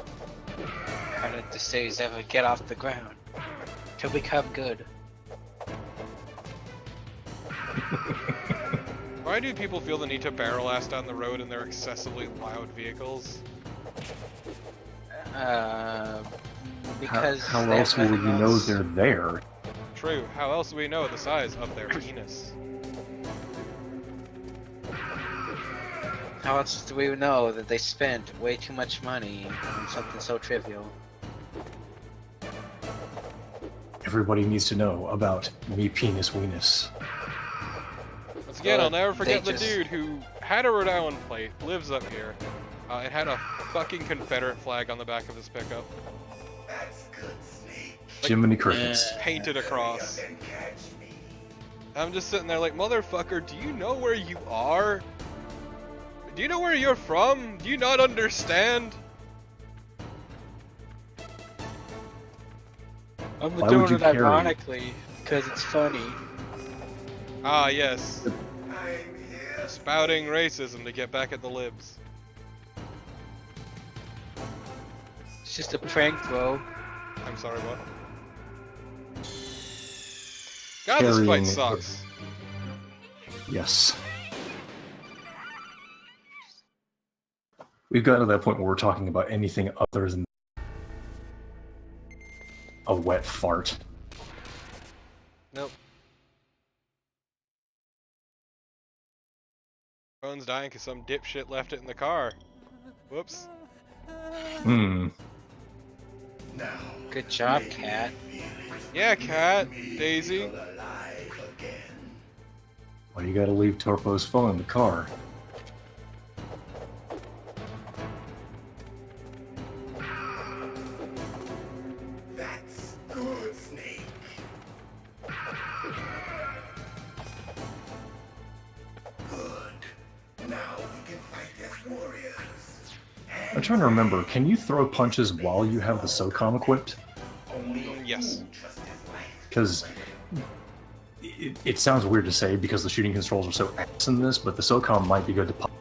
How did the cities ever get off the ground? To become good. Why do people feel the need to barrel ass down the road in their excessively loud vehicles? Because how else will you know they're there? True. How else do we know the size of their penis? How else do we know that they spent way too much money on something so trivial? Everybody needs to know about me penis weenus. Once again, I'll never forget the dude who had a Rhode Island plate, lives up here, and had a fucking Confederate flag on the back of his pickup. That's good, Snake. Like, Jiminy Crickets. Painted across. I'm just sitting there like, motherfucker, do you know where you are? Do you know where you're from? Do you not understand? I'm doing it ironically, because it's funny. Ah, yes. Spouting racism to get back at the libs. It's just a prank, bro. I'm sorry, what? God, this fight sucks. Yes. We've gotten to that point where we're talking about anything other than a wet fart. Nope. Phone's dying because some dipshit left it in the car. Whoops. Good job, Cat. Yeah, Cat. Daisy. Why do you gotta leave Torpo's phone in the car? That's good, Snake. Good. Now we can fight as warriors. I'm trying to remember, can you throw punches while you have the SOCOM equipped? Yes. Because it sounds weird to say because the shooting controls are so ass in this, but the SOCOM might be good to pop.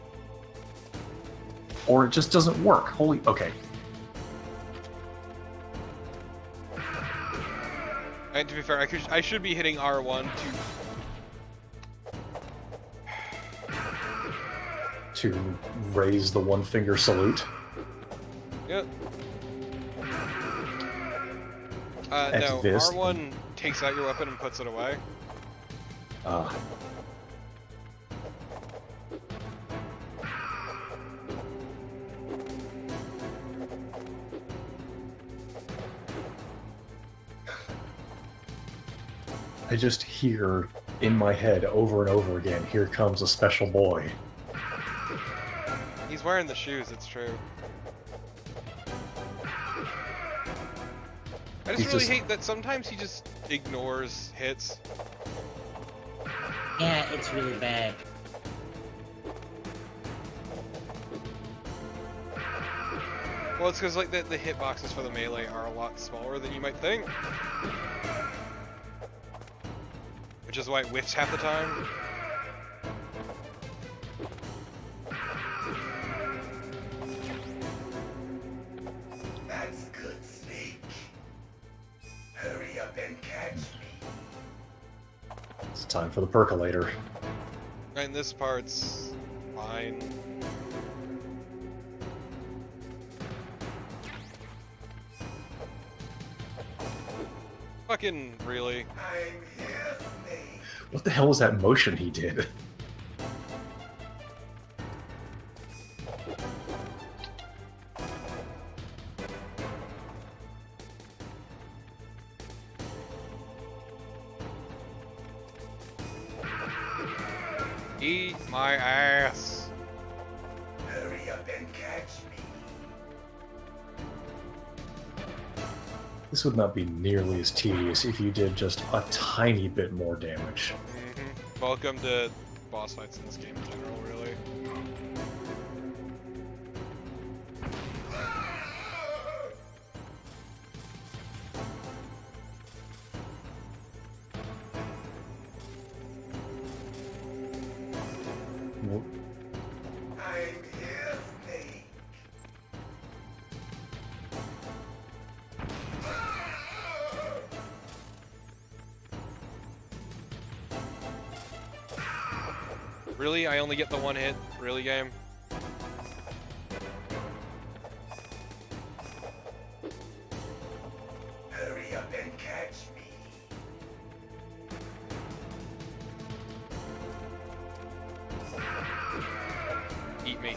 Or it just doesn't work. Holy, okay. And to be fair, I should be hitting R1 To to raise the one finger salute. Yep. At No, this, R1 takes out your weapon and puts it away. Ah. I just hear in my head over and over again, here comes a special boy. He's wearing the shoes, it's true. I just really hate that sometimes he just ignores hits. Yeah, it's really bad. Well, it's because like the hitboxes for the melee are a lot smaller than you might think. Which is why it whiffs half the time. That's good, Snake. Hurry up and catch me. It's time for the percolator. And this part's fine. Fucking really. I'm here, Snake. What the hell was that motion he did? Eat my ass. Hurry up and catch me. This would not be nearly as tedious if you did just a tiny bit more damage. Welcome to boss fights in this game in general, really. I'm here, Snake. Really? I only get the one hit? Really, game? Hurry up and catch me. Eat me.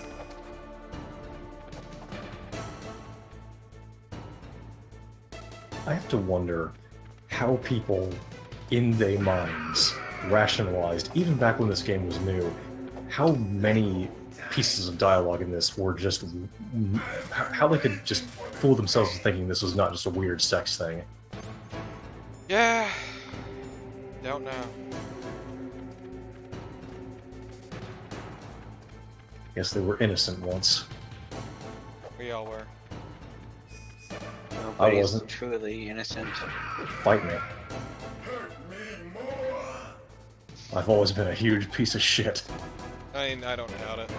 I have to wonder how people in their minds rationalized, even back when this game was new, how many pieces of dialogue in this were just... how they could just fool themselves into thinking this was not just a weird sex thing. Yeah. Don't know. Guess they were innocent once. We all were. I Nobody's wasn't. truly innocent. Fight me. I've always been a huge piece of shit. I mean, I don't doubt it.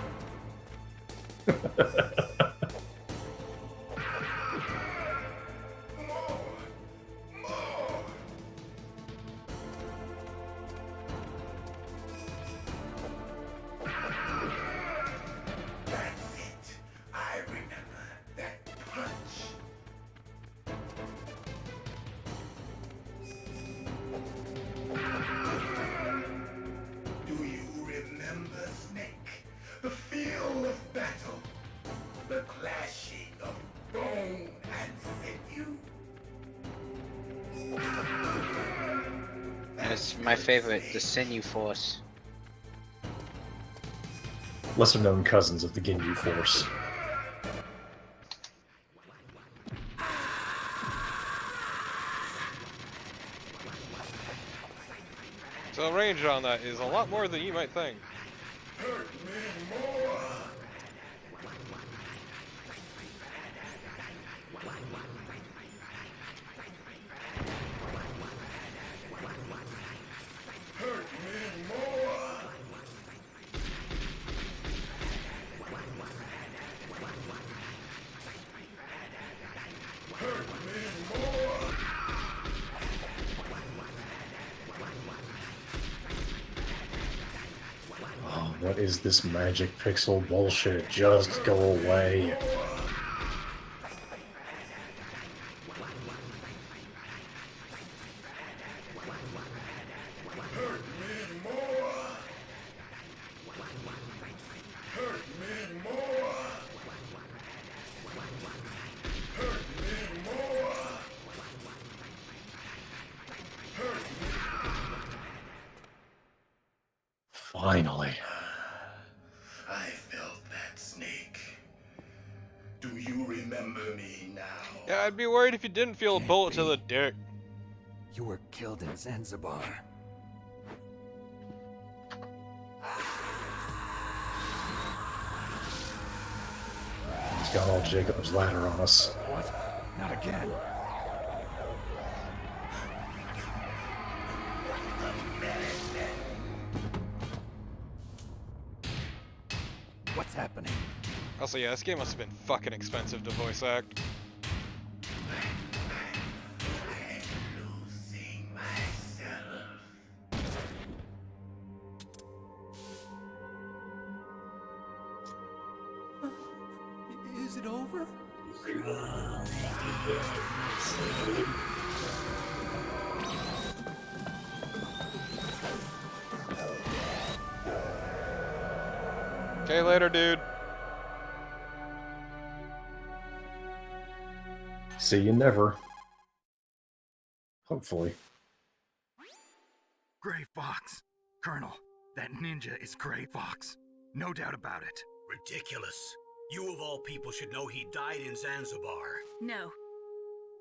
That's it. I remember that punch. Do you remember, Snake? The feel of battle. The clashing of bone and sinew. That's my favorite, the Sinew Force. Lesser known cousins of the Ginyu Force. So range on that is a lot more than you might think. Hurt me more. Hurt me more. Hurt me more. Oh, what What is this magic pixel bullshit? Just go away. Finally. I felt that snake. Do you remember me now? Yeah, I'd be worried if you didn't feel a bullet to the dick. You were killed in Zanzibar. He's got all Jacob's ladder on us. What? Not again. What's happening? Also, yeah, this game must have been fucking expensive to voice act. Is it over? Okay, later, dude. See you never. Hopefully. Gray Fox. Colonel, that ninja is Gray Fox. No doubt about it. Ridiculous. You of all people should know he died in Zanzibar. No.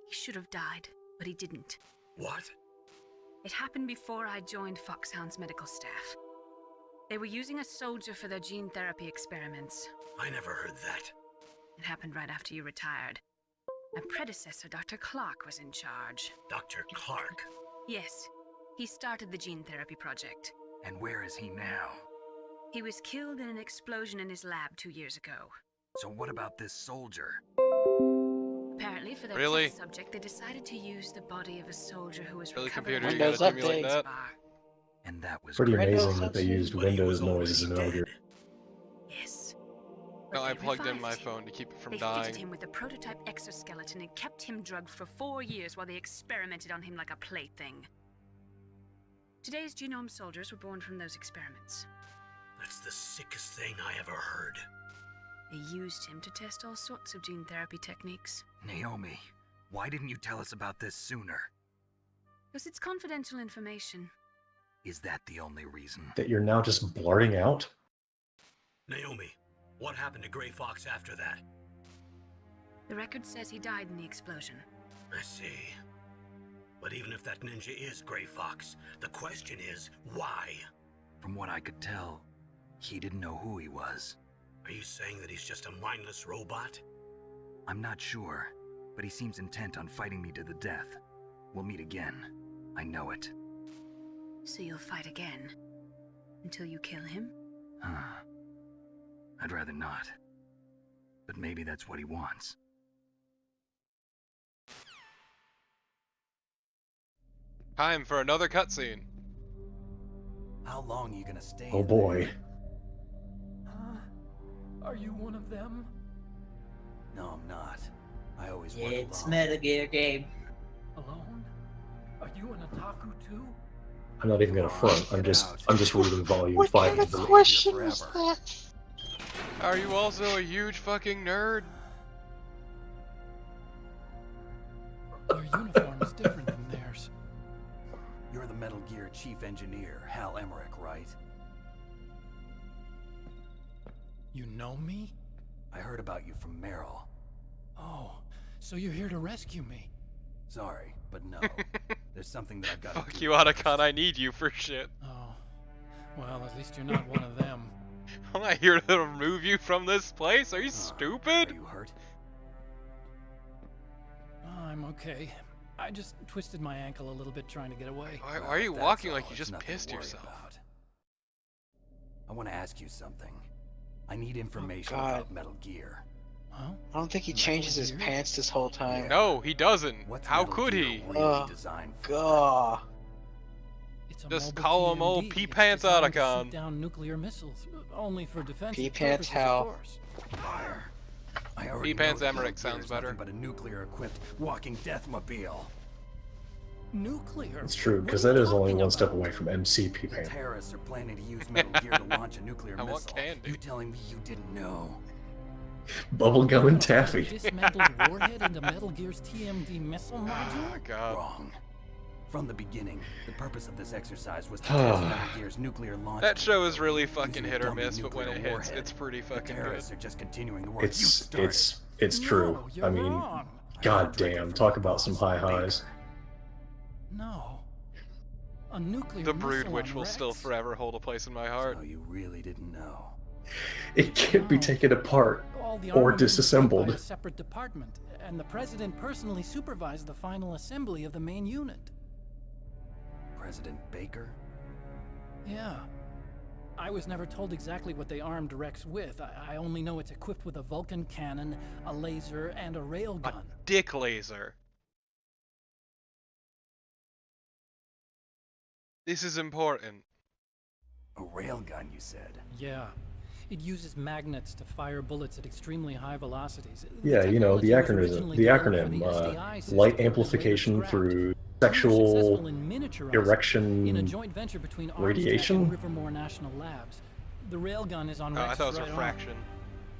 He should have died, but he didn't. What? It happened before I joined Foxhound's medical staff. They were using a soldier for their gene therapy experiments. I never heard that. It happened right after you retired. My predecessor, Dr. Clark, was in charge. Dr. Clark? Yes. He started the gene therapy project. And where is he now? He was killed in an explosion in his lab 2 years ago. So what about this soldier? Apparently, for their Really? test subject, they decided to use the body of a soldier who was Really, recovered computer, from you gotta Windows do me like update. that? And that was Pretty Gray amazing Fox. that they used But he Windows was noise already as an dead. audio. Yes. No, But I they plugged in revived my him. phone to keep it from They dying. fitted him with a prototype exoskeleton and kept him drugged for 4 years while they experimented on him like a plaything. Today's genome soldiers were born from those experiments. That's the sickest thing I ever heard. They used him to test all sorts of gene therapy techniques. Naomi, why didn't you tell us about this sooner? Because it's confidential information. Is that the only reason? That you're now just blurting out? Naomi, what happened to Gray Fox after that? The record says he died in the explosion. I see. But even if that ninja is Gray Fox, the question is, why? From what I could tell, he didn't know who he was. Are you saying that he's just a mindless robot? I'm not sure, but he seems intent on fighting me to the death. We'll meet again. I know it. So you'll fight again? Until you kill him? I'd rather not. But maybe that's what he wants. Time for another cutscene. How long are you gonna stay? Oh boy. Are you one of them? No, I'm not. I always work It's alone. Metal Gear game. Alone? Are you an otaku too? I'm not even gonna front. I'm just reading volume 5 of the that? Are you also a huge fucking nerd? Your uniform is different than theirs. You're the Metal Gear chief engineer, Hal Emmerich, right? You know me? I heard about you from Meryl. Oh, so you're here to rescue me? Sorry, but no. There's something that I've got Fuck to you, do. Otacon, I need you for shit. Oh, well, at least you're not one of them. I'm not here to remove you from this place, are you stupid? Are you hurt? I'm okay. I just twisted my ankle a little bit trying to get away. Why Well, are you if that's walking all, like you it's just nothing to pissed worry yourself? about. I want to ask you something. I need information God. about Metal Gear. Huh? I don't think he changes his pants this whole time. No, he doesn't. What's How Metal could Gear he? really designed for? Gah. It's a Just mobile call him old TMD. Pea It's Pants designed to Otacon. shoot down nuclear missiles, only for defensive Pea Pants purposes, Hal. of course. Liar. I already Pea Pants know that Emmerich Metal sounds Gear is better. nothing but a nuclear-equipped walking deathmobile. Nuclear? It's true, What because are that you is only talking one step about? away from MCP The Pan. terrorists are planning to use Metal Gear to launch a nuclear I want missile. candy. You telling me you didn't know? Bubblegum and taffy. Dismantled warhead into Metal Gear's TMD missile module? Oh, God. Wrong. From the beginning, the purpose of this exercise was to test Metal Gear's nuclear launch. That show is really Using fucking a hit or dummy miss, but when it nuclear hits, warhead. it's pretty The fucking good. terrorists are just continuing the work you started. It's true. No, you're I mean, wrong. goddamn, talk about some high highs. No. A nuclear The Brood missile Witch on will Rex? still forever hold a place in my heart. So you really didn't know. It can't be taken apart All the or armament was built by disassembled. a separate department, and the president personally supervised the final assembly of the main unit. President Baker? Yeah. I was never told exactly what they armed Rex with. I only know it's equipped with a Vulcan cannon, a laser, and a railgun. Dick laser. This is important. A railgun, you said? Yeah. It uses magnets to fire bullets at extremely high velocities. Yeah, you know, the technology was acronym, originally the developed for acronym, the SDI system, light but later amplification scrapped. through We were sexual successful in miniaturizing in a erection joint venture between radiation. and Rivermore National Labs. The railgun is on Oh, I Rex's thought it was right arm. refraction.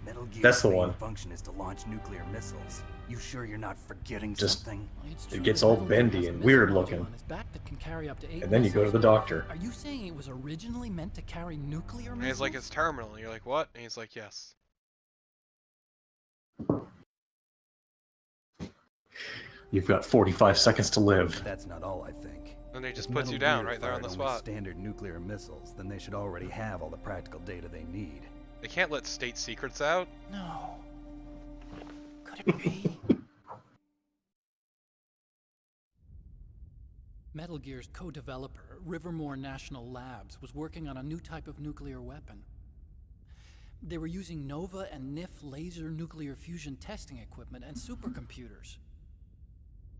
Metal Gear's That's the main one. function is to launch nuclear missiles. You sure you're not forgetting Just- something? It's It true gets that all Metal Gear bendy has a and missile weird module looking. on its back that can carry up to 8 And then you go to the missiles. doctor. Are you saying it was originally meant to carry nuclear And missiles? he's like, it's terminal. And you're like, what? And he's like, yes. You've got 45 seconds to live. That's not all, I think. And they just If puts Metal you down Gear right there on the fired only spot. standard nuclear missiles, then they should already have all the practical data they need. They can't let state secrets out. No. Could it be? Metal Gear's co-developer, Rivermore National Labs, was working on a new type of nuclear weapon. They were using Nova and NIF laser nuclear fusion testing equipment and supercomputers.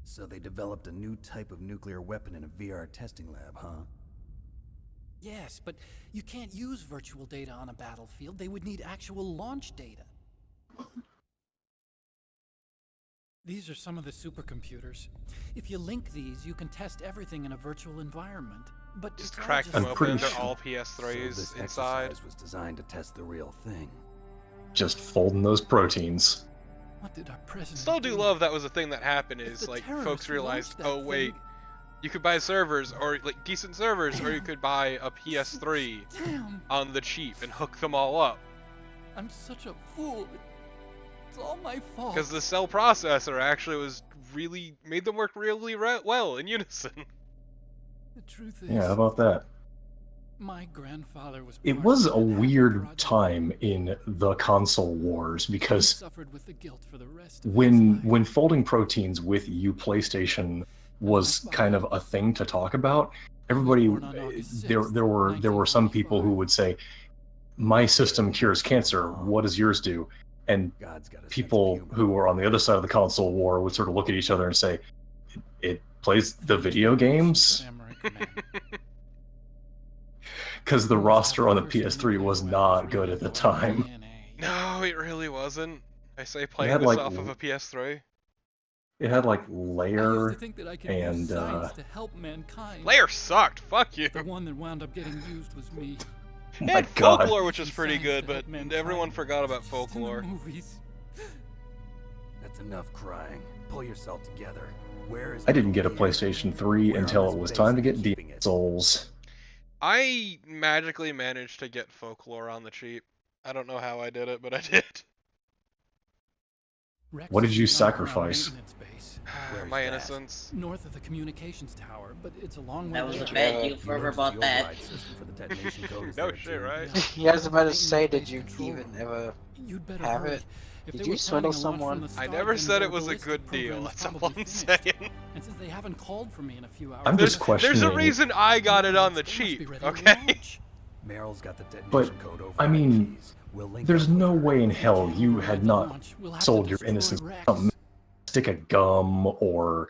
So they developed a new type of nuclear weapon in a VR testing lab, huh? Yes, but you can't use virtual data on a battlefield. They would need actual launch data. These are some of the supercomputers. If you link these, you can test everything in a virtual environment. But Just it's all crack them I'm open. pretty They're sure- all So PS3s this inside. exercise was designed to test the real thing. Just folding those proteins. What did our president Still do love that was a thing that happened. If Is the like terrorists folks realized, launched that oh wait, thing- you could buy servers or like decent servers, or you could buy a PS3 Damn, on the cheap and hook them all up. I'm such a fool. It's all my fault. Because the cell processor actually was really made them work really well in unison. The truth is, Yeah, how about that? my grandfather was. It part was of a that weird project. time in the console wars He because suffered with the guilt for the rest of his when life. folding proteins with you PlayStation was kind of a thing to talk about, everybody there were some people who would say, my system cures cancer, what does yours do? And God's got a people who were on the other side of the console war would sort of look at each other and say, it plays the video games? Because the roster on the PS3 was not good at the time. No, it really wasn't. I say playing had, this like, off of a PS3. It had like I used Layer to think that I could and use science to help mankind. Layer sucked. Fuck you. The one that wound up getting used was me. It my had God. folklore, which was pretty Science good, to but help mankind. everyone forgot about Just in the folklore. movies. That's enough crying. Pull yourself together. Where is I didn't get a Metal Gear? PlayStation 3 Where until on it this was base time to are they get keeping Demon it? Souls. I magically managed to get folklore on the cheap. I don't know how I did it, but I did. Rex What did is you an underground sacrifice? maintenance base, Where's My that? innocence. north of the communications tower, but it's a long way. That was there. a bad Yeah. you forever Noticed bought the that. override system for the detonation code is No there, shit, too. right? Yeah, I was about to say, Maintenance did base you control even room. ever You'd better have hurry. it? If Did they you were swindle planning a launch someone? from the I start, never then said their it was a ballistic good deal. program is That's all probably I'm finished. saying. And since they haven't called for me in a few hours, I'm just There's a questioning. reason I got it on the they must be cheap, ready to okay? launch. Meryl's got the detonation But, code over I mean, keys. We'll link there's up with no her. way in hell you Override had the not launch. We'll have to sold your destroy innocence Rex. something, stick of gum or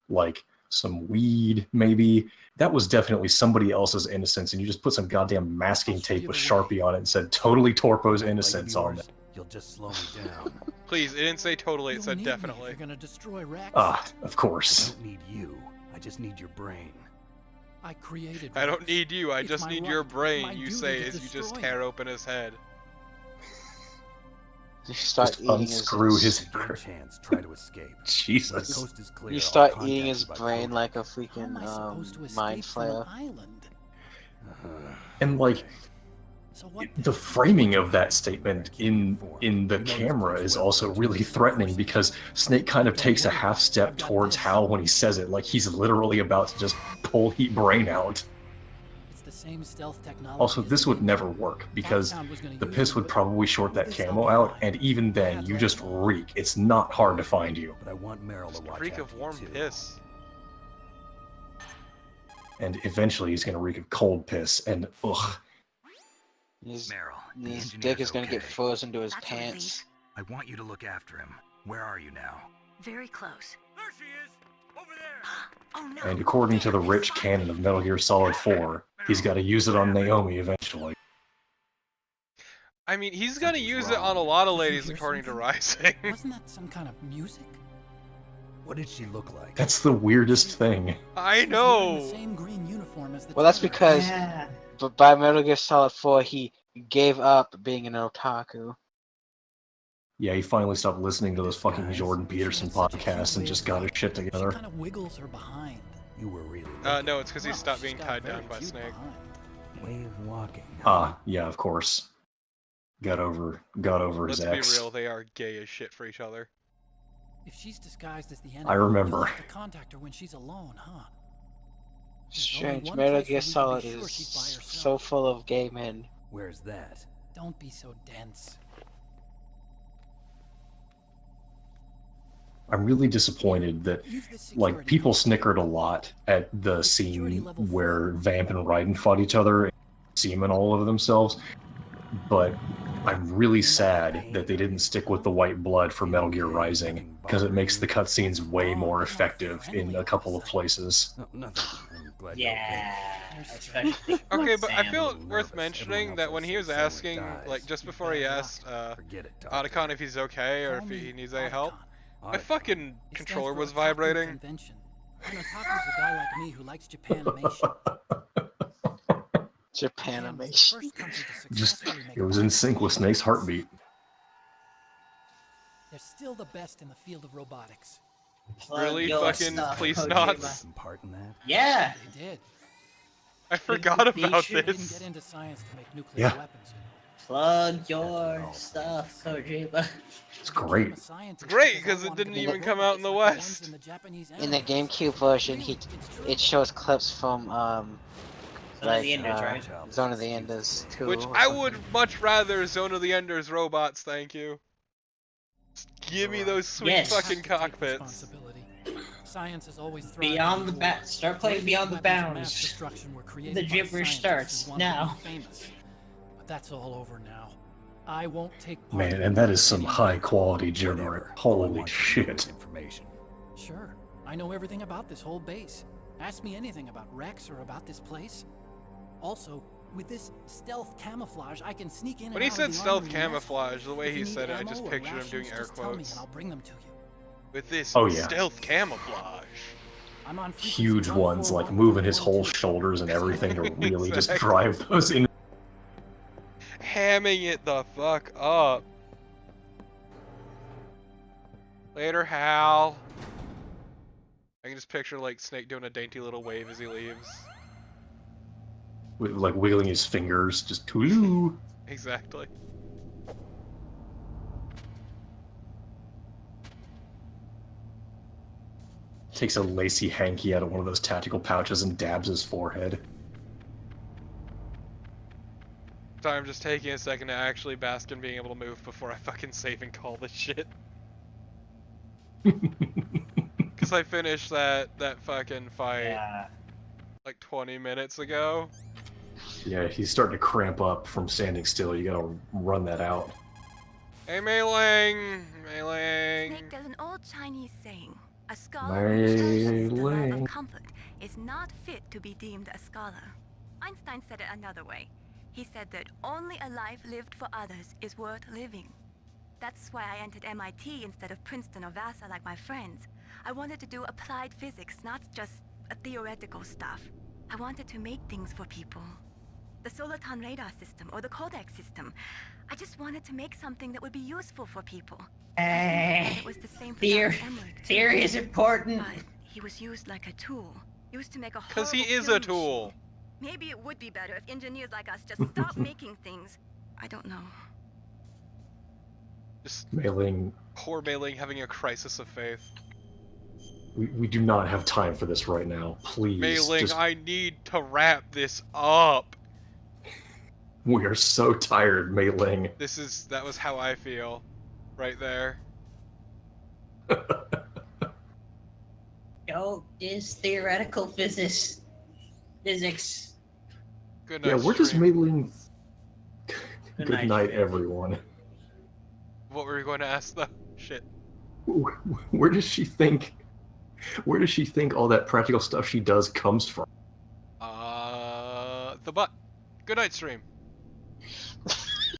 like some weed, maybe. That was definitely somebody else's innocence, and you just put some goddamn masking tape with Sharpie on it and said, totally Torpo's innocence on it. You'll just slow me down. Please, it didn't say totally, it said definitely. You're gonna destroy Rex. Ah, of course. I don't need you. I just need your brain. I created I don't Rex. need you, I It's just my need right, your my brain, you duty say to as you just destroy tear open his head. You start Just eating unscrew his... Chance, try to escape. Jesus. The coast is clear. You I'll start contact eating you his by brain code. like a freaking mind flayer. And like, the framing of that statement in the camera is also really threatening, because Snake kind of takes a half step towards Hal when he says it, like he's literally about to just pull Heat Brain out. It's the same stealth technology. Also, this would never work, because the piss would probably short that camo out, and even then, you just reek. It's not hard to find you. But I want Meryl to watch Reek after of you warm too. piss. And eventually he's gonna reek of cold piss, and ugh. His Meryl, dick is gonna get frozen to his pants. I want you to look after him. Where are you now? Very close. There she is! Over there! Oh no! And according to the rich canon of Metal Gear Solid 4, he's gotta use it on Naomi eventually. I mean, he's gonna use it on a lot of ladies according to Rising. Wasn't that some kind of music? What did she look like? That's the weirdest thing. I know! The same green uniform as the Well, that's terror. because by Metal Gear Solid 4, he gave up being an otaku. Yeah, he finally stopped listening to those fucking Jordan Peterson podcasts and just got his shit together. Kind of wiggles her behind. You were really No, it's because he stopped being tied down by Snake. way of walking. Ah, yeah, of course. Got over Let's his be ex. real, they are gay as shit for each other. If she's disguised as the enemy, I remember. you'll have to contact her when she's alone, huh? Strange, one Metal place Gear where we can Solid be sure is she's by herself. so full of gay men. Where's that? Don't be so dense. I'm really disappointed that, like, people snickered a lot at the scene where Vamp and Raiden fought each other and semen all over themselves, but I'm really sad that they didn't stick with the white blood for Metal Gear Rising, because it makes the cutscenes way more effective in a couple of places. Yeah, especially. Okay, but I Sam. feel it worth mentioning that when he was asking, like, just before he asked Otacon if he's okay or if he needs any help, my fucking controller was vibrating. Convention. An otaku's a guy like me who likes Japanimation. Japanimation. Just, it was in sync with Snake's heartbeat. They're still the best in the field of robotics. Really? Your Fucking stuff, police Kojima. knots? Some part in that? Yeah. They did. I forgot about Didn't this. get into science to make nuclear Yeah. weapons. Plug your stuff, Kojima. It's great. It's great, because it didn't even come out in the West. In the GameCube version, it shows clips from Zone of the Enders, right? Zone of the Enders 2. Which I would much rather Zone of the Enders robots, thank you. Just give me those sweet Yes. fucking cockpits. Science is always Beyond the start playing Beyond the Bounds. The gibberish starts now. But that's all over now. I won't take part Man, in and that is some anymore. high quality gibberish. Holy shit. Sure, I know everything about this whole base. Ask me anything about Rex or about this place. Also, with this stealth camouflage, I can sneak in and When he out said of the stealth armory nest. camouflage, the way If he you need said it, I ammo just or pictured him doing rations, air just tell me quotes. and I'll bring them to you. With this Oh, yeah. stealth camouflage. I'm on frequency Huge ones, like 141, moving his whole shoulders and everything to really just Exactly. drive those in. Hamming it the fuck up. Later, Hal. I can just picture like Snake doing a dainty little wave as he leaves. With, like, wiggling his fingers, just toodaloo. Exactly. Takes a lacy hanky out of one of those tactical pouches and dabs his forehead. Sorry, I'm just taking a second to actually bask in being able to move before I fucking save and call this shit. Because I finished that fucking fight like 20 minutes ago. Yeah, he's starting to cramp up from standing still. You gotta run that out. Hey, Mei Ling! Mei Ling! Snake, there's an old Chinese saying, A scholar who cherishes the love Ling. of comfort is not fit to be deemed a scholar. Einstein said it another way. He said that only a life lived for others is worth living. That's why I entered MIT instead of Princeton or Vassar like my friends. I wanted to do applied physics, not just a theoretical stuff. I wanted to make things for people. The Soliton radar system or the Codex system. I just wanted to make something that would be useful for people. It was the same for Theory is important. But he was used like a tool. Used to make a Because he horrible is a killing tool. machine. Maybe it would be better if engineers like us just stopped making things. I don't know. Just Mei-Ling, poor Mei-Ling having a crisis of faith. we do not have time for this right now. Please. Mei-Ling, just... I need to wrap this up. We are so tired, Mei-Ling. That was how I feel. Right there. No, is theoretical physics. Good night. Yeah, where does Mei-Ling... Good Good night, night, everyone. What were we going to ask though? Shit. Where does she think all that practical stuff she does comes from? The butt. Good night, stream.